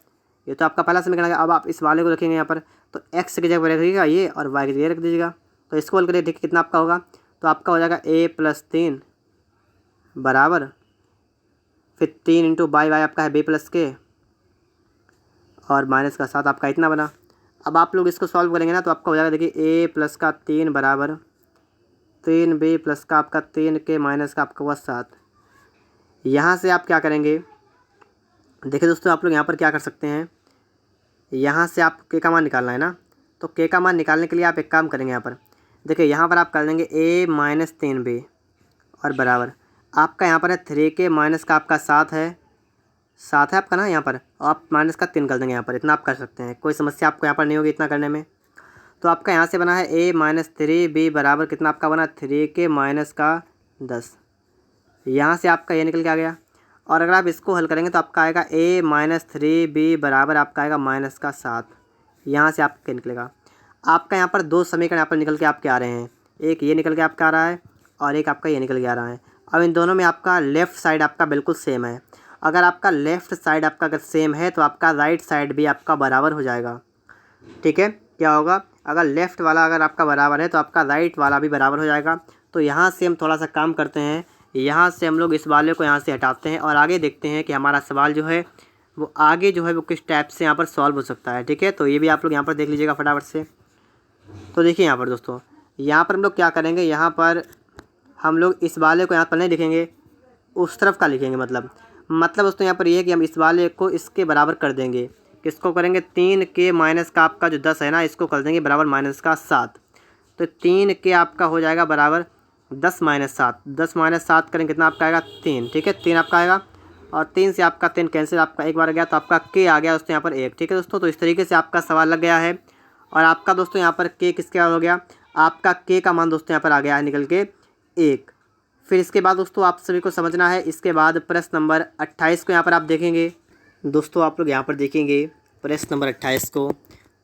ये तो आपका पहला समीकरण है। अब आप इस वाले को रखेंगे यहाँ पर, तो x की जगह पर रखिएगा ये और y की जगह रख दीजिएगा। तो इसको हल करिए, देखिए कितना आपका होगा, तो आपका हो जाएगा a + 3 बराबर फिर 3 × y आपका है b + k और -7 आपका इतना बना। अब आप लोग इसको सॉल्व करेंगे ना तो आपका हो जाएगा, देखिए a + का 3 बराबर 3b + का आपका 3k - का आपका हुआ 7। यहाँ से आप क्या करेंगे, देखिए दोस्तों आप लोग यहाँ पर क्या कर सकते हैं, यहाँ से आप k का मान निकालना है ना, तो k का मान निकालने के लिए आप एक काम करेंगे। यहाँ पर देखिए, यहाँ पर आप कर देंगे a - 3b और बराबर आपका यहाँ पर है 3k - का आपका 7 है आपका ना, यहाँ पर आप माइनस का 3 कर देंगे। यहाँ पर इतना आप कर सकते हैं, कोई समस्या आपको यहाँ पर नहीं होगी इतना करने में। तो आपका यहाँ से बना है a - 3b बराबर कितना आपका बना 3k - 10। यहाँ से आपका ये निकल के आ गया और अगर आप इसको हल करेंगे तो आपका आएगा a - 3b बराबर आपका आएगा -7। यहाँ से आपका निकलेगा, आपका यहाँ पर दो समीकरण यहाँ पर निकल के आपके आ रहे हैं, एक ये निकल के आपका आ रहा है और एक आपका ये निकल के आ रहा है। अब इन दोनों में आपका लेफ़्ट साइड आपका बिल्कुल सेम है। अगर आपका लेफ़्ट साइड आपका अगर सेम है तो आपका राइट साइड भी आपका बराबर हो जाएगा। ठीक है, क्या होगा, अगर लेफ़्ट वाला अगर आपका बराबर है तो आपका राइट वाला भी बराबर हो जाएगा। तो यहाँ से हम थोड़ा सा काम करते हैं, यहाँ से हम लोग इस वाले को यहाँ से हटाते हैं और आगे देखते हैं कि हमारा सवाल जो है वो आगे जो है वो किस टाइप से यहाँ पर सॉल्व हो सकता है। ठीक है, तो ये भी आप लोग यहाँ पर देख लीजिएगा फटाफट से। तो देखिए यहाँ पर दोस्तों, यहाँ पर हम लोग क्या करेंगे, यहाँ पर हम लोग इस वाले को यहाँ पर नहीं लिखेंगे, उस तरफ का लिखेंगे। मतलब दोस्तों यहाँ पर ये है कि हम इस वाले को इसके बराबर कर देंगे। किसको करेंगे, 3k - का आपका जो 10 है ना, इसको कर देंगे बराबर -7। तो 3k आपका हो जाएगा बराबर 10 - 7। 10 - 7 करेंगे कितना आपका आएगा 3। ठीक है, 3 आपका आएगा और 3 से आपका 3 कैंसिल, आपका एक बार गया तो आपका k आ गया दोस्तों यहाँ पर 1। ठीक है दोस्तों, तो इस तरीके से आपका सवाल लग गया है और आपका दोस्तों यहाँ पर k किसके हो गया, आपका k का मान दोस्तों यहाँ पर आ गया है निकल के 1। फिर इसके बाद दोस्तों आप सभी को समझना है, इसके बाद प्रश्न नंबर 28 को यहाँ पर आप देखेंगे। दोस्तों आप लोग यहाँ पर देखेंगे प्रश्न नंबर 28 को,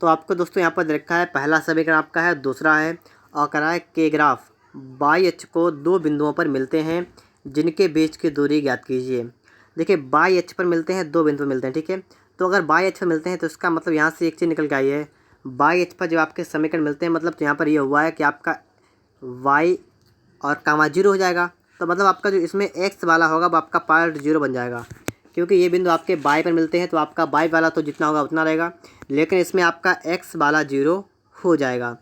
तो आपको दोस्तों यहाँ पर रखा है पहला समीकरण आपका है, दूसरा है और करा है के ग्राफ बाई एच को दो बिंदुओं पर मिलते हैं जिनके बीच की दूरी ज्ञात कीजिए। देखिए बाई एच पर मिलते हैं, दो बिंदु मिलते हैं। ठीक है, तो अगर बाई एच पर मिलते हैं तो इसका मतलब यहाँ से एक चीज़ निकल के आई है, बाई एच पर जब आपके समीकरण मिलते हैं मतलब तो यहाँ पर ये हुआ है कि आपका y और कामा 0 हो जाएगा। तो मतलब आपका जो इसमें x वाला होगा वो आपका पार्ट 0 बन जाएगा, क्योंकि ये बिंदु आपके बाई पर मिलते हैं तो आपका बाई वाला तो जितना होगा उतना रहेगा, लेकिन इसमें आपका x वाला 0 हो जाएगा।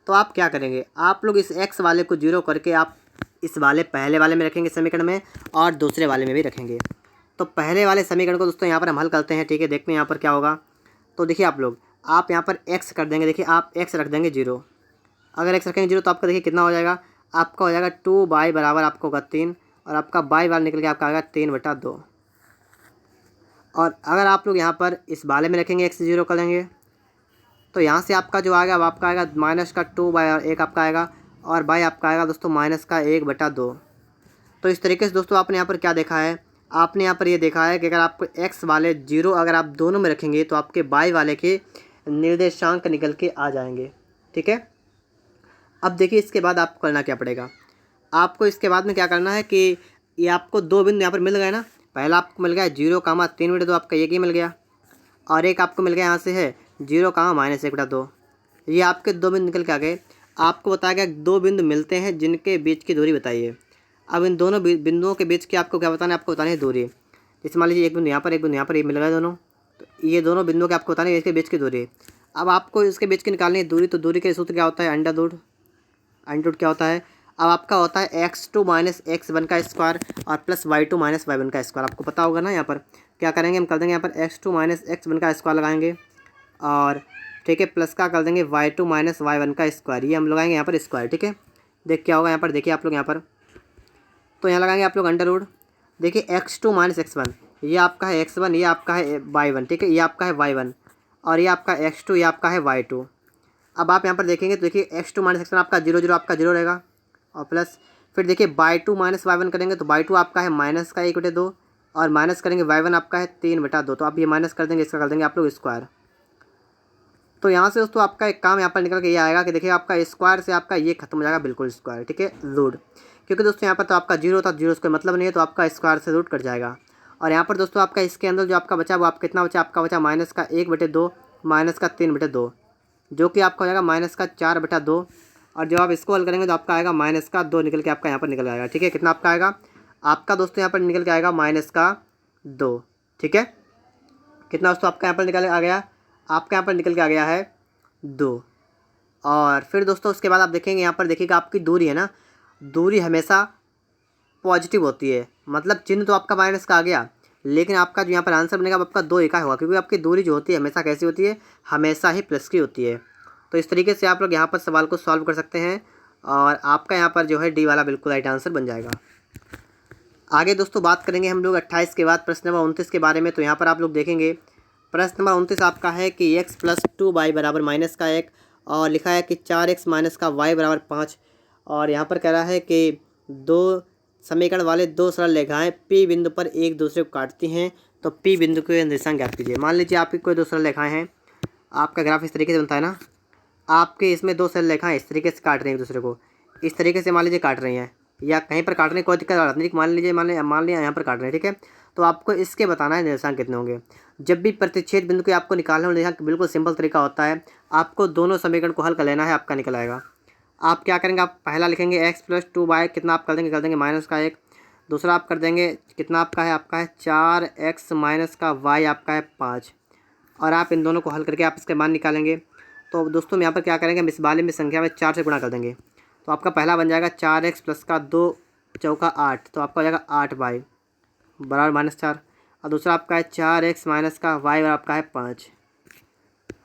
तो आप क्या करेंगे, आप लोग इस x वाले को 0 करके आप इस वाले पहले वाले में रखेंगे समीकरण में और दूसरे वाले में भी रखेंगे। तो पहले वाले समीकरण को दोस्तों यहाँ पर हम हल करते हैं। ठीक है, देखते हैं यहाँ पर क्या होगा। तो देखिए आप यहाँ पर x कर देंगे, देखिए आप x रख देंगे 0। अगर x रखेंगे 0 तो आपका देखिए कितना हो जाएगा, आपका हो जाएगा 2y बराबर आपको होगा 3 और आपका y वाला निकल के आपका आएगा 3/2। और अगर आप लोग यहाँ पर इस वाले में रखेंगे x 0 कर लेंगे तो यहाँ से आपका जो आएगा वो आपका आएगा -2y और 1 आपका आएगा और y आपका आएगा दोस्तों -1/2। तो इस तरीके से दोस्तों आपने यहाँ पर क्या देखा है, आपने यहाँ पर ये देखा है कि अगर आप x वाले 0 अगर आप दोनों में रखेंगे तो आपके y वाले के निर्देशांक निकल के आ जाएंगे। ठीक है, अब देखिए इसके बाद आपको करना क्या पड़ेगा। आपको इसके बाद में क्या करना है कि ये आपको दो बिंदु यहाँ पर मिल गए ना। पहला आपको मिल गया 0,3/2 आपका ये मिल गया, और एक आपको मिल गया यहाँ से है 0,-1/2। ये आपके दो बिंदु निकल के आ गए। आपको बताया गया दो बिंदु मिलते हैं जिनके बीच की दूरी बताइए। अब इन दोनों बिंदुओं के बीच की आपको क्या बताना है, आपको बतानी है दूरी। जैसे मान लीजिए एक बिंदु यहाँ पर, एक बिंदु यहाँ पर, ये मिल गए दोनों, तो ये दोनों बिंदुओं के आपको बतानी है इसके बीच की दूरी। अब आपको इसके बीच की निकालनी है दूरी, तो दूरी के सूत्र क्या होता है, अंडर रूट क्या होता है। अब आपका होता है x2 - x1 का स्क्वायर और प्लस y2 - y1 का स्क्वायर। आपको पता होगा ना। यहाँ पर क्या करेंगे, हम कर देंगे यहाँ पर x2 - x1 का स्क्वायर लगाएंगे, और ठीक है प्लस का कर देंगे y2 - y1 का स्क्वायर। ये हम लगाएंगे यहाँ पर स्क्वायर। ठीक है, देख क्या होगा यहाँ पर, देखिए आप लोग यहाँ पर, तो यहाँ लगाएंगे आप लोग अंडर रूट। देखिए x2 - x1 ये आपका है x1, ये आपका है y1। ठीक है, ये आपका है y1 और ये आपका x2, ये आपका है y2। अब आप यहाँ पर देखेंगे तो देखिए x2 - x1 आपका 0 आपका 0 रहेगा, और प्लस फिर देखिए y2 - y1 करेंगे तो y2 आपका है -1/2 और माइनस करेंगे y1 आपका है 3/2। तो आप ये माइनस कर देंगे, इसका कर देंगे आप लोग स्क्वायर। तो यहाँ से दोस्तों आपका एक काम यहाँ पर निकल के ये आएगा कि देखिए आपका स्क्वायर से आपका ये खत्म हो जाएगा बिल्कुल स्क्वायर। ठीक है, रूट, क्योंकि दोस्तों यहाँ पर तो आपका 0 था, 0 से कोई मतलब नहीं है, तो आपका स्क्वायर से रूट कट जाएगा। और यहाँ पर दोस्तों आपका इसके अंदर जो आपका बचा वो आप कितना बचा, आपका बचा -1/2 -3/2, जो कि आपका हो जाएगा -4/2। और जब आप इसको हल करेंगे तो आपका आएगा -2 निकल के आपका यहाँ पर निकल आएगा। ठीक है, कितना आपका आएगा, आपका दोस्तों यहाँ पर निकल के आएगा -2। ठीक है, कितना दोस्तों आपका यहाँ पर निकल आ गया, आपका यहाँ पर निकल के आ गया है 2। और फिर दोस्तों उसके बाद आप देखेंगे यहाँ पर, देखिएगा आपकी दूरी है ना, दूरी हमेशा पॉजिटिव होती है, मतलब चिन्ह तो आपका माइनस का आ गया, लेकिन आपका जो यहाँ पर आंसर बनेगा आपका 2 इकाई होगा, क्योंकि आपकी दूरी जो होती है हमेशा कैसी होती है, हमेशा ही प्लस की होती है। तो इस तरीके से आप लोग यहाँ पर सवाल को सॉल्व कर सकते हैं, और आपका यहाँ पर जो है डी वाला बिल्कुल राइट आंसर बन जाएगा। आगे दोस्तों बात करेंगे हम लोग 28 के बाद प्रश्न नंबर 29 के बारे में। तो यहाँ पर आप लोग देखेंगे प्रश्न नंबर 29 आपका है कि x + 2y = -1, और लिखा है कि 4x - y = 5। और यहाँ पर कह रहा है कि दो समीकरण वाले दो सरल रेखाएं P बिंदु पर एक दूसरे को काटती हैं, तो P बिंदु के निर्देशांक ज्ञात कीजिए। मान लीजिए आपकी कोई दो सरल रेखाएं हैं, आपका ग्राफ इस तरीके से बनता है ना, आपके इसमें दो सरल रेखाएं इस तरीके से काट रही हैं एक दूसरे को, इस तरीके से मान लीजिए काट रही हैं, या कहीं पर काटने की कोई दिक्कत नहीं, मान लिया यहाँ पर काट रहे हैं। ठीक है, तो आपको इसके बताना है निर्देशांक कितने होंगे। जब भी प्रतिच्छेद बिंदु के आपको निकालना हो निर्देशांक, बिल्कुल सिंपल तरीका होता है, आपको दोनों समीकरण को हल कर लेना है, आपका निकल आएगा। आप क्या करेंगे, आप पहला लिखेंगे x + 2y, कितना आप कर देंगे -1। दूसरा आप कर देंगे कितना आपका है 4x - y आपका है 5, और आप इन दोनों को हल करके आप इसके मान निकालेंगे। तो दोस्तों हम यहाँ पर क्या करेंगे, हम इस वाले में संख्या में 4 से गुणा कर देंगे, तो आपका पहला बन जाएगा 4x + 2 × 8, तो आपका हो जाएगा 8y = -4। और दूसरा आपका है 4x - y आपका है 5।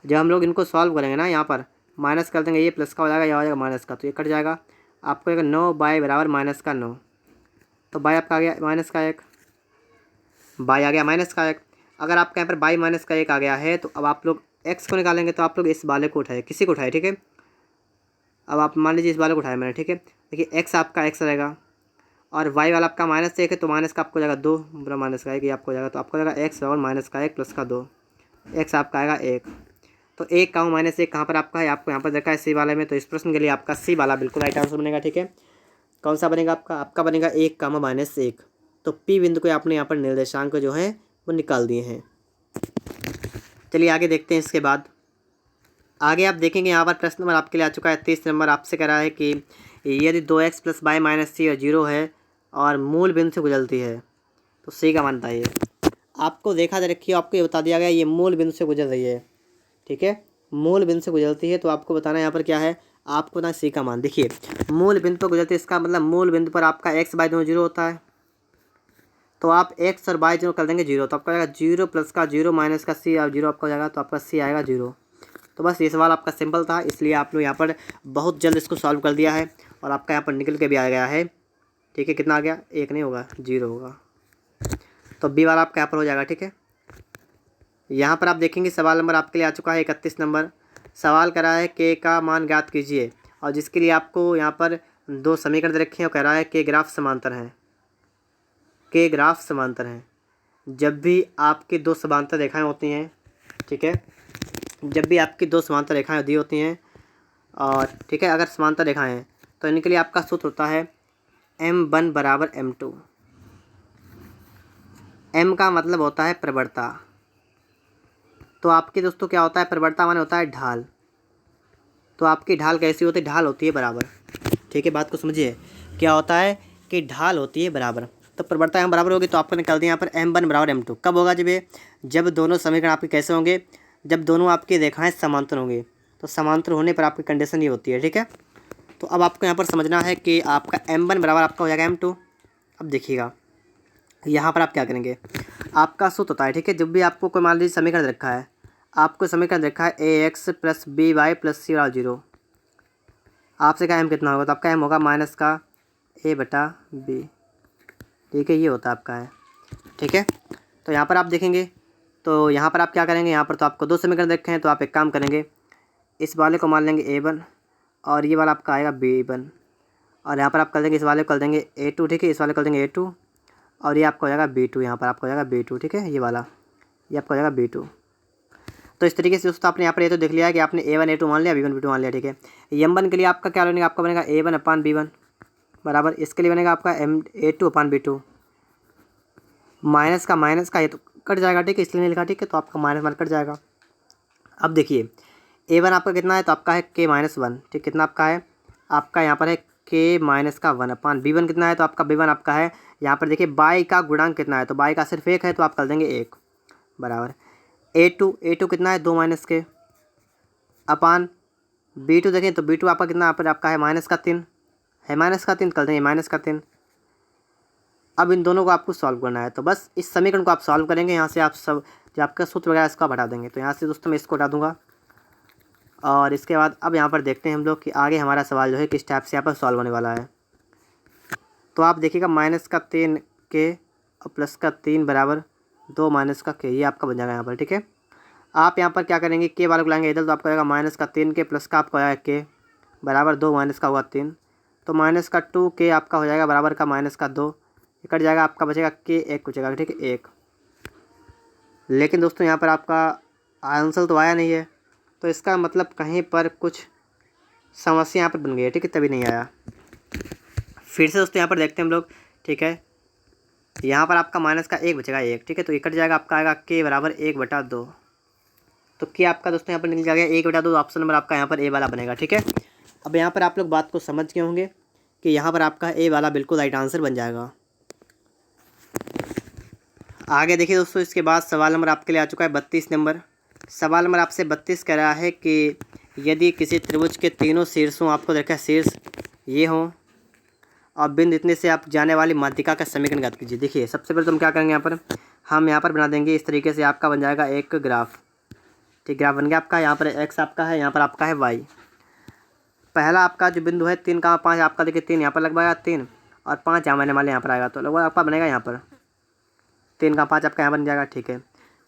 जब हम लोग इनको सॉल्व करेंगे ना, यहाँ पर माइनस कर देंगे, ये प्लस का हो जाएगा, यह हो जाएगा माइनस का, तो ये कट जाएगा, आपको एक 9y = -9। तो y आपका आ गया -1, y आ गया -1। अगर आपका यहाँ पर y -1 आ गया है, तो अब आप लोग x को निकालेंगे, तो आप लोग इस वाले को उठाए, किसी को उठाए। ठीक है, अब आप मान लीजिए इस वाले को उठाया मैंने। ठीक है, देखिए x आपका x रहेगा, और y वाला आपका -1 है, तो माइनस का आपको जाएगा 2 बुरा -1 ये आपको जाएगा, तो आपको जाएगा x -1 प्लस का 2, x आपका आएगा 1। तो 1 का -1 कहाँ पर आपका है, आपको यहाँ पर देखा है सी वाले में, तो इस प्रश्न के लिए आपका सी वाला बिल्कुल राइट आंसर बनेगा। ठीक है, कौन सा बनेगा आपका बनेगा 1, -1। तो P बिंदु को आपने यहाँ पर निर्देशांक जो है वो निकाल दिए हैं। चलिए आगे देखते हैं। इसके बाद आगे आप देखेंगे यहाँ पर प्रश्न नंबर आपके लिए आ चुका है 30 नंबर। आपसे कह रहा है कि यदि 2x + y - c और 0 है और मूल बिंदु से गुजरती है, तो c का मान बताइए। आपको देखा दे रखी है, आपको ये बता दिया गया ये मूल बिंदु से गुजर रही है। ठीक है, मूल बिंदु से गुजरती है, तो आपको बताना है यहाँ पर क्या है, आपको बताना c का मान। देखिए मूल बिंदु पर गुजरती है, इसका मतलब मूल बिंदु पर आपका x y दोनों 0 होता है, तो आप x और y दोनों कर देंगे 0, तो आपका आएगा 0 प्लस का 0 माइनस का c और 0 आपका हो जाएगा, तो आपका c आएगा 0। तो बस ये सवाल आपका सिंपल था, इसलिए आप लोग यहाँ पर बहुत जल्द इसको सॉल्व कर दिया है, और आपका यहाँ पर निकल के भी आ गया है। ठीक है, कितना आ गया, 1 नहीं होगा 0 होगा, तो बी वाला आपका यहाँ पर हो जाएगा। ठीक है, यहाँ पर आप देखेंगे सवाल नंबर आपके लिए आ चुका है 31 नंबर। सवाल करा है के का मान ज्ञात कीजिए, और जिसके लिए आपको यहाँ पर दो समीकरण दे रखे हैं, और कह रहा है के ग्राफ समांतर हैं, के ग्राफ समांतर हैं। जब भी आपकी दो समांतर रेखाएं होती हैं, ठीक है, जब भी आपकी दो समांतर रेखाएं दी होती हैं, और ठीक है, अगर समांतर रेखाएं हैं तो इनके लिए आपका सूत्र होता है M1 बराबर M2। M का मतलब होता है प्रवणता। तो आपके दोस्तों क्या होता है, प्रवणता माने होता है ढाल। तो आपकी ढाल कैसी होती है, ढाल होती है बराबर। ठीक है, बात को समझिए, क्या होता है कि ढाल होती है बराबर। तो प्रवणता यहाँ बराबर होगी तो आपको निकाल दिया यहाँ पर M1 बराबर M2। कब होगा, जब दोनों समीकरण आपके कैसे होंगे, जब दोनों आपकी रेखाएं समांतर होंगे। तो समांतर होने पर आपकी कंडीशन ये होती है। ठीक है, तो अब आपको यहाँ पर समझना है कि आपका M1 बराबर आपका हो जाएगा M2। अब देखिएगा यहाँ पर आप क्या करेंगे, आपका सूत्र होता है। ठीक है, जब भी आपको कोई मान लीजिए समीकरण रखा है, आपको समीकरण रखा है AX + BY + C 0। आपसे क्या M कितना होगा, तो आपका M होगा माइनस का A/B। ठीक है, ये होता है आपका है। ठीक है, तो यहाँ पर आप देखेंगे तो यहाँ पर आप क्या करेंगे, यहाँ पर तो आपको दो समीकरण रखे हैं, तो आप एक काम करेंगे, इस वाले को मान लेंगे A1 और ये वाला आपका आएगा B1। और यहाँ पर आप कर देंगे, इस वाले को कर देंगे A2। ठीक है, इस वाले को कर देंगे A2 और ये आपका हो जाएगा B2। यहाँ पर आपका हो जाएगा B2। ठीक है, ये वाला ये आपका हो जाएगा B2। तो इस तरीके से दोस्तों आपने यहाँ पर ये तो देख लिया है कि आपने A1 A2 मान लिया, B1 B2 मान लिया। ठीक है, M1 के लिए आपका क्या बनेगा, आपका बनेगा A1/B1 बराबर, इसके लिए बनेगा आपका A2/B2। माइनस का ये तो कट जाएगा। ठीक है, इसलिए नहीं लिखा। ठीक है, तो आपका माइनस कट जाएगा। अब देखिए A1 आपका कितना है, तो आपका है K-1। ठीक, कितना आपका है, आपका यहाँ पर है K-1/B1 कितना है, तो आपका B1 आपका है यहाँ पर देखिए बाई का गुणांक कितना है, तो बाई का सिर्फ 1 है, तो आप कर देंगे 1 बराबर A2 कितना है, 2 - के अपान B2 देखें तो B2 आपका कितना यहाँ पर आपका है -3 है, -3 कर देंगे -3। अब इन दोनों को आपको सॉल्व करना है, तो बस इस समीकरण को आप सॉल्व करेंगे। यहाँ से आप सब जो आपका सूत्र वगैरह इसको हटा देंगे। तो यहाँ से दोस्तों मैं इसको हटा दूंगा और इसके बाद अब यहाँ पर देखते हैं हम लोग कि आगे हमारा सवाल जो है किस टाइप से यहाँ पर सॉल्व होने वाला है। तो आप देखिएगा -3 के और +3 बराबर 2 - के, ये आपका बन जाएगा यहाँ पर। ठीक है, आप यहाँ पर क्या करेंगे, के वाले को लाएंगे इधर, तो आपका आएगा -3 के प्लस का आपका आएगा के बराबर 2 का होगा 3, तो -2 के आपका हो जाएगा बराबर का -2 कट जाएगा, आपका बचेगा के 1 बचेगा। ठीक है, 1। लेकिन दोस्तों यहाँ पर आपका आंसर तो आया नहीं है, तो इसका मतलब कहीं पर कुछ समस्या यहाँ पर बन गई है। ठीक है, तभी नहीं आया। फिर से दोस्तों यहाँ पर देखते हैं हम लोग। ठीक है, यहाँ पर आपका -1 बचेगा 1। ठीक है, तो ये कट जाएगा, आपका आएगा के बराबर 1/2। तो क्या आपका दोस्तों यहाँ पर निकल जाएगा 1/2। ऑप्शन नंबर आपका यहाँ पर ए वाला बनेगा। ठीक है, अब यहाँ पर आप लोग बात को समझ गए होंगे कि यहाँ पर आपका ए वाला बिल्कुल राइट आंसर बन जाएगा। आगे देखिए दोस्तों, इसके बाद सवाल नंबर आपके लिए आ चुका है 32 नंबर। सवाल नंबर आपसे 32 कह रहा है कि यदि किसी त्रिभुज के तीनों शीर्षों, आपको देखा शीर्ष ये हों और बिंदु इतने से आप जाने वाली माध्यिका का समीकरण ज्ञात कीजिए। देखिए सबसे पहले तो हम क्या करेंगे, यहाँ पर हम यहाँ पर बना देंगे इस तरीके से, आपका बन जाएगा एक ग्राफ। ठीक, ग्राफ बन गया आपका। यहाँ पर एक्स आपका है, यहाँ पर आपका है वाई। पहला आपका जो बिंदु है 3,5 आपका देखिए 3 यहाँ पर लगवाएगा 3 और 5 यहाँ मैंने मान लिया यहाँ पर आएगा, तो लगभग आपका बनेगा यहाँ पर 3,5 आपका यहाँ बन जाएगा। ठीक है,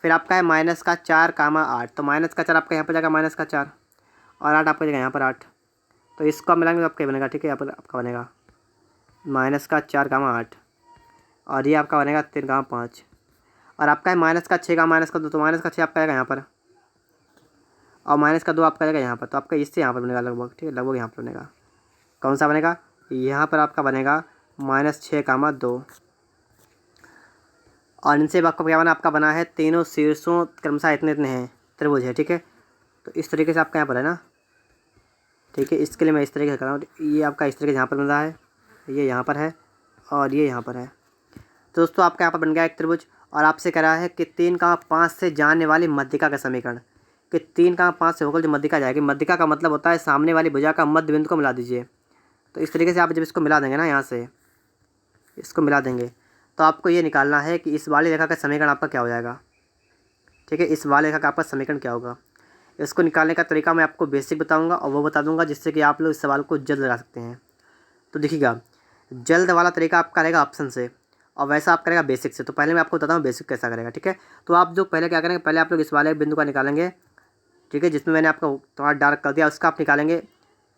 फिर आपका है -4,8, तो -4 आपका यहाँ पर जाएगा -4 और 8 आपका जाएगा यहाँ पर 8, तो इसको आप मिलाएंगे तो आपका बनेगा। ठीक है, यहाँ पर आपका बनेगा -4,8 और ये आपका बनेगा 3,5 और आपका है -6 तो -6 आपका आएगा यहाँ पर और -2 आपका आएगा यहाँ पर, तो आपका इससे यहाँ पर बनेगा लगभग। ठीक है, लगभग यहाँ पर बनेगा। कौन सा बनेगा, यहाँ पर आपका बनेगा -6,2 और इनसे आपका क्या बना, आपका बना है तीनों शीर्षों क्रमशः इतने इतने हैं त्रिभुज है। ठीक है, तो इस तरीके से आपका यहाँ पर है ना। ठीक है, इसके लिए मैं इस तरीके से कर रहा हूँ। ये आपका इस तरीके से यहाँ पर बन रहा है, ये यहाँ पर है और ये यहाँ पर है। तो दोस्तों आपका यहाँ पर बन गया एक त्रिभुज और आपसे कह रहा है कि 3,5 से जाने वाली माध्यिका का समीकरण, कि 3,5 से होकर जो माध्यिका जाएगी, माध्यिका का मतलब होता है सामने वाली भुजा का मध्य बिंदु को मिला दीजिए। तो इस तरीके से आप जब इसको मिला देंगे ना, यहाँ से इसको मिला देंगे, तो आपको ये निकालना है कि इस वाली रेखा का समीकरण आपका क्या हो जाएगा। ठीक है, इस वाली रेखा का आपका समीकरण क्या होगा। इसको निकालने का तरीका मैं आपको बेसिक बताऊँगा और वो बता दूँगा जिससे कि आप लोग इस सवाल को जल्द लगा सकते हैं। तो देखिएगा, जल्द वाला तरीका आपका रहेगा ऑप्शन से और वैसा आप करेगा बेसिक से। तो पहले मैं आपको बताता हूँ बेसिक कैसा करेगा। ठीक है, तो आप जो पहले क्या करेंगे, पहले आप लोग इस वाले बिंदु का निकालेंगे। ठीक है, जिसमें मैंने आपको थोड़ा डार्क कर दिया, उसका आप निकालेंगे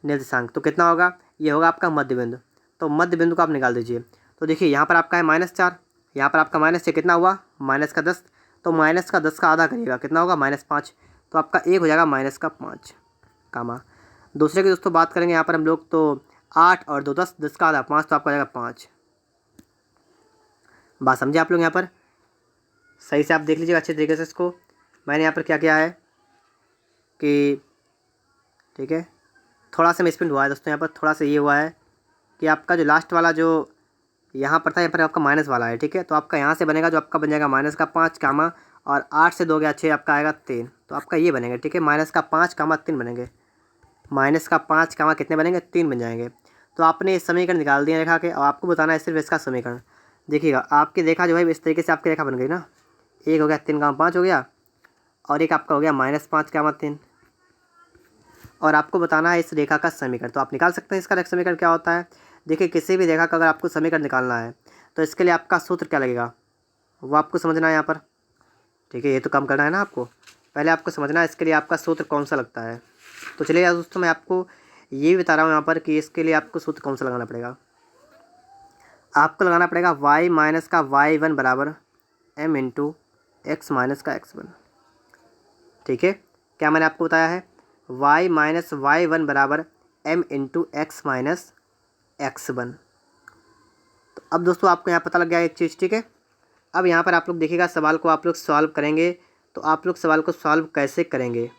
निर्देशांक। तो कितना होगा, ये होगा आपका मध्य बिंदु। तो मध्य बिंदु को आप निकाल दीजिए। तो देखिए यहाँ पर आपका है -4, यहाँ पर आपका -6 कितना हुआ, -10, तो -10 का आधा करिएगा कितना होगा, -5, तो आपका 1 हो जाएगा -5 कामा दूसरे की दोस्तों बात करेंगे यहाँ पर हम लोग, तो 8 और 2 10, 10 का आधा 5, तो आपका जाएगा 5। बात समझे आप लोग यहाँ पर? सही से आप देख लीजिएगा अच्छे तरीके से इसको। मैंने यहाँ पर क्या किया है कि ठीक है, थोड़ा सा मिसप्रिंट हुआ है दोस्तों, यहाँ पर थोड़ा सा ये हुआ है कि आपका जो लास्ट वाला जो यहाँ पर था, यहाँ पर आपका माइनस वाला है। ठीक है, तो आपका यहाँ से बनेगा जो आपका बन जाएगा माइनस का 5 कामा, और 8 से 2 गया 6, आपका आएगा 3, तो आपका ये बनेगा। ठीक है, माइनस का 5 कामा 3 बनेंगे, माइनस का 5 कामा कितने बनेंगे, 3 बन जाएंगे। तो आपने इस समीकरण निकाल दिया रेखा के, और आपको बताना है सिर्फ इसका समीकरण। देखिएगा आपकी रेखा जो है इस तरीके से आपकी रेखा बन गई ना, एक हो गया 3 कामा 5 हो गया, और एक आपका हो गया -5 कामा 3, और आपको बताना है इस रेखा का समीकरण। तो आप निकाल सकते हैं इसका समीकरण क्या होता है। देखिए किसी भी रेखा का अगर आपको समीकरण निकालना है तो इसके लिए आपका सूत्र क्या लगेगा वो आपको समझना है यहाँ पर। ठीक है, ये तो कम करना है ना आपको, पहले आपको समझना है इसके लिए आपका सूत्र कौन सा लगता है। तो चलिए यार दोस्तों, मैं आपको ये भी बता रहा हूँ यहाँ पर कि इसके लिए आपको सूत्र कौन सा लगाना पड़ेगा। आपको लगाना पड़ेगा y माइनस का y1 बराबर m इंटू एक्स माइनस का x1। ठीक है, क्या मैंने आपको बताया है, y माइनस y1 बराबर m into x minus x1। तो अब दोस्तों आपको यहाँ पता लग गया एक चीज़। ठीक है, अब यहाँ पर आप लोग देखिएगा सवाल को आप लोग सॉल्व करेंगे, तो आप लोग सवाल को सॉल्व कैसे करेंगे।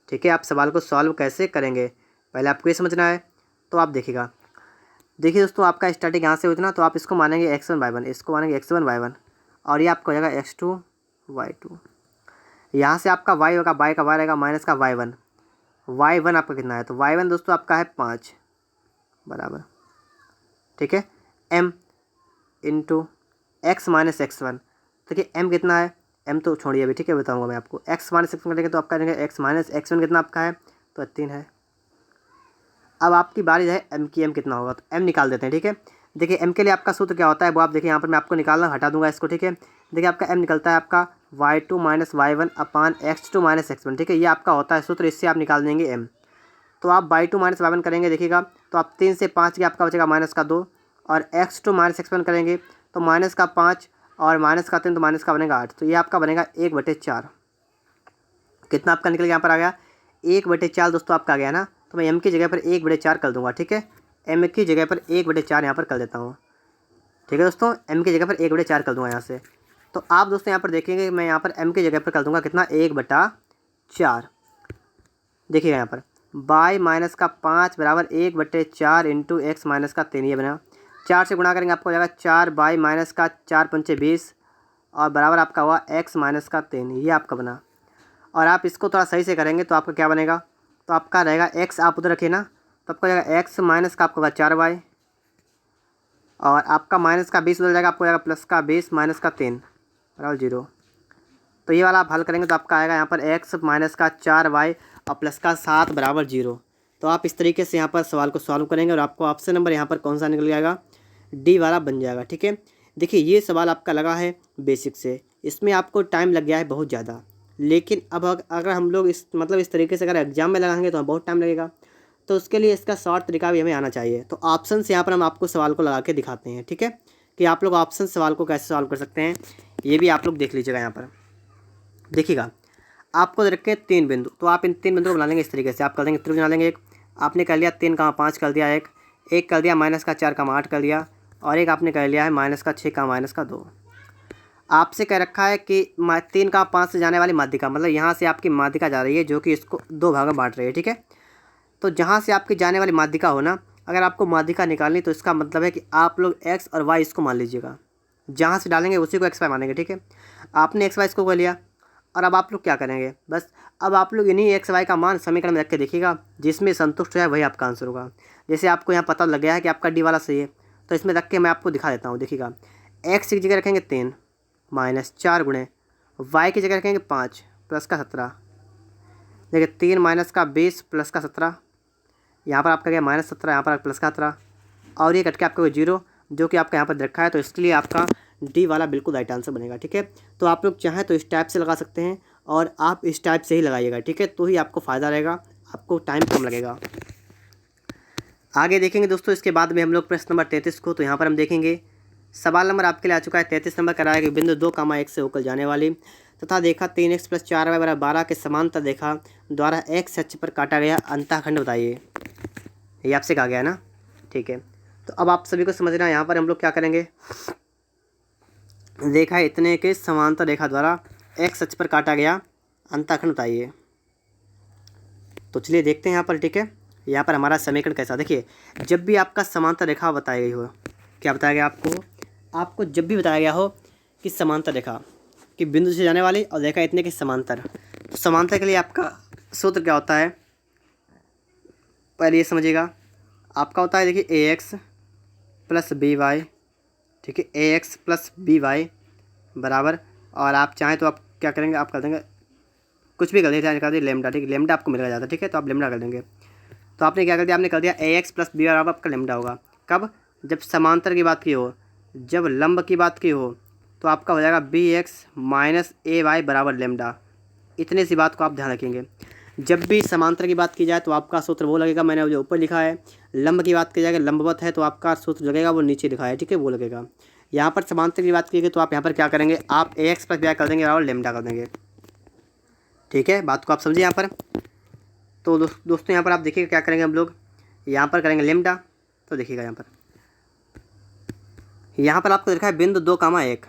ठीक है, आप सवाल को सॉल्व कैसे करेंगे पहले आपको ये समझना है। तो आप देखिएगा, देखिए दोस्तों आपका स्टार्टिंग यहाँ से हुई थी ना, तो आप इसको मानेंगे x1 y1, इसको मानेंगे x1 y1, और ये आपका हो जाएगा x2 y2। यहाँ से आपका y होगा, y का y रहेगा माइनस का y1, y1 आपका कितना है, तो y1 दोस्तों आपका है 5 बराबर, ठीक है, m into x minus x1। देखिए m कितना है, m तो छोड़िए अभी, ठीक है बताऊँगा मैं आपको। x माइनस x1 करेंगे तो आपका रहेगा x माइनस x1 कितना आपका है, तो 3 है। अब आपकी बारी है m की, m कितना होगा, तो m निकाल देते हैं। ठीक है, देखिए m के लिए आपका सूत्र क्या होता है वो आप देखिए यहाँ पर मैं आपको निकालना हटा दूंगा इसको। ठीक है, देखिए आपका m निकलता है आपका y2 माइनस y1 अपान x2 माइनस x1। ठीक है, ये आपका होता है सूत्र, इससे आप निकाल देंगे m। तो आप y2 माइनस y1 करेंगे, देखिएगा तो आप 3 से 5 के आपका बचेगा माइनस का 2, और x2 माइनस x1 करेंगे तो माइनस का 5 और माइनस का 3, तो माइनस का बनेगा 8, तो ये आपका बनेगा 1/4। कितना आपका निकल यहाँ पर आ गया, 1/4 दोस्तों आपका आ गया ना। तो मैं m की जगह पर 1/4 कर दूंगा। ठीक है, m की जगह पर 1/4 यहाँ पर कर देता हूँ। ठीक है दोस्तों, m की जगह पर 1/4 कर दूंगा यहाँ से। तो आप दोस्तों यहाँ पर देखेंगे मैं यहाँ पर m की जगह पर कर दूंगा कितना, 1/4। देखिएगा यहाँ पर y माइनस का 5 बराबर 1/4 इंटू एक्स माइनस का 3, ये बना। 4 से गुणा करेंगे आपको हो जाएगा 4y माइनस का 4 पंचे 20, और बराबर आपका हुआ x माइनस का 3, ये आपका बना। और आप इसको थोड़ा सही से करेंगे तो आपका क्या बनेगा, तो आपका रहेगा x, आप उधर रखिए ना, तो आपका जाएगा x माइनस का आपका होगा 4y, और आपका माइनस का 20 उधर जाएगा, आपको जाएगा प्लस का 20 माइनस का 3 बराबर 0। तो ये वाला आप हल करेंगे तो आपका आएगा यहाँ पर x माइनस का 4y और प्लस का 7 बराबर 0। तो आप इस तरीके से यहाँ पर सवाल को सॉल्व करेंगे, और आपको ऑप्शन नंबर यहाँ पर कौन सा निकल जाएगा, डी वाला बन जाएगा। ठीक है, देखिए ये सवाल आपका लगा है बेसिक से, इसमें आपको टाइम लग गया है बहुत ज़्यादा, लेकिन अब अगर हम लोग इस तरीके से अगर एग्जाम में लगाएंगे तो बहुत टाइम लगेगा। तो उसके लिए इसका शॉर्ट तरीका भी हमें आना चाहिए। तो ऑप्शन से यहाँ पर हम आपको सवाल को लगा के दिखाते हैं। ठीक है, कि आप लोग ऑप्शन सवाल को कैसे सॉल्व कर सकते हैं, ये भी आप लोग देख लीजिएगा। यहाँ पर देखिएगा आपको दे रखे 3 बिंदु, तो आप इन 3 बिंदु को बना लेंगे इस तरीके से। आप कर देंगे त्रिभुज बना लेंगे, एक आपने कर लिया 3,5 कर दिया, एक कर दिया माइनस का 4,8 कर दिया, और एक आपने कर लिया है माइनस का 6 का माइनस का 2। आपसे कह रखा है कि 3,5 से जाने वाली माध्यिका, मतलब यहाँ से आपकी माध्यिका जा रही है जो कि इसको 2 भागों में बांट रही है। ठीक है, तो जहाँ से आपकी जाने वाली माध्यिका हो ना, अगर आपको माध्यिका निकालनी तो इसका मतलब है कि आप लोग x और y इसको मान लीजिएगा, जहाँ से डालेंगे उसी को x y मानेंगे। ठीक है, आपने x y इसको कर लिया, और अब आप लोग क्या करेंगे, बस अब आप लोग इन्हीं x y का मान समीकरण में रख के देखिएगा, जिसमें संतुष्ट है वही आपका आंसर होगा। जैसे आपको यहाँ पता लग गया है कि आपका डी वाला सही है, तो इसमें रख के मैं आपको दिखा देता हूँ। देखिएगा x की जगह रखेंगे 3 माइनस 4 गुणे y की जगह रखेंगे 5 प्लस का 17। देखिए 3 माइनस का 20 प्लस का 17, यहाँ पर आपका गया माइनस 17, यहाँ पर प्लस का 17, और ये कट के आपको 0 जो कि आपका यहाँ पर रखा है, तो इसके लिए आपका डी वाला बिल्कुल राइट आंसर बनेगा। ठीक है, तो आप लोग चाहें तो इस टाइप से लगा सकते हैं, और आप इस टाइप से ही लगाइएगा। ठीक है, तो ही आपको फ़ायदा रहेगा, आपको टाइम कम लगेगा। आगे देखेंगे दोस्तों, इसके बाद में हम लोग प्रश्न नंबर 33 को, तो यहाँ पर हम देखेंगे सवाल नंबर आपके लिए आ चुका है 33 नंबर कराया कि बिंदु 2, 1 से होकर जाने वाली तथा देखा 3x + 4y = 12 के समांतर देखा द्वारा एक्स अक्ष पर काटा गया अंतःखंड बताइए। ये आपसे कहा गया है ना, ठीक है। तो अब आप सभी को समझना, यहाँ पर हम लोग क्या करेंगे, रेखा इतने के समांतर रेखा द्वारा एक्स अक्ष पर काटा गया अंतःखंड बताइए। तो चलिए देखते हैं यहाँ पर, ठीक है। यहाँ पर हमारा समीकरण कैसा, देखिए जब भी आपका समांतर रेखा बताई गई हो, क्या बताया गया आपको जब भी बताया गया हो कि समांतर रेखा कि बिंदु से जाने वाली और रेखा इतने के समांतर, तो समांतर के लिए आपका सूत्र क्या होता है, पहले ये समझिएगा। आपका होता है देखिए ए एक्स प्लस बी वाई, ठीक है, ए एक्स प्लस बी वाई बराबर, और आप चाहें तो आप क्या करेंगे, आप कर देंगे कुछ भी कर देंगे, कर दिए लेमडा, ठीक है, लेमडा आपको मिल जाता है, ठीक है, तो आप लेमडा कर देंगे। तो आपने क्या कर दिया, आपने कर दिया ए एक्स प्लस बी बराबर आपका लेमडा होगा। कब, जब समांतर की बात की हो, जब लंब की बात की हो तो आपका हो जाएगा बी एक्स माइनस ए वाई बराबर लेमडा। इतने सी बात को आप ध्यान रखेंगे। जब भी समांतर की बात की जाए तो आपका सूत्र वो लगेगा, मैंने जो ऊपर लिखा है। लंब की बात की जाएगा, लंबवत है तो आपका सूत्र लगेगा वो नीचे लिखा है, ठीक है, वो लगेगा। यहाँ पर समांतर की बात की गई तो आप यहाँ पर क्या करेंगे, आप ए एक्स प्लस बी कर देंगे और लेमडा कर देंगे, ठीक है, बात को आप समझिए यहाँ पर। तो दोस्तों यहाँ पर आप देखिएगा क्या करेंगे हम लोग, यहाँ पर करेंगे लेमडा। तो देखिएगा यहाँ पर आपको लिखा है बिंदु 2, 1,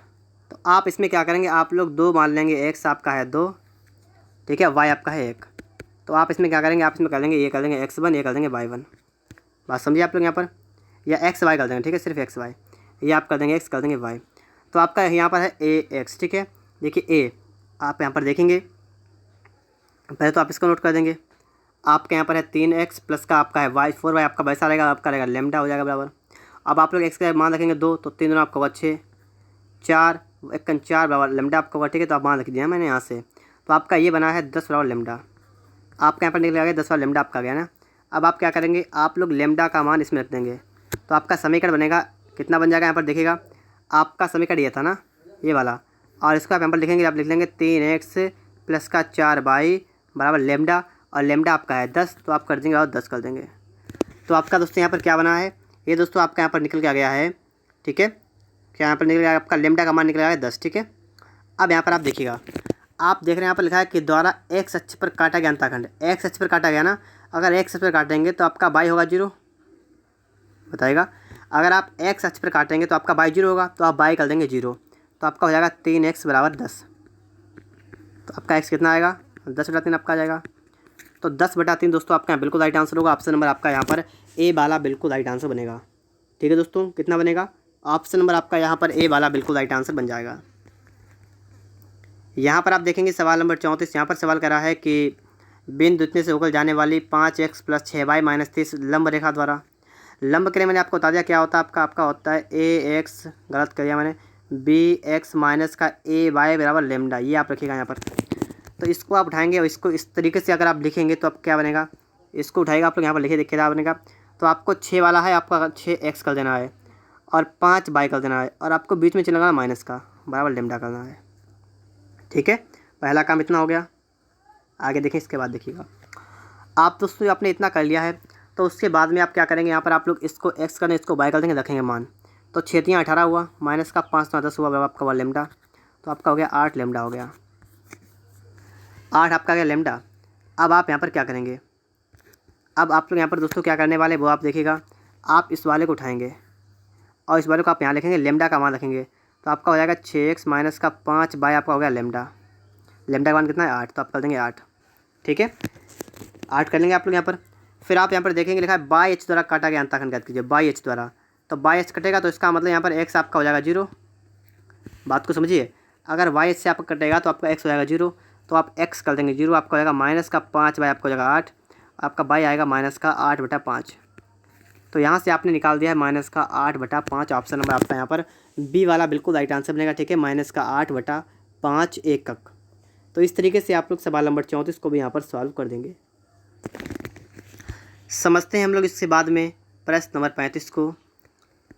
तो आप इसमें क्या करेंगे, आप लोग 2 मान लेंगे, एक्स आपका है 2, ठीक है, वाई आपका है 1, तो आप इसमें क्या करेंगे, आप इसमें कर लेंगे, ये कर देंगे x1, ये कर देंगे y1। बात समझिए आप लोग यहाँ पर, या एक्स वाई कर देंगे, ठीक है, सिर्फ एक्स वाई, ये आप कर देंगे x, कर देंगे y। तो आपका यहाँ पर है ए एक्स, ठीक है। देखिए ए आप यहाँ पर देखेंगे, पहले तो आप इसको नोट कर देंगे, आपके यहाँ पर है 3x प्लस का आपका है y 4y, आपका वैसा रहेगा, आपका रहेगा लेमडा हो जाएगा बराबर। अब आप लोग x का मान रखेंगे 2, तो 3 आपका होगा 6, 4 1 4 बराबर लेमडा आपका होगा, ठीक है, तो आप मान रख दिया मैंने यहाँ से। तो आपका ये बना है 10 बराबर लेमडा, आपका यहाँ पर निकल गया 10 वाला लेमडा आपका गया ना। अब आप क्या करेंगे, आप लोग लेमडा का मान इसमें रख देंगे, तो आपका समीकरण बनेगा, कितना बन जाएगा यहाँ पर देखिएगा, आपका समीकरण ये था ना, ये वाला, और इसको आप यहाँ पर लिखेंगे, आप लिख लेंगे 3x प्लस का 4y बराबर लेमडा, और लेमडा आपका है 10, तो आप कर देंगे और 10 कर देंगे। तो आपका दोस्तों यहाँ पर क्या बना है, ये दोस्तों आपका यहाँ पर निकल के आ गया है, ठीक है, क्या यहाँ पर निकल गया आपका लेमडा का मान निकल गया है 10, ठीक है। अब यहाँ पर आप देखिएगा, आप देख रहे हैं यहाँ पर लिखा है कि द्वारा एक्स अक्ष पर काटा गया अंतःखंड, एक्स अक्ष पर काटा गया ना, अगर एक्स अक्ष पर काटेंगे तो आपका बाई होगा 0, बताइएगा। अगर आप एक्स अक्ष पर काटेंगे तो आपका बाई 0 होगा, तो आप बाई कर देंगे 0, तो आपका हो जाएगा 3x बराबर 10। तो आपका x कितना आएगा, 10/3 आपका आ जाएगा। तो 10/3 दोस्तों आपका यहाँ बिल्कुल राइट आंसर होगा। ऑप्शन नंबर आपका यहाँ पर ए वाला बिल्कुल राइट आंसर बनेगा, ठीक है दोस्तों, कितना बनेगा, ऑप्शन नंबर आपका यहाँ पर ए वाला बिल्कुल राइट आंसर बन जाएगा। यहाँ पर आप देखेंगे सवाल नंबर 34, यहाँ पर सवाल करा है कि बिंदु इतने से होकर जाने वाली 5x प्लस 6y माइनस 30 लंब रेखा द्वारा, लंब के लिए मैंने आपको बता दिया क्या होता है, आपका होता है ए एक्स, गलत कर दिया मैंने, बी एक्स माइनस का ए वाई बराबर लेमडा, ये आप रखिएगा यहाँ पर। तो इसको आप उठाएंगे और इसको इस तरीके से अगर आप लिखेंगे तो आप क्या बनेगा, इसको उठाएगा आप लोग यहाँ पर लिखिए, देखिए क्या बनेगा। तो आपको 6 वाला है, आपका 6x कर देना है और 5y कर देना है, और आपको बीच में चिन्ह लगाना माइनस का बराबर लेमडा करना है, ठीक है। पहला काम इतना हो गया। आगे देखें, इसके बाद देखिएगा, आप दोस्तों आपने इतना कर लिया है, तो उसके बाद में आप क्या करेंगे, यहाँ पर आप लोग इसको x करने, इसको y कर देंगे, रखेंगे मान। तो 6 18 हुआ, माइनस का 5 10 हुआ, आपका हुआ लेमडा, तो आपका हो गया 8 लेमडा हो गया, 8 आपका गया लेमडा। अब आप यहाँ पर क्या करेंगे, अब आप लोग यहाँ पर दोस्तों क्या करने वाले वो आप देखिएगा, आप इस वाले को उठाएंगे और इस वाले को आप यहाँ लिखेंगे, लेमडा का मान रखेंगे, तो आपका हो जाएगा 6x माइनस का 5y, आपका हो गया लेमडा, लेमडा का मान कितना है 8, तो आप कर देंगे 8, ठीक है, 8 कर लेंगे आप लोग यहाँ पर। फिर आप यहाँ पर देखेंगे लिखा है बाई एच द्वारा काटा गया अंतःखंड ज्ञात कीजिए, बाई एच द्वारा, तो बाई एच कटेगा तो इसका मतलब यहाँ पर x आपका हो जाएगा 0, बात को समझिए। अगर वाई एच से आपका कटेगा तो आपका x हो जाएगा 0, तो आप x कर देंगे 0, आपका हो जाएगा माइनस का 5 बाई आपका हो जाएगा 8, आपका बाई आएगा माइनस का 8/5। तो यहाँ से आपने निकाल दिया है माइनस का 8/5, ऑप्शन नंबर आपका यहाँ पर बी वाला बिल्कुल राइट आंसर बनेगा, ठीक है, माइनस का 8/5 एकक। तो इस तरीके से आप लोग सवाल नंबर 34 को भी यहाँ पर सॉल्व कर देंगे। समझते हैं हम लोग इसके बाद में प्रश्न नंबर 35 को।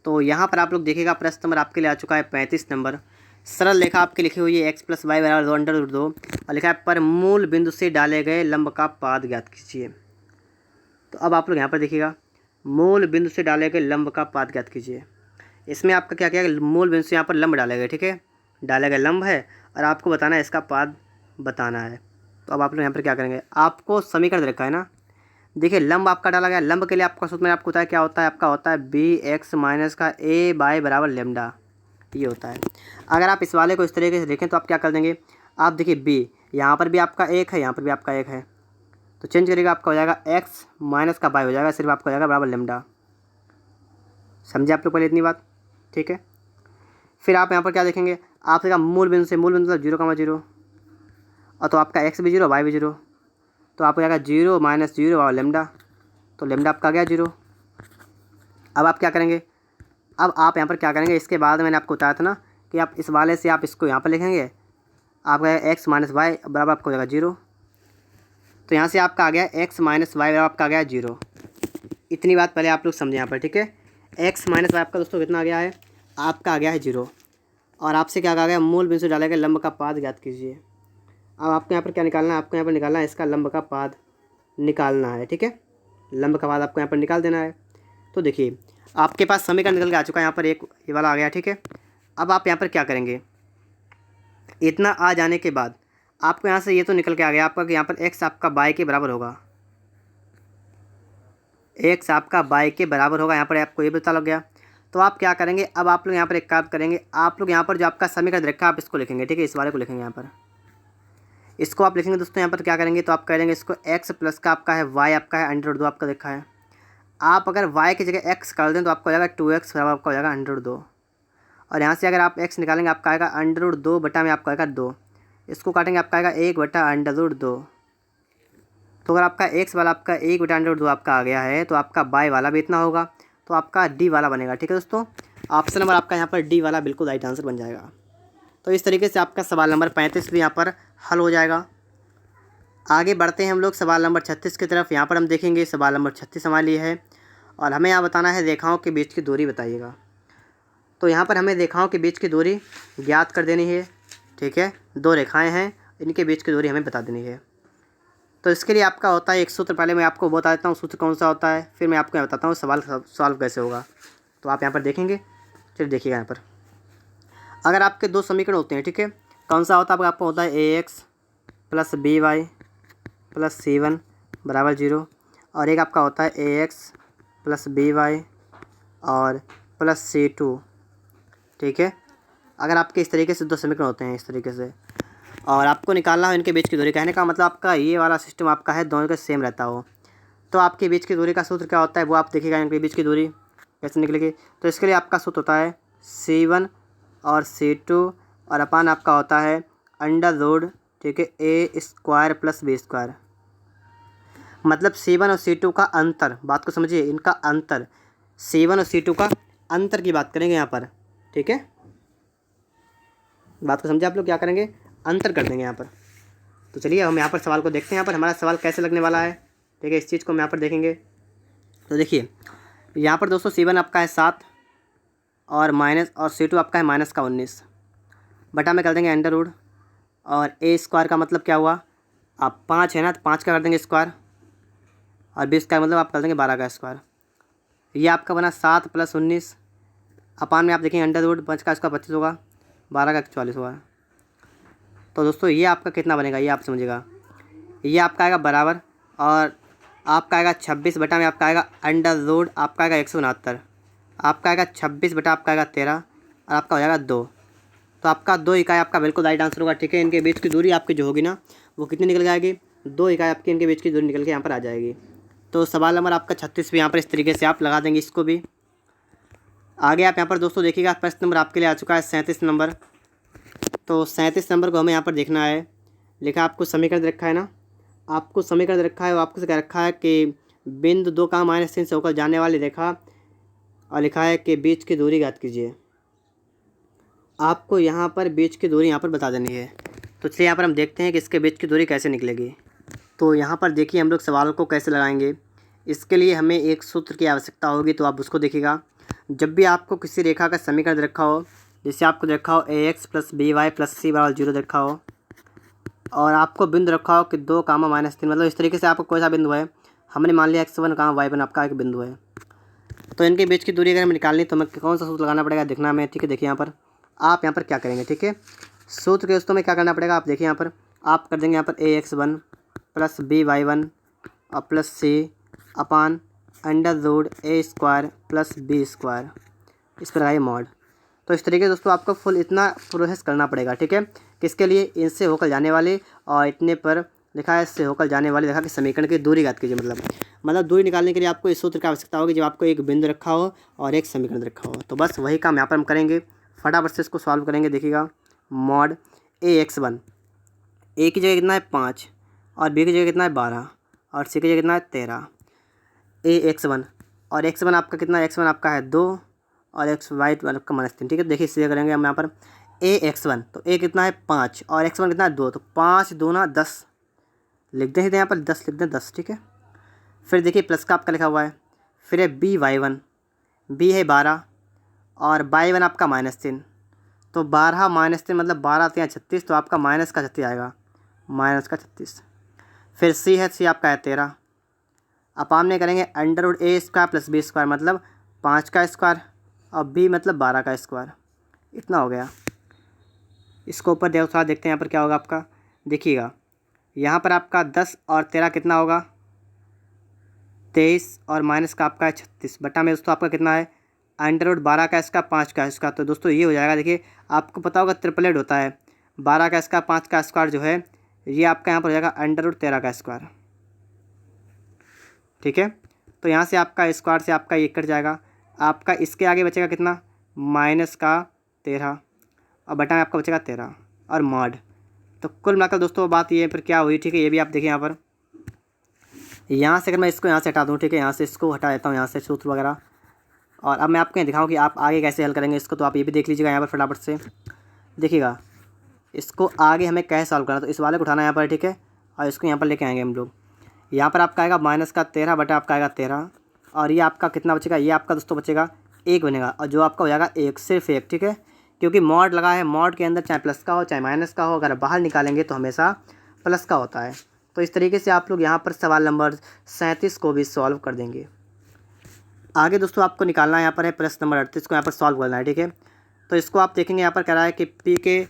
तो यहाँ पर आप लोग देखिएगा, प्रश्न नंबर आपके लिए आ चुका है 35 नंबर। सरल रेखा आपकी लिखी हुई है x प्लस वाई बराबर 2√2 और लिखा है पर मूल बिंदु से डाले गए लंब का पाद ज्ञात कीजिए। तो अब आप लोग यहाँ पर देखिएगा, मूल बिंदु से डाले गए लंब का पाद ज्ञात कीजिए। इसमें आपका क्या क्या है, मूल बिंदु से यहाँ पर लंब डाले गए, ठीक है, डाले गए लंब है और आपको बताना है इसका पाद बताना है। तो अब आप लोग यहाँ पर क्या करेंगे, आपको समीकरण दे रखा है ना, देखिए लंब आपका डाला गया, लंब के लिए आपका सूत्र में आपको बताया क्या होता है, आपका होता है बी एक्स माइनस का ए बाय बराबर लेमडा, ये होता है। अगर आप इस वाले को इस तरीके से देखें तो आप क्या कर देंगे, आप देखिए बी यहाँ पर भी आपका एक है, यहाँ पर भी आपका एक है, तो चेंज करेगा आपका हो जाएगा एक्स माइनस का बाय हो जाएगा, सिर्फ आपका हो जाएगा बराबर लेमडा। समझे आप लोग पहले इतनी बात, ठीक है। फिर आप यहाँ पर क्या देखेंगे, आप देखा मूल बिंदु से, मूल बिंदु मतलब 0,0 और तो आपका एक्स भी 0 वाई भी 0, तो आपको जाएगा 0 माइनस 0 और लेमडा, तो लेमडा आपका गया 0। अब आप क्या करेंगे, अब आप यहाँ पर क्या करेंगे, इसके बाद मैंने आपको बताया था ना कि आप इस वाले से आप इसको यहाँ पर लिखेंगे, आपका एक्स माइनस वाई बराबर आपको हो जाएगा 0, तो यहाँ से आपका आ गया एक्स माइनस वाई बराबर आपका आ गया 0। इतनी बात पहले आप लोग समझे यहाँ पर, ठीक है। एक्स माइनस वाई आपका दोस्तों कितना आ गया है, आपका आ गया है 0, और आपसे क्या आ गया, मूल बिंदु से डालेगा लंब का पाद ज्ञात कीजिए। अब आपको यहाँ पर क्या निकालना है, आपको यहाँ पर निकालना है इसका लंब का पाद निकालना है, ठीक है। लंब का पाद आपको यहाँ पर निकाल देना है। तो देखिए आपके पास समीकरण निकल के आ चुका है, यहाँ पर एक ये वाला आ गया, ठीक है। अब आप यहाँ पर क्या करेंगे, इतना आ जाने के बाद आपको यहाँ से ये तो निकल के आ गया आपका कि यहाँ पर एक्स आपका बाय के बराबर होगा, एक्स आपका बाय के बराबर होगा, यहाँ पर आपको ये पता लग गया। तो आप क्या करेंगे, अब आप लोग यहाँ पर एक काम करेंगे, आप लोग यहाँ पर जो आपका समीकरण रखा है आप इसको लिखेंगे, ठीक है, इस वाले को लिखेंगे यहाँ पर, इसको आप लिखेंगे दोस्तों। यहाँ पर क्या करेंगे, तो आप करेंगे इसको x प्लस का आपका है y आपका है √2 आपका देखा है। आप अगर y की जगह x कर दें तो आपको हो जाएगा 2x बराबर आपका हो जाएगा √2, और यहाँ से अगर आप x निकालेंगे आपका आएगा √2 बटा में आपका आएगा 2, इसको काटेंगे आपका आएगा 1 बटा √2। तो अगर आपका x वाला आपका 1 बटा √2 आपका आ गया है तो आपका y वाला भी इतना होगा, तो आपका d वाला बनेगा, ठीक है दोस्तों। ऑप्शन नंबर आपका यहाँ पर d वाला बिल्कुल राइट आंसर बन जाएगा। तो इस तरीके से आपका सवाल नंबर 35 भी यहाँ पर हल हो जाएगा। आगे बढ़ते हैं हम लोग सवाल नंबर 36 की तरफ। यहाँ पर हम देखेंगे सवाल नंबर 36 हमारे लिए है, और हमें यहाँ बताना है रेखाओं के बीच की दूरी बताइएगा। तो यहाँ पर हमें रेखाओं के बीच की दूरी ज्ञात कर देनी है, ठीक है। दो रेखाएं हैं, इनके बीच की दूरी हमें बता देनी है। तो इसके लिए आपका होता है एक सूत्र, पहले मैं आपको बता देता हूँ सूत्र कौन सा होता है, फिर मैं आपको बताता हूँ सवाल सॉल्व कैसे होगा। तो आप यहाँ पर देखेंगे, चलिए देखिएगा यहाँ पर, अगर आपके दो समीकरण होते हैं, ठीक है, कौन सा होता है आपका होता है ax plus B Y plus c1 बराबर 0, और एक आपका होता है ax प्लस बी वाई और प्लस c2, ठीक है। अगर आपके इस तरीके से दो समीकरण होते हैं इस तरीके से, और आपको निकालना हो इनके बीच की दूरी, कहने का मतलब आपका ये वाला सिस्टम आपका है दोनों का सेम रहता हो, तो आपके बीच की दूरी का सूत्र क्या होता है वो आप देखिएगा, इनके बीच की दूरी कैसे निकलेगी। तो इसके लिए आपका सूत्र होता है c1 और c2 और अपान आपका होता है √, ठीक है, a² प्लस b², मतलब c1 और c2 का अंतर, बात को समझिए, इनका अंतर, c1 और c2 का अंतर की बात करेंगे यहाँ पर, ठीक है। बात को समझे आप लोग, क्या करेंगे, अंतर कर देंगे यहाँ पर। तो चलिए हम यहाँ पर सवाल को देखते हैं, यहाँ पर हमारा सवाल कैसे लगने वाला है, ठीक है, इस चीज़ को हम यहाँ पर देखेंगे। तो देखिए यहाँ पर दोस्तों c1 आपका है 7 और माइनस, और c2 आपका है माइनस का 19, बटा में कर देंगे √, और a² का मतलब क्या हुआ, आप 5 है ना, तो 5 का कर देंगे स्क्वायर, और b² मतलब आप कर देंगे 12 का स्क्वायर। ये आपका बना 7 प्लस 19, अपान में आप देखेंगे √, 5 का इसका 25 होगा, 12 का 44 होगा। तो दोस्तों ये आपका कितना बनेगा, ये आप समझिएगा, ये आपका आएगा बराबर, और आपका आएगा 26 बटा में आपका आएगा √, आपका आएगा 169, आपका आएगा 26 बटा आपका आएगा 13, और आपका हो जाएगा 2। तो आपका 2 इकाई आपका बिल्कुल राइट आंसर होगा, ठीक है। इनके बीच की दूरी आपकी जो होगी ना वो कितनी निकल जाएगी, 2 इकाई आपकी इनके बीच की दूरी निकल के यहाँ पर आ जाएगी। तो सवाल नंबर आपका 36 भी यहाँ पर इस तरीके से आप लगा देंगे इसको भी। आगे आप यहाँ पर दोस्तों देखिएगा, प्रश्न नंबर आपके लिए आ चुका है 37 नंबर। तो 37 नंबर को हमें यहाँ पर देखना है, लिखा आपको समीकरण रखा है ना, आपको समीकरण रखा है, आपको क्या रखा है कि बिंदु 2 का -3 से होकर जाने वाली रेखा, और लिखा है कि बीच की दूरी ज्ञात कीजिए। आपको यहाँ पर बीच की दूरी यहाँ पर बता देनी है। तो चलिए यहाँ पर हम देखते हैं कि इसके बीच की दूरी कैसे निकलेगी। तो यहाँ पर देखिए हम लोग सवाल को कैसे लगाएंगे, इसके लिए हमें एक सूत्र की आवश्यकता होगी, तो आप उसको देखिएगा। जब भी आपको किसी रेखा का समीकरण रखा हो, जैसे आपको रखा हो ax plus B Y plus c बराबर 0 रखा हो, और आपको बिंदु रखा हो कि 2, -3, मतलब इस तरीके से आपको कोई सा बिंदु है, हमने मान लिया x1, y1 आपका एक बिंदु है। तो इनके बीच की दूरी अगर हमें निकालनी तो हमें कौन सा सूत्र लगाना पड़ेगा देखना हमें, ठीक है। देखिए यहाँ पर आप यहाँ पर क्या करेंगे, ठीक है, सूत्र के दोस्तों में क्या करना पड़ेगा, आप देखिए यहाँ पर आप कर देंगे यहाँ पर ax1 प्लस by1 और प्लस c अपान √a² प्लस b², इस पर आए मॉड। तो इस तरीके से दोस्तों आपको फुल इतना प्रोसेस करना पड़ेगा, ठीक है। किसके लिए? इनसे होकर जाने वाले और इतने पर लिखा है इससे होकर जाने वाले देखा कि समीकरण की दूरी ज्ञात कीजिए। मतलब दूरी निकालने के लिए आपको इस सूत्र की आवश्यकता होगी जब आपको एक बिंदु रखा हो और एक समीकरण रखा हो। तो बस वही काम यहाँ पर हम करेंगे, फटाफट से इसको सॉल्व करेंगे। देखिएगा, मॉड ax1, ए की जगह कितना है 5 और बी की जगह कितना है 12 और सी की जगह कितना है 13। ax1 और x1 आपका कितना है? x1 आपका है 2 और y आपका -3, ठीक है। देखिए इसलिए करेंगे हम यहाँ पर ax1, तो a कितना है 5 और x1 कितना है 2, तो 5 दूना 10 लिख दें, यहाँ पर 10 लिख दें 10, ठीक है। फिर देखिए प्लस का आपका लिखा हुआ है, फिर है by1, b है 12 और y1 आपका -3, तो 12 - 3 मतलब 12 3 36, तो आपका माइनस का 36 आएगा, -36। फिर c है, c आपका है 13, अपान में करेंगे √a² प्लस b² मतलब 5 का स्क्वायर और b मतलब 12 का स्क्वायर, इतना हो गया। इसको ऊपर थोड़ा देखते हैं यहाँ पर क्या होगा आपका। देखिएगा यहाँ पर आपका 10 और 13 कितना होगा? 23 और माइनस का आपका है 36 बटा में दोस्तों आपका कितना है? √12 का इसका 5 का इसका, तो दोस्तों ये हो जाएगा। देखिए आपको पता होगा ट्रिपलेट होता है, 12 का इसका 5 का स्क्वायर जो है ये आपका यहाँ पर हो जाएगा √13 का स्क्वायर, ठीक है। तो यहाँ से आपका स्क्वायर से आपका ये कट जाएगा, आपका इसके आगे बचेगा कितना? -13 और बटा में आपका बचेगा 13 और मॉड। तो कुल मिलाकर दोस्तों बात ये फिर क्या हुई, ठीक है। ये भी आप देखिए यहाँ पर, यहाँ से अगर मैं इसको यहाँ से हटा दूँ, ठीक है, यहाँ से इसको हटा देता हूँ यहाँ से सूत्र वगैरह, और अब मैं आपको दिखाऊँ कि आप आगे कैसे हल करेंगे इसको। तो आप ये भी देख लीजिएगा यहाँ पर फटाफट से। देखिएगा इसको आगे हमें कैसे सॉल्व करना, तो इस वाले को उठाना है यहाँ पर, ठीक है, और इसको यहाँ पर लेके आएंगे हम लोग। यहाँ पर आपका आएगा -13 बटा आपका आएगा 13 और ये आपका कितना बचेगा? ये आपका दोस्तों बचेगा 1 बनेगा और जो आपका हो जाएगा 1, सिर्फ 1, ठीक है। क्योंकि मॉड लगा है, मॉड के अंदर चाहे प्लस का हो चाहे माइनस का हो, अगर बाहर निकालेंगे तो हमेशा प्लस का होता है। तो इस तरीके से आप लोग यहाँ पर सवाल नंबर 37 को भी सॉल्व कर देंगे। आगे दोस्तों आपको निकालना है यहाँ पर है प्रश्न नंबर 38 को यहाँ पर सॉल्व करना है, ठीक है। तो इसको आप देखेंगे यहाँ पर कह रहा है कि पी के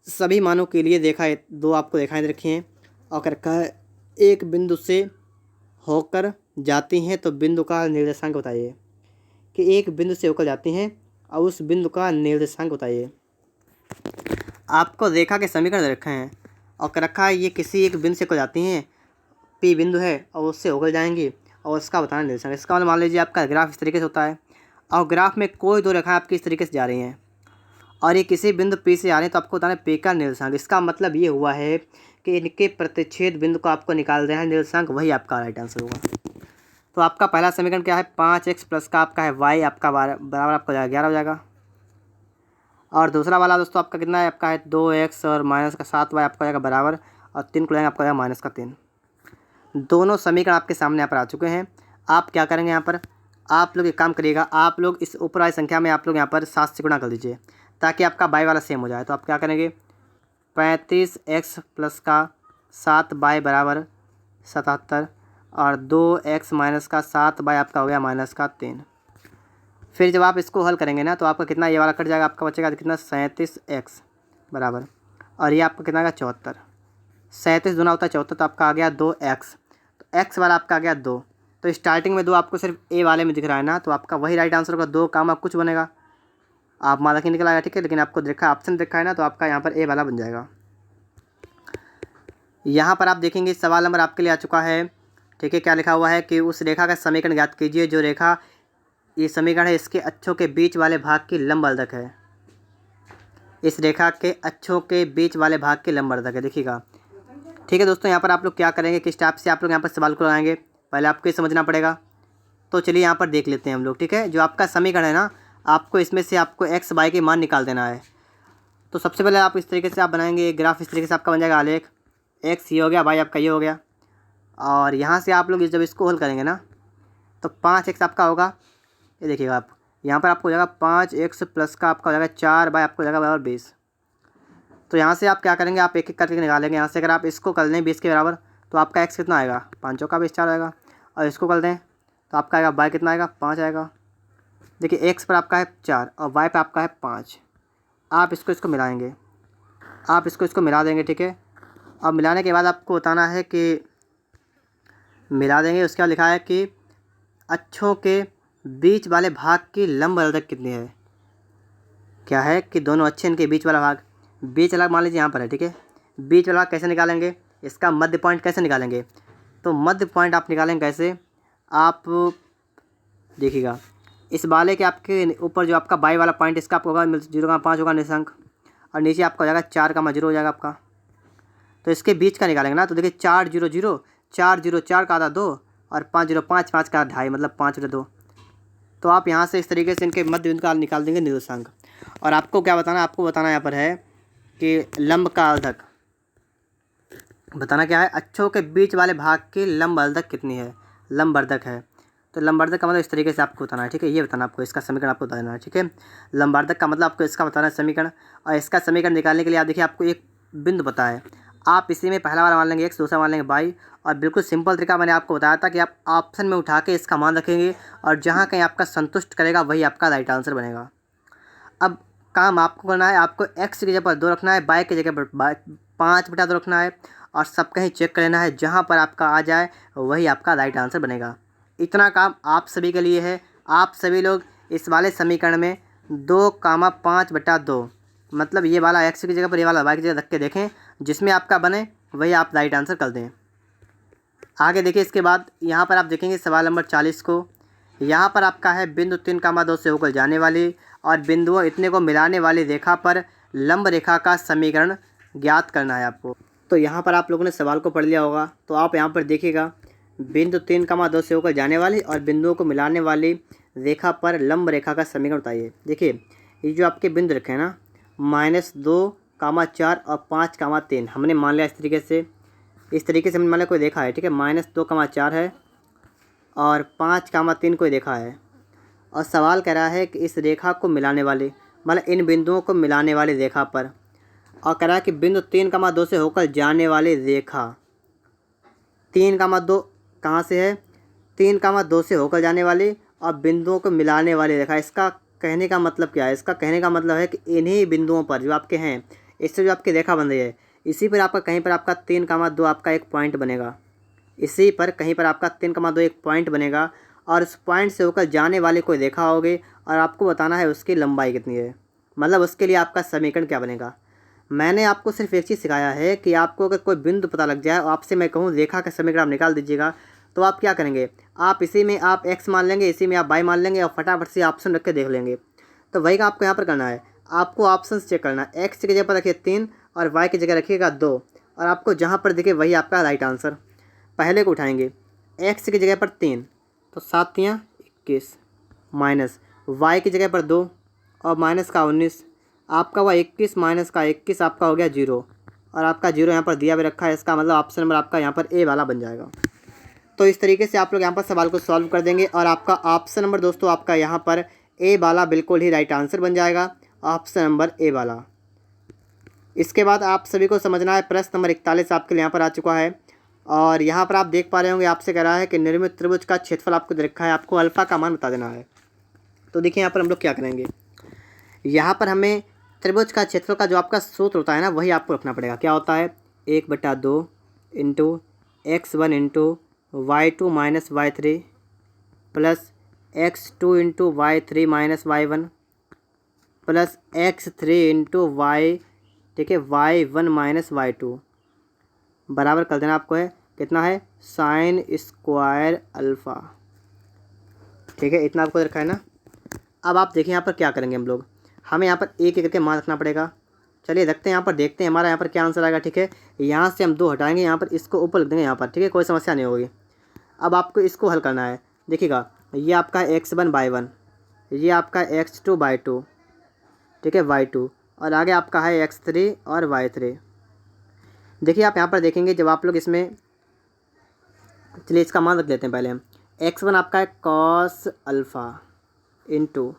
सभी मानों के लिए देखा है, दो आपको दिखाई दे रखी हैं और कर रखा है एक बिंदु से होकर जाती हैं, तो बिंदु का निर्देशांक बताइए। कि एक बिंदु से होकर जाती हैं और उस बिंदु का निर्देशांक बताइए। आपको रेखा के समीकरण दे रखे हैं और कर रखा है ये किसी एक बिंदु से होकर जाती हैं, पी बिंदु है और उससे होकर जाएंगी और उसका बताना निर्देशांक। इसका मतलब मान लीजिए आपका ग्राफ इस तरीके से होता है और ग्राफ में कोई दो रेखाएं आपकी इस तरीके से जा रही हैं और ये किसी बिंदु पी से आ रहे हैं, तो आपको बताना है पी का निर्देशांक। इसका मतलब ये हुआ है कि इनके प्रतिच्छेद बिंदु को आपको निकाल देना है निर्देशांक, वही आपका राइट आंसर होगा। तो आपका पहला समीकरण क्या है? 5x प्लस का आपका है y आपका बराबर आपका 11 हो जाएगा। और दूसरा वाला दोस्तों आपका कितना है? आपका है 2x और माइनस का 7y आपका हो जाएगा बराबर और 3 को लेंगे आपका हो जाएगा माइनस का 3। दोनों समीकरण आपके सामने यहाँ पर आ चुके हैं। आप क्या करेंगे यहाँ पर? आप लोग एक काम करिएगा, आप लोग इस ऊपर वाली संख्या में आप लोग यहाँ पर 7 से गुणा कर दीजिए ताकि आपका बाई वाला सेम हो जाए। तो आप क्या करेंगे? 35x प्लस का 7y बराबर 77 और 2x माइनस का 7y आपका हो गया माइनस का 3। फिर जब आप इसको हल करेंगे ना तो आपका कितना ये वाला कट जाएगा, आपका बचेगा कितना 37x बराबर और ये आपका कितना आ गया 74। 37 दूना होता है 74, तो आपका आ गया 2x, तो x वाला आपका आ गया 2। तो स्टार्टिंग में 2 आपको सिर्फ ए वाले में दिख रहा है ना, तो आपका वही राइट आंसर होगा। 2 काम आप कुछ बनेगा, आप मान रखिए निकल आएगा, ठीक है। लेकिन आपको देखा ऑप्शन देखा है ना, तो आपका यहाँ पर ए वाला बन जाएगा। यहाँ पर आप देखेंगे सवाल नंबर आपके लिए आ चुका है, ठीक है। क्या लिखा हुआ है कि उस रेखा का समीकरण ज्ञात कीजिए जो रेखा ये समीकरण है इसके अक्षों के बीच वाले भाग की लंबवर्धक है। इस रेखा के अक्षों के बीच वाले भाग की लंबवर्धक है, देखिएगा, ठीक है। दोस्तों यहाँ पर आप लोग क्या करेंगे, किस टाइप से आप लोग यहाँ पर सवाल को लगाएंगे, पहले आपको ये समझना पड़ेगा। तो चलिए यहाँ पर देख लेते हैं हम लोग, ठीक है। जो आपका समीकरण है ना, आपको इसमें से आपको x y के मान निकाल देना है। तो सबसे पहले आप इस तरीके से आप बनाएंगे एक ग्राफ, इस तरीके से आपका बन जाएगा आलेख। x ये हो गया, y आपका ये हो गया, और यहाँ से आप लोग जब इसको हल करेंगे ना तो 5x आपका होगा, ये देखिएगा आप यहाँ पर आपको हो जाएगा 5x प्लस का आपका हो जाएगा 4y आपको हो जाएगा बराबर 20। तो यहाँ से आप क्या करेंगे, आप एक एक करके निकालेंगे। यहाँ से अगर आप इसको कर लें 20 के बराबर तो आपका x कितना आएगा, 5 का 20 4 आएगा, और इसको कर दें तो आपका आएगा y कितना आएगा 5 आएगा। देखिए x पर आपका है 4 और y पर आपका है 5। आप इसको मिलाएंगे, आप इसको मिला देंगे, ठीक है। अब मिलाने के बाद आपको बताना है कि मिला देंगे। उसके बाद लिखा है कि अक्षों के बीच वाले भाग की लंब अवधक कितनी है। क्या है कि दोनों अच्छे इनके बीच वाला भाग, बीच वाला मान लीजिए यहाँ पर है, ठीक है। बीच वाला भाग कैसे निकालेंगे, इसका मध्य पॉइंट कैसे निकालेंगे। तो मध्य पॉइंट आप निकालेंगे कैसे, आप देखिएगा इस वाले के आपके ऊपर जो आपका बाई वाला पॉइंट, इसका आपको होगा 0,5 होगा निर्देशांक, और नीचे आपका हो जाएगा 4,0 हो जाएगा आपका। तो इसके बीच का निकालेंगे ना, तो देखिए 4,0,4 का आधा 2 और 5,0,5 5 का 2.5 मतलब 5/2। तो आप यहाँ से इस तरीके से इनके मध्य बिंदु का निकाल देंगे निर्देशांक। और आपको क्या बताना है, आपको बताना यहाँ पर है कि लंब का अवधक बताना क्या है, अक्षों के बीच वाले भाग की लंब अवधक कितनी है, लंबवर्धक है। तो लंबवर्धक का मतलब इस तरीके से आपको बताना है, ठीक है। ये बताना आपको, इसका समीकरण आपको बता देना है, ठीक है। लंबवर्धक का मतलब आपको इसका बताना है समीकरण। और इसका समीकरण निकालने के लिए आप देखिए आपको एक बिंदु पता है, आप इसी में पहला वाला मान लेंगे x, दूसरा मान लेंगे y। और बिल्कुल सिंपल तरीका मैंने आपको बताया था कि आप ऑप्शन में उठा के इसका मान रखेंगे और जहाँ कहीं आपका संतुष्ट करेगा वही आपका राइट आंसर बनेगा। अब काम आपको करना है, आपको x की जगह पर 2 रखना है, y की जगह पर 5/2 रखना है, और सब कहीं चेक कर लेना है, जहाँ पर आपका आ जाए वही आपका राइट आंसर बनेगा। इतना काम आप सभी के लिए है। आप सभी लोग इस वाले समीकरण में 2,5/2 मतलब ये वाला x की जगह पर ये वाला y की जगह रख के देखें, जिसमें आपका बने वही आप राइट आंसर कर दें। आगे देखिए इसके बाद यहाँ पर आप देखेंगे सवाल नंबर 40 को। यहाँ पर आपका है बिंदु 3,2 से होकर जाने वाली और बिंदुओं इतने को मिलाने वाली रेखा पर लंब रेखा का समीकरण ज्ञात करना है आपको। तो यहाँ पर आप लोगों ने सवाल को पढ़ लिया होगा, तो आप यहाँ पर देखिएगा बिंदु 3,2 से होकर जाने वाली और बिंदुओं को मिलाने वाली रेखा पर लंब रेखा का समीकरण बताइए। देखिए ये जो आपके बिंदु रखे हैं ना, -2,4 और 5,3 हमने मान लिया इस तरीके से हमने मान लिया कोई देखा है, ठीक है। -2,4 है और 5,3 कोई देखा है, और सवाल कह रहा है कि इस रेखा को मिलाने वाली मतलब इन बिंदुओं को मिलाने वाली रेखा पर, और कह रहा है कि बिंदु 3,2 से होकर जाने वाली रेखा 3,2 कहाँ से है, 3,2 से होकर जाने वाली और बिंदुओं को मिलाने वाली रेखा। इसका कहने का मतलब क्या है, इसका कहने का मतलब है कि इन्हीं बिंदुओं पर जो आपके हैं, इससे जो आपकी रेखा बन रही है, इसी पर आपका कहीं पर आपका 3,2 आपका एक पॉइंट बनेगा, इसी पर कहीं पर आपका 3,2 एक पॉइंट बनेगा, और उस पॉइंट से होकर जाने वाले कोई रेखा होगी और आपको बताना है उसकी लंबाई कितनी है, मतलब उसके लिए आपका समीकरण क्या बनेगा। मैंने आपको सिर्फ एक चीज़ सिखाया है कि आपको अगर कोई बिंदु पता लग जाए और आपसे मैं कहूँ रेखा का समीकरण आप निकाल दीजिएगा, तो आप क्या करेंगे, आप इसी में आप x मान लेंगे, इसी में आप y मान लेंगे और फटाफट से ऑप्शन रख के देख लेंगे। तो वही का आपको यहाँ पर करना है, आपको ऑप्शन चेक करना है। x की जगह पर रखिए 3 और y की जगह रखिएगा 2, और आपको जहाँ पर दिखे वही आपका राइट आंसर। पहले को उठाएंगे, x की जगह पर 3 तो 7×3 = 21 माइनस y की जगह पर 2 और माइनस का 19, आपका हुआ 21 माइनस का 21 आपका हो गया 0, और आपका 0 यहाँ पर दिया भी रखा है। इसका मतलब ऑप्शन नंबर आपका यहाँ पर ए वाला बन जाएगा। तो इस तरीके से आप लोग यहाँ पर सवाल को सॉल्व कर देंगे और आपका ऑप्शन नंबर दोस्तों आपका यहाँ पर ए वाला बिल्कुल ही राइट आंसर बन जाएगा, ऑप्शन नंबर ए वाला। इसके बाद आप सभी को समझना है प्रश्न नंबर 41 आपके लिए यहाँ पर आ चुका है, और यहाँ पर आप देख पा रहे होंगे आपसे कह रहा है कि निर्मित त्रिभुज का क्षेत्रफल आपको दे रखा है, आपको अल्फा का मान बता देना है। तो देखिए यहाँ पर हम लोग क्या करेंगे, यहाँ पर हमें त्रिभुज का क्षेत्रफल का जो आपका सूत्र होता है ना, वही आपको रखना पड़ेगा। क्या होता है, 1/2 into x1 into y2 minus y3 plus x2 into y3 minus y1 plus x3 into y, ठीक है, y1 माइनस y2 बराबर कर देना आपको है कितना है, साइन स्क्वायर अल्फ़ा, ठीक है। इतना आपको रखा है ना। अब आप देखिए यहाँ पर क्या करेंगे हम लोग, हमें यहाँ पर एक एक करके मान रखना पड़ेगा। चलिए रखते हैं, यहाँ पर देखते हैं हमारा यहाँ पर क्या आंसर आएगा, ठीक है। यहाँ से हम 2 हटाएंगे, यहाँ पर इसको ऊपर लिख देंगे यहाँ पर, ठीक है, कोई समस्या नहीं होगी। अब आपको इसको हल करना है। देखिएगा ये आपका x1 y1, ये आपका x2 y2, ठीक है, y2, और आगे आपका है x3 और y3। देखिए आप यहाँ पर देखेंगे जब आप लोग इसमें, चलिए इसका मान रख लेते हैं पहले हम। x1 आपका है कॉस अल्फ़ा इंटू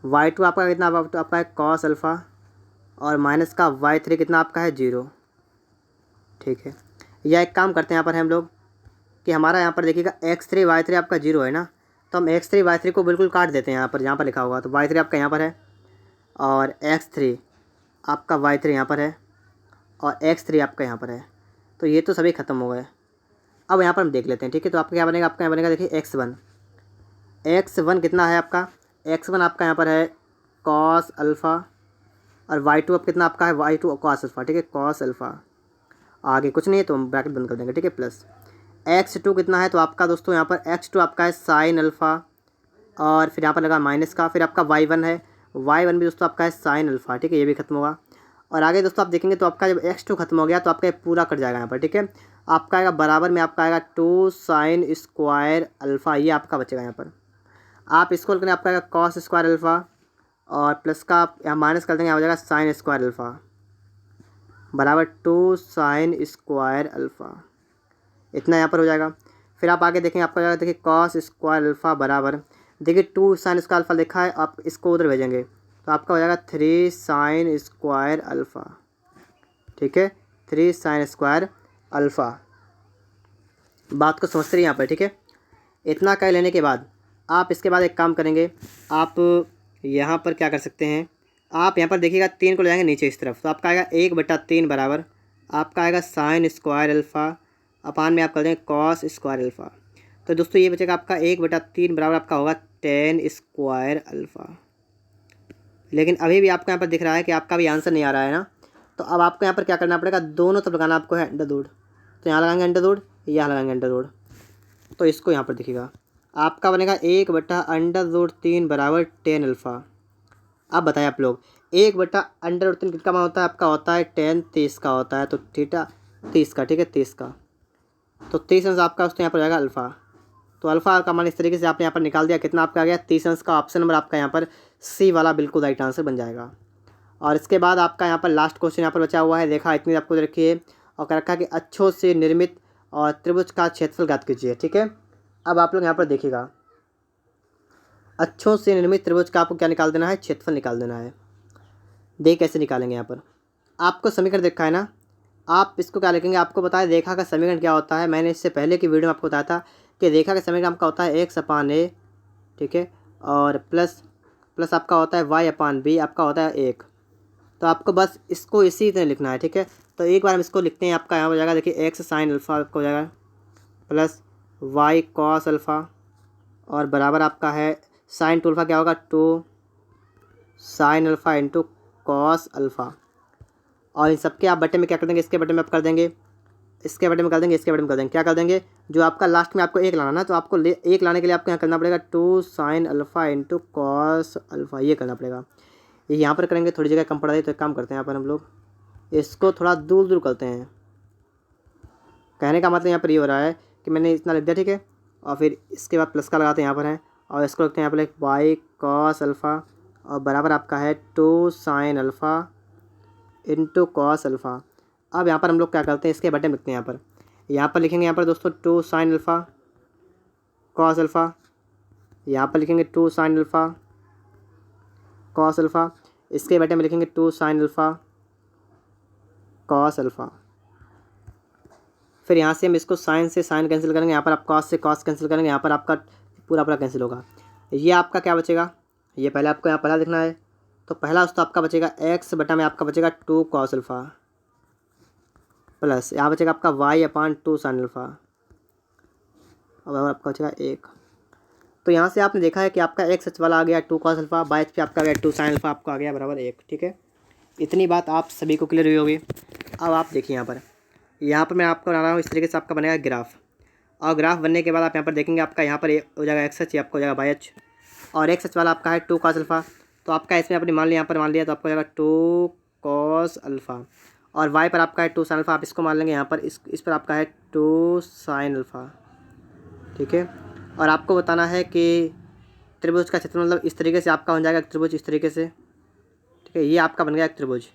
y2 आपका कितना, आपका है कॉस अल्फ़ा, और माइनस का y3 कितना आपका है 0, ठीक है। या एक काम करते हैं यहाँ पर हम लोग कि हमारा यहाँ पर देखिएगा x3 y3 आपका 0 है ना, तो हम x3 y3 को बिल्कुल काट देते हैं यहाँ पर, जहाँ पर लिखा होगा। तो y3 आपका यहाँ पर है और x3 आपका y3 यहाँ पर है, और x3 आपका यहाँ पर है। तो ये तो सभी ख़त्म हो गए। अब यहाँ पर हम देख लेते हैं, ठीक है। तो आपका क्या बनेगा, आपका यहाँ बनेगा देखिए x1 कितना है आपका, x1 आपका यहाँ पर है कॉस अल्फ़ा, और y2 अब कितना आपका है, y2 कॉस अल्फ़ा, ठीक है, कॉस अल्फ़ा। आगे कुछ नहीं है तो हम ब्रैकेट बंद कर देंगे, ठीक है। प्लस x2 कितना है, तो आपका दोस्तों यहाँ पर x2 आपका है साइन अल्फ़ा, और फिर यहाँ पर लगा माइनस का, फिर आपका y1 है, y1 भी दोस्तों आपका है साइन अल्फ़ा, ठीक है, ये भी खत्म होगा। और आगे दोस्तों आप देखेंगे तो आपका जब x2 खत्म हो गया तो आपका ये पूरा कट जाएगा यहाँ पर, ठीक है। आपका आएगा बराबर में, आपका आएगा 2 साइन स्क्वायर अल्फ़ा, ये आपका बचेगा यहाँ पर। आप इसको करें, आपका आएगा कॉस स्क्वायर अल्फ़ा, और प्लस का आप यहाँ माइनस कर देंगे, यहाँ हो जाएगा साइन स्क्वायर अल्फ़ा बराबर 2 साइन स्क्वायर अल्फ़ा, इतना यहाँ पर हो जाएगा। फिर आप आगे देखेंगे, आपका जाएगा देखिए कॉस स्क्वायर अल्फ़ा बराबर, देखिए 2 साइन स्क्वायर अल्फ़ा लिखा है, आप इसको उधर भेजेंगे तो आपका हो जाएगा 3 साइन स्क्वायर अल्फ़ा, ठीक है, 3 साइन स्क्वायर अल्फ़ा। बात को समझते रहिए यहाँ पर, ठीक है। इतना कर लेने के बाद आप इसके बाद एक काम करेंगे, आप यहाँ पर क्या कर सकते हैं, आप यहाँ पर देखिएगा 3 को ले जाएंगे नीचे इस तरफ, तो आपका आएगा 1/3 बराबर आपका आएगा साइन स्क्वायर अल्फ़ा अपान में आप कर देंगे कॉस स्क्वायर अल्फ़ा। तो दोस्तों ये बचेगा आपका 1/3 बराबर आपका होगा टेन स्क्वायर अल्फ़ा। लेकिन अभी भी आपको यहाँ पर दिख रहा है कि आपका भी आंसर नहीं आ रहा है ना, तो अब आपको यहाँ पर क्या करना पड़ेगा, दोनों तरफ लगाना आपको है अंडर रूट। तो यहाँ लगाएंगे अंडर रूट, यहाँ लगाएंगे अंडर रूट, तो इसको यहाँ पर दिखेगा आपका बनेगा 1/√3 बराबर 10 अल्फ़ा। अब बताएं आप लोग, 1/√3 किसका मान होता है, आपका होता है 10 30 का होता है, तो थीटा 30 का, ठीक है, 30 का, तो 30 अंश आपका उसको यहाँ पर जाएगा अल्फ़ा। तो अल्फ़ा का मान इस तरीके से आपने यहाँ पर निकाल दिया, कितना आपका आ गया 30 अंश का। ऑप्शन नंबर आपका यहाँ पर सी वाला बिल्कुल राइट आंसर बन जाएगा। और इसके बाद आपका यहाँ पर लास्ट क्वेश्चन यहाँ पर बचा हुआ है, देखा इतनी आपको रखी है, और कह रखा है कि अच्छों से निर्मित और त्रिभुज का क्षेत्रफल ज्ञात कीजिए, ठीक है। अब आप लोग यहाँ पर देखिएगा, अच्छों से निर्मित त्रिभुज का आपको क्या निकाल देना है, क्षेत्रफल निकाल देना है। देख कैसे निकालेंगे, यहाँ पर आपको समीकरण देखा है ना, आप इसको क्या लिखेंगे, आपको पता है रेखा का समीकरण क्या होता है, मैंने इससे पहले की वीडियो में आपको बताया था कि रेखा का समीकरण आपका होता है x/a, ठीक है, और प्लस आपका होता है y/b, आपका होता है 1। तो आपको बस इसको इसी तरह लिखना है, ठीक है। तो एक बार हम इसको लिखते हैं, आपका यहाँ हो जाएगा देखिए x साइन अल्फ़ा आपको हो जाएगा प्लस y कॉस अल्फ़ा, और बराबर आपका है साइन 2 अल्फ़ा क्या होगा 2 sine alpha into cos alpha. और इन सबके आप बटे में क्या कर देंगे, इसके बटे में आप कर देंगे, इसके बटे में कर देंगे, इसके बटे में कर देंगे, क्या कर देंगे, जो आपका लास्ट में आपको 1 लाना ना, तो आपको 1 लाने के लिए आपको यहाँ करना पड़ेगा 2 sine alpha into cos alpha, ये करना पड़ेगा। ये यहाँ पर करेंगे, थोड़ी जगह कम पड़ रही, तो एक काम करते हैं यहाँ पर हम लोग इसको थोड़ा दूर दूर करते हैं। कहने का मतलब यहाँ पर ये हो रहा है कि मैंने इतना लिख दिया, ठीक है, और फिर इसके बाद प्लस का लगाते हैं यहाँ पर है, और इसको रखते हैं यहाँ पर एक वाई कॉस अल्फ़ा, और बराबर आपका है 2 sine alpha into cos alpha. अब यहाँ पर हम लोग क्या करते हैं, इसके बटे में लिखते हैं, यहाँ पर लिखेंगे यहाँ पर दोस्तों 2 साइन अल्फ़ा कॉस अल्फ़ा, यहाँ पर लिखेंगे 2 साइन अल्फ़ा कॉस अल्फ़ा, इसके बटे में लिखेंगे 2 साइन अल्फ़ा कॉस अल्फ़ा। फिर यहाँ से हम इसको साइन से साइन कैंसिल करेंगे, यहाँ पर आप कॉस से कॉस कैंसिल करेंगे, यहाँ पर आपका पूरा कैंसिल होगा। ये आपका क्या बचेगा, ये पहले आपको यहाँ पहला लिखना है, तो पहला दोस्तों आपका बचेगा x बटा में आपका बचेगा 2 कॉस अल्फ़ा, प्लस यहाँ बचेगा आपका y/2 साइन अल्फ़ा, अब आपका बचेगा 1। तो यहाँ से आपने देखा है कि आपका x सच वाला आ गया 2 कॉस अल्फ़ा, y पे आपका आ गया 2 साइन अल्फ़ा, आपको आ गया बराबर 1, ठीक है। इतनी बात आप सभी को क्लियर हुई होगी। अब आप देखिए यहाँ पर मैं आपको बना रहा हूँ, इस तरीके से आपका बनेगा ग्राफ, और ग्राफ बनने के बाद आप यहाँ पर देखेंगे, आपका यहाँ पर हो जाएगा x सच, आपको हो जाएगा y h, और x सच वाला आपका है 2 कॉस अल्फ़ा, तो आपका इसमें आपने मान लिया, यहाँ पर मान लिया, तो आपको हो जाएगा 2 कॉस अल्फ़ा, और y पर आपका है 2 साइन अल्फ़ा, आप इसको मान लेंगे यहाँ पर, इस पर आपका है 2 साइन अल्फ़ा, ठीक है। और आपको बताना है कि त्रिभुज का क्षेत्रफल मतलब इस तरीके से आपका बन जाएगा त्रिभुज, इस तरीके से, ठीक है। ये आपका बन गया एक त्रिभुज,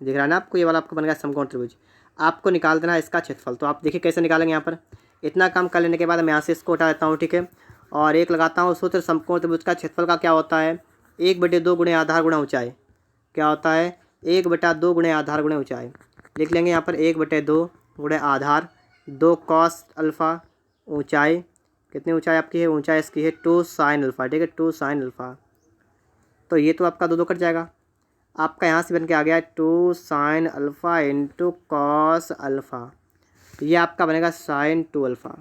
दिख रहा है ना आपको, ये वाला आपका बन गया समकोण त्रिभुज। आपको निकाल देना है इसका क्षेत्रफल, तो आप देखिए कैसे निकालेंगे। यहाँ पर इतना काम कर लेने के बाद मैं यहाँ से इसको हटा देता हूँ, ठीक है, और 1 लगाता हूँ। सूत्र समकोण त्रिभुज का क्षेत्रफल का क्या होता है, 1/2 गुणे आधार गुणा ऊंचाई, क्या होता है 1/2 गुणे आधार गुणे ऊंचाई। लिख लेंगे यहाँ पर 1/2 गुणे आधार, 2 कॉस अल्फ़ा, ऊंचाई कितनी ऊंचाई आपकी है, ऊंचाई इसकी है 2 साइन अल्फ़ा, ठीक है, 2 साइन अल्फ़ा। तो ये तो आपका 2 कट जाएगा। आपका यहाँ से बन के आ गया 2 sin alpha into cos alpha. ये आपका बनेगा sin 2 अल्फ़ा।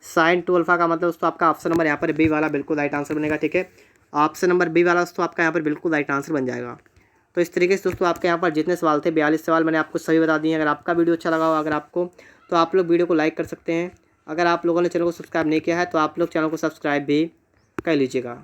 sin 2 अल्फ़ा का मतलब दोस्तों आपका ऑप्शन नंबर यहाँ पर बी वाला बिल्कुल राइट आंसर बनेगा। ठीक है, ऑप्शन नंबर बी वाला दोस्तों आपका यहाँ पर बिल्कुल राइट आंसर बन जाएगा। तो इस तरीके से दोस्तों आपके यहाँ पर जितने सवाल थे 42 सवाल मैंने आपको सभी बता दिए। अगर आपका वीडियो अच्छा लगा हो अगर आपको, तो आप लोग वीडियो को लाइक कर सकते हैं। अगर आप लोगों ने चैनल को सब्सक्राइब नहीं किया है तो आप लोग चैनल को सब्सक्राइब भी कर लीजिएगा।